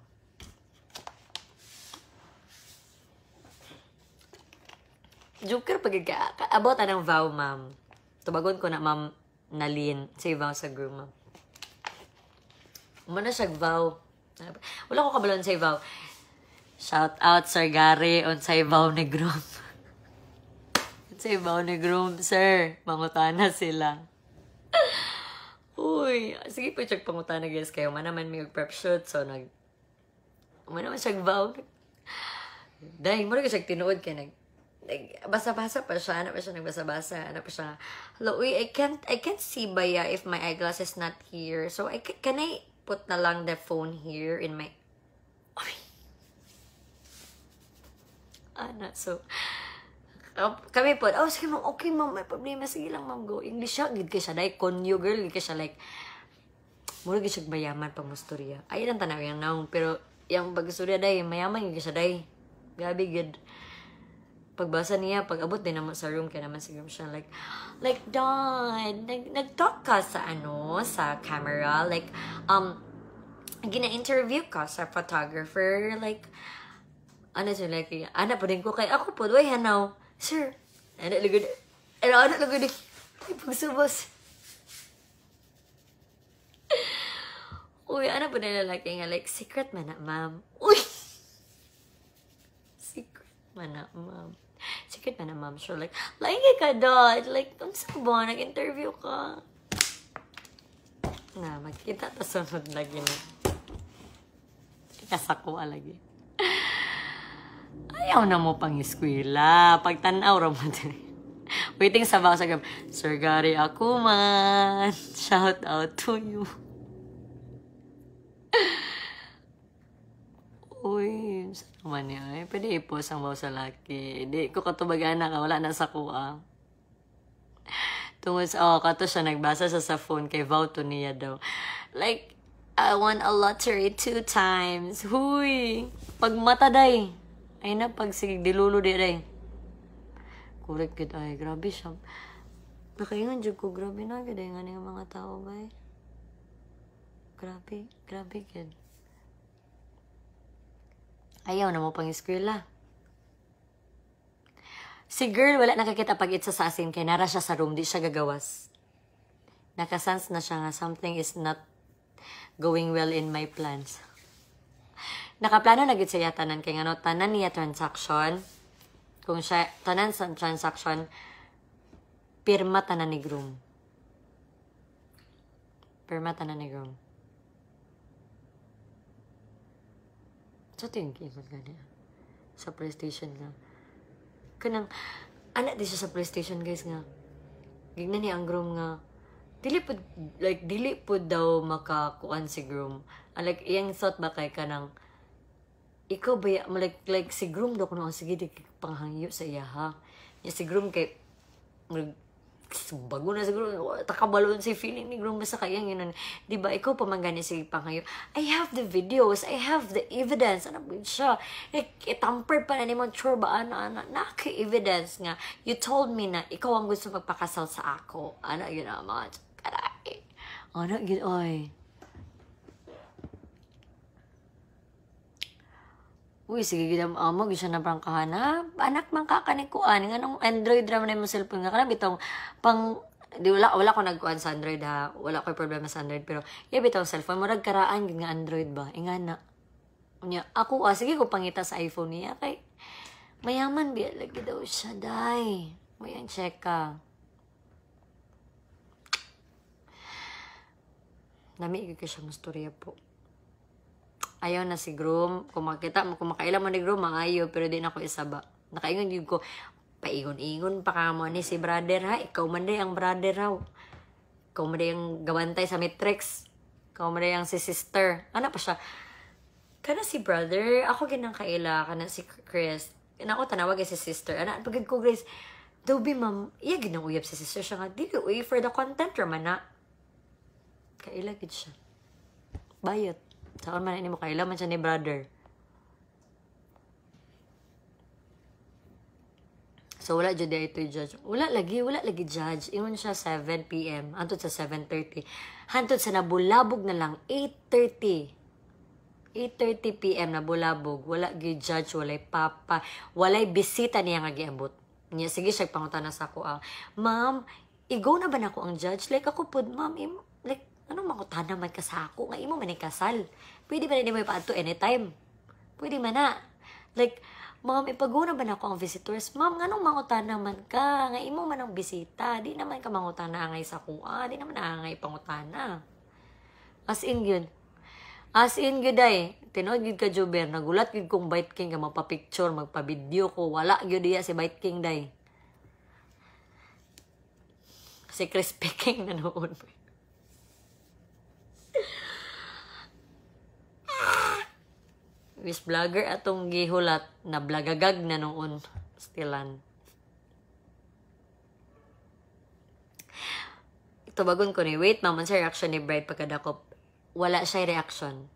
Joker pag about anang vow, ma'am. Tubagon ko na, ma'am, Nalin. Say vow sa groom, ma'am. Umana siya vow. Wala ko kabalon sa Ibaw. Shout out, Sir Gary, on sa Ibaw ni Groom. Sa Ibaw ni Groom, sir. Mangutana sila. Uy, sige po check pangutana guys kayo. Manaman may prep shoot, so manaman siya Ibaw. Dahil, muna siya tinuod kaya basa-basa pa siya. Ano pa siya nagbasa-basa? Ano pa siya? Hello, uy, I can't see baya if my eyeglass is not here. So, can I put na lang the phone here in my... So, kami po, sige ma'am, okay ma'am, may problema, sige lang ma'am, go. English siya, gid ka siya, like, konyo girl, gid ka siya, like, mura gid siya bayaman pang musturya. Ay, lang tanaw yung naong, pero, yung pag-istorya day, mayaman gid ka siya day. Gabi gid. Pagbasa niya, pag abot din naman sa room, kaya naman siguro siya, like, Dawn, nag-talk ka sa, sa camera, like, gina-interview ka sa photographer, like, siya, like, po din ko, kay ako po, way, hanaw, sir, anak lagod, pagsubos. Uy, po din lalaki nga, like, secret man na, ma'am. Uy! Secret man na, ma'am. Secret man na, ma'am. Sure, like, ka doon. Like, kung saan ba, nag-interview ka. Magkita ta sunod lagi na. Kasakuha lagi. Ayaw na mo pang eskwela. Pagtanaw ra mo din. Waiting sa bawa sa gam. Sir Gary, ako man. Shout out to you. Uy, saan naman niya? Pwede i-post ang bawa sa laki. Hindi ko katubagana ka. Wala na sa kuha. Tungod sa, kato siya nagbasa sa phone kay vow to niya daw. Like, I won a lottery 2 times. Huy! Pag mata day. Ay na, pag sige, dilulo di day. Correct gid ay, grabe siya. Nakaingan dyan ko, grabe na gid ay nga ng mga tao ba eh. Grabe gid. Ayaw na mo pang eskwela. Si girl, wala nakakita pag it's assassin kay nara siya sa room, di siya gagawas. Nakasans na siya nga something is not going well in my plans. Nakaplano na gid siya tanan kay ngano tanan niya transaction. Kung siya tanan sa transaction pirma tanan ni groom. Pirma tanan ni groom. So tingin ko gani sa PlayStation nga. Kanang anak di siya sa PlayStation guys nga. Gignan ni ang groom nga dili po daw makakuan si groom. Like iyang thought ba kay kanang ikaw ba like si groom daw kuno sige di panghangyo sa iya ha. Ya si groom kay bago na siguro takabalon si feeling ni groom sa kayang yun. Di ba ikaw pa man gani si panghayo. I have the videos, I have the evidence. Ano ba siya? Itamper pa na ni mo sure ba naka-evidence nga. You told me na ikaw ang gusto magpakasal sa ako. Ano yun naman? Karay. Ano yun oy. Uy, sige, mo, gisa na parang kahana. Anak, man kakanikuan. Nga nung Android raman na yung cellphone nga. Kanang bitong, wala ko nagkuan sa Android ha. Wala ko problema sa Android. Pero, bitong cellphone. Murag karaan, nga Android ba? Nga na. Ako, sige ko pangita sa iPhone niya. Kay, mayaman, biya lagi daw siya, day. Mayang check ka. Namiigig ka siya mastorya po. Ayaw na si groom. Kung makailan mo ni groom, maayo. Pero di na ako isaba. Nakaingon yun ko, paigon-ingon pa ka mo ni si brother ha. Ikaw man day ang brother raw. Ikaw man day ang gawantay sa matrix. Ikaw man day ang si sister. Ano pa siya? Kana si brother, ako ginang kaila. Kana si Chris. Kana ko tanawag si sister. Ano, pagod ko Grace, daw be ma'am, iya ginang uyab si sister siya nga. Di ko uy for the content raman na. Kaila gid siya. Bayot. Saan man ini mo kaila man siya ni brother. So wala jud ito judge. Wala lagi judge. Ingon siya 7 PM, antod sa 7:30. Hantod sa nabulabog na lang 8:30 PM nabulabog. Wala gi judge, walay papa, walay bisita niya nga giabot. Niya sige siya pangutana sa ako. Ma'am, igo na ba nako ang judge? Like ako pud, ma'am, like ano makutana man ka sa ako nga imo man kasal. Pwede ba na mo ipaadto anytime? Pwede man na. Like, ma'am, ipaguna ba na ako ang visitors? Ma'am, anong mangutana man ka? Nga imo man ang bisita. Di naman ka mangutana angay sa kuha. Di naman angay pangutana. As in yun. As in yun ay. Tinood yun ka, Jober. Nagulat yun kong Bite King ka magpa-picture, magpa-video ko. Wala yun diya si Bite King day. Si Crispy King na noon. Miss vlogger atong gihulat na blagagag na noon. Stilan. Ito bagon ko ni, wait, ma'am, sa reaction ni Bride pagkadakop. Wala siya reaction.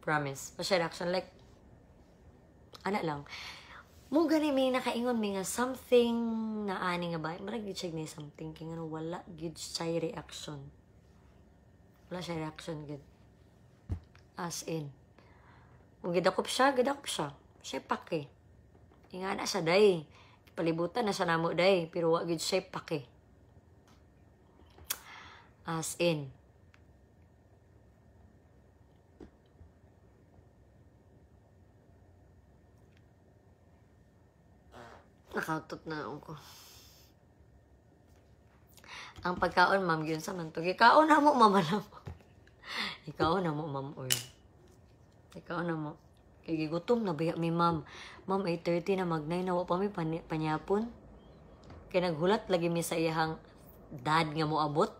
Promise. Wala siya reaction. Like, ana lang. Mo gani may nakaingon may nga something na ani nga ba? Marag gid siya ni something king ano wala gid siya reaction. Wala siya reaction gid. As in. Kung gidakop siya. Siya pake. Inga na siya day. Palibutan na siya namo day. Pero wag gid siya pake. As in. Nakautot na ako. Ang pagkaon, ma'am, yun sa mantog. Ikaon na mo, mama na mo. Ikaon na mo, ma'am, oy. Ikaon na mo. Kigigutom na baya mi, ma'am. Ma'am, 8:30 na mag-9 na wa pa mi panyapon. Kaya naghulat lagi mi sa iyang dad nga mo abot.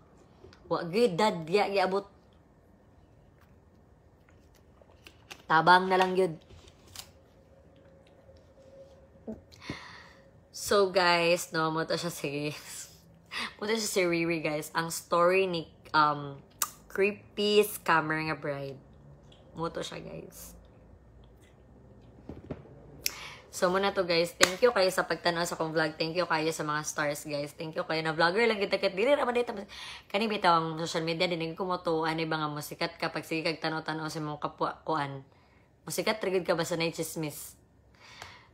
Wa gid dad ya giabot. Tabang na lang yun. So, guys, no, mo to siya si Riri, guys. Ang story ni Creepy Scammer nga Bride. Mo to siya, guys. So, muna to, guys. Thank you kayo sa pagtanaw sa kong vlog. Thank you kayo sa mga stars, guys. Thank you kayo na vlogger lang kita kat dili raman dito. Kani bitaw ang social media din ko mo to ani ba nga musikat kapag sige kag tanaw-tanaw sa mga kapwa kuan. Musikat trigid ka ba sa night chismis?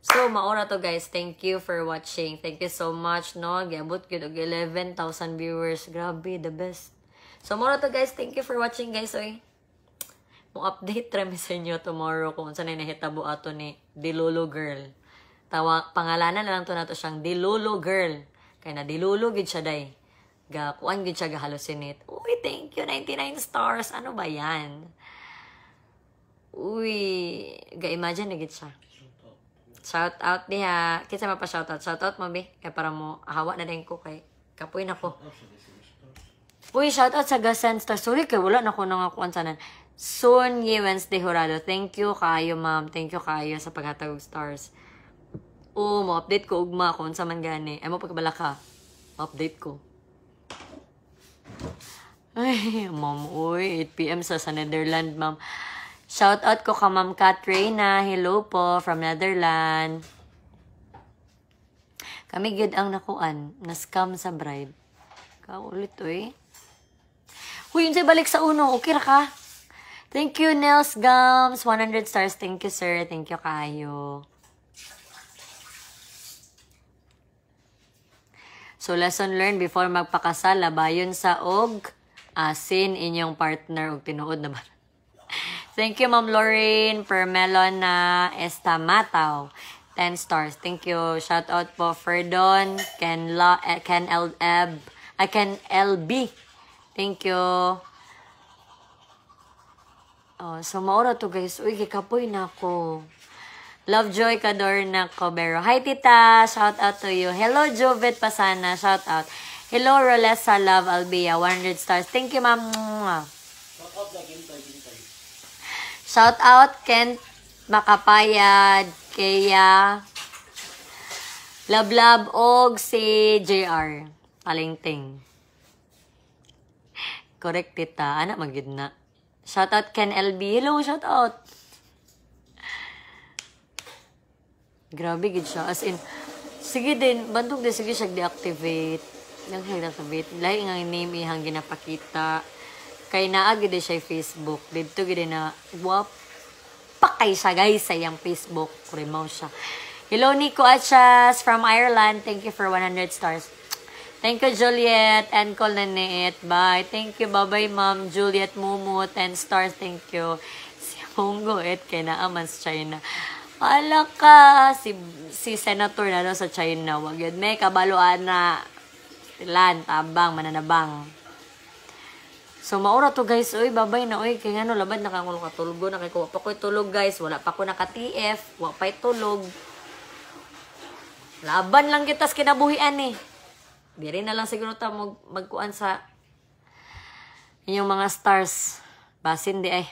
So, maura to, guys. Thank you for watching. Thank you so much, no? Giabot yun og 11,000 viewers. Grabe, the best. So, maura to, guys. Thank you for watching, guys. Oy. Mo update rami sa inyo tomorrow kung saan na nahitabo ato ni Dilolo Girl. Pangalanan na lang to nato siyang Dilolo Girl. Kaya na Dilolo gid siya day. Kuan gid siya ga-hallucinate. Uy, thank you. 99 stars. Ano ba yan? Uy, ga-imagine na gid siya. Shout out diha. Kinsa pa shout out? Shout out mo be kay para mo hawa na din ko kay kapoy na ko. Uy, shout out sa Gasan Star. Sorry kay wala na ko nang akuan sanan. Soon Wednesday Horado. Thank you kayo, ma'am. Thank you kayo sa paghatag og stars. Mo update ko ugma kung sa man gani. Ay mo pagkabala ka. Update ko. Ay, ma'am, uy, 8 PM sa Netherlands, ma'am. Shout out ko ka Ma'am Katrina. Hello po from Netherlands. Kami gid ang nakuan. Na-scam sa Bride. Kaulit eh. Huy, yun sa'y balik sa uno. Okay ra ka? Thank you, Nels Gums. 100 stars. Thank you, sir. Thank you, kayo. So, lesson learned before magpakasal. Labayon sa og asin inyong partner og tinuod naman. Thank you, Ma'am Lorraine, per melon na estamataw. 10 stars. Thank you. Shout out po Ferdon, Ken LB. Thank you. Oh, so maura to, guys. Uy, kikapoy na ako. Lovejoy Kadorna Cobero. Hi, tita. Shout out to you. Hello, Jovet Pasana. Shout out. Hello, Rolessa Love Albia. 100 stars. Thank you, ma'am. Shout out na Gintay. Shout out Kent Makapayad, Kaya Lablab og si JR Palingting. Correct, tita. Anak magid na. Shout out Ken LB. Hello, shout out. Grabe gid siya. As in, sige din, bantog din sige siya deactivate. Nang siya deactivate. Lahi nga name ihang ginapakita. Kay naagi din siya Facebook. Dito gid na pakay siya, guys, sa iyang Facebook. Kurimaw siya. Hello, Nico Achas from Ireland. Thank you for 100 stars. Thank you, Juliet and Colonette. Bye. Thank you. Bye-bye, Ma'am Juliet Mumut and Stars. Thank you. Si Hongo et kay naaman sa China. Ala ka. Si Senator na daw sa China. Wag yun. May kabaluan na. Tilan, tabang, mananabang. So, maura to guys. Uy, babay na. Uy, kaya nga no, labad na kang katulog. Nakikuha pa ko'y tulog guys. Wala pa ko naka-TF. Wala pa'y tulog. Laban lang kita sa kinabuhian eh. Diri na lang siguro ta magkuan sa inyong mga stars. Basin di ay.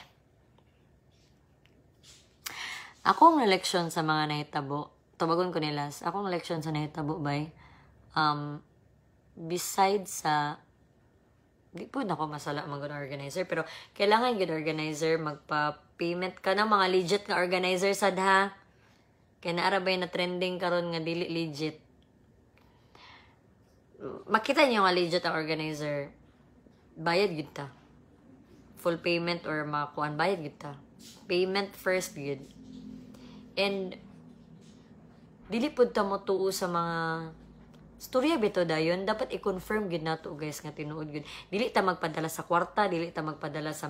Akong eleksyon sa mga nahitabo. Tubagon ko nila. Akong eleksyon sa nahitabo bay. Besides sa di po na ako masala mga organizer. Pero kailangan good organizer. Magpa-payment ka ng mga legit na organizer sad ha. Kaya naarabay na trending karon nga dili legit. Makita niyo nga legit ang organizer. Bayad gid ta. Full payment or makuan bayad gid ta. Payment first gid. And dili pud ta mo tuo sa mga storya bito dayon, dapat i-confirm gid nato guys nga tinuod gid. Dili ta magpadala sa kwarta, dili ta magpadala sa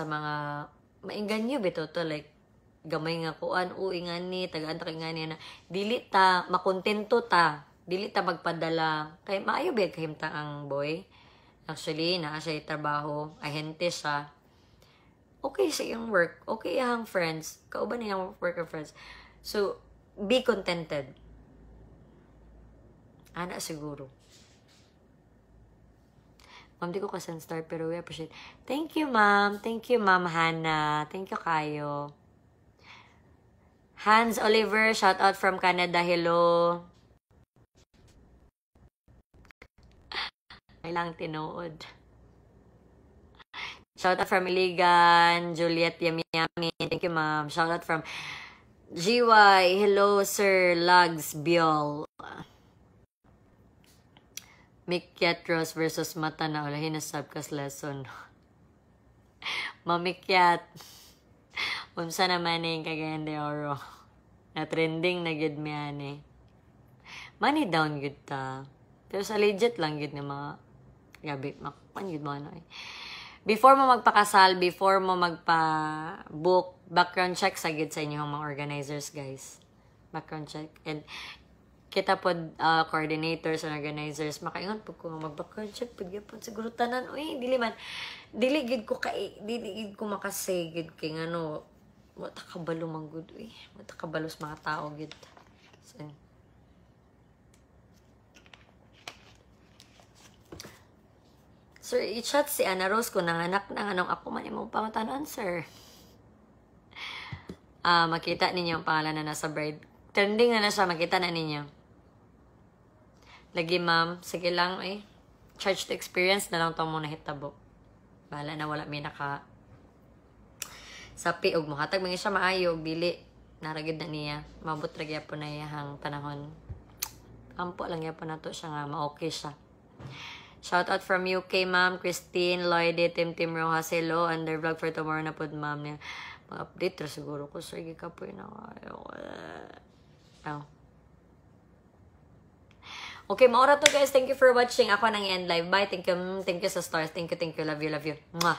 mga mainganyo bito to like gamay nga kuan o ingani tagaan ta kay ngani na dili ta makontento ta, dili ta magpadala kay maayo ba kahimtang ang boy. Actually naa siya trabaho, ahente siya. Okay sa iyang work, okay ang friends, kauban niyang work or friends. So be contented. Ana siguro. Ma'am, di ko kasan star pero we appreciate. Thank you, ma'am. Thank you, ma'am Hannah. Thank you kayo. Hans Oliver, shout out from Canada. Hello. Ay lang tinuod. Shout out from Iligan, Juliet Yami Yami. Thank you, ma'am. Shout out from GY. Hello, Sir Lugs Biol. Mikyat Rose versus Mata na ulahin na subcast lesson. Mamikyat. Unsa naman yung kagayan de oro. Na trending na gid mi ani. Money down gid ta. Pero sa legit lang gid ni mga gabi makpan gid mo ano eh. Before mo magpakasal, before mo magpa-book, background check sa gid sa inyong mga organizers, guys. Background check. And kita po coordinators and organizers, makaingon po ko mag-background check, pagyapan siguro tanan, uy, dili gid ko makasay gid kay ngano, wata kabalo man gud, uy, wata kabalo sa mga tao gid. So, sir, i-chat si Ana Rose ko nanganak ng anong ako man imong pangutanon, sir. Makita ninyo ang pangalan na nasa bride. Trending na siya, makita na ninyo. Lagi, ma'am. Sige lang, eh. Charge to experience na lang ito muna hitabo. Bahala na wala may naka sapi og muhatag mga siya maayo og dili naragid na niya. Mabot ra gyud po na iyang panahon. Ampo lang gyud po nato siya nga ma-okay siya. Shout out from UK, ma'am. Christine, Lloydie, Tim Rojas, hello. Under vlog for tomorrow na po, ma'am. Mag-update ra siguro ko. Sige ka po yun. Okay, maura to guys. Thank you for watching. Ako nang end live. Bye. Thank you sa stars. Thank you. Love you. Mwah.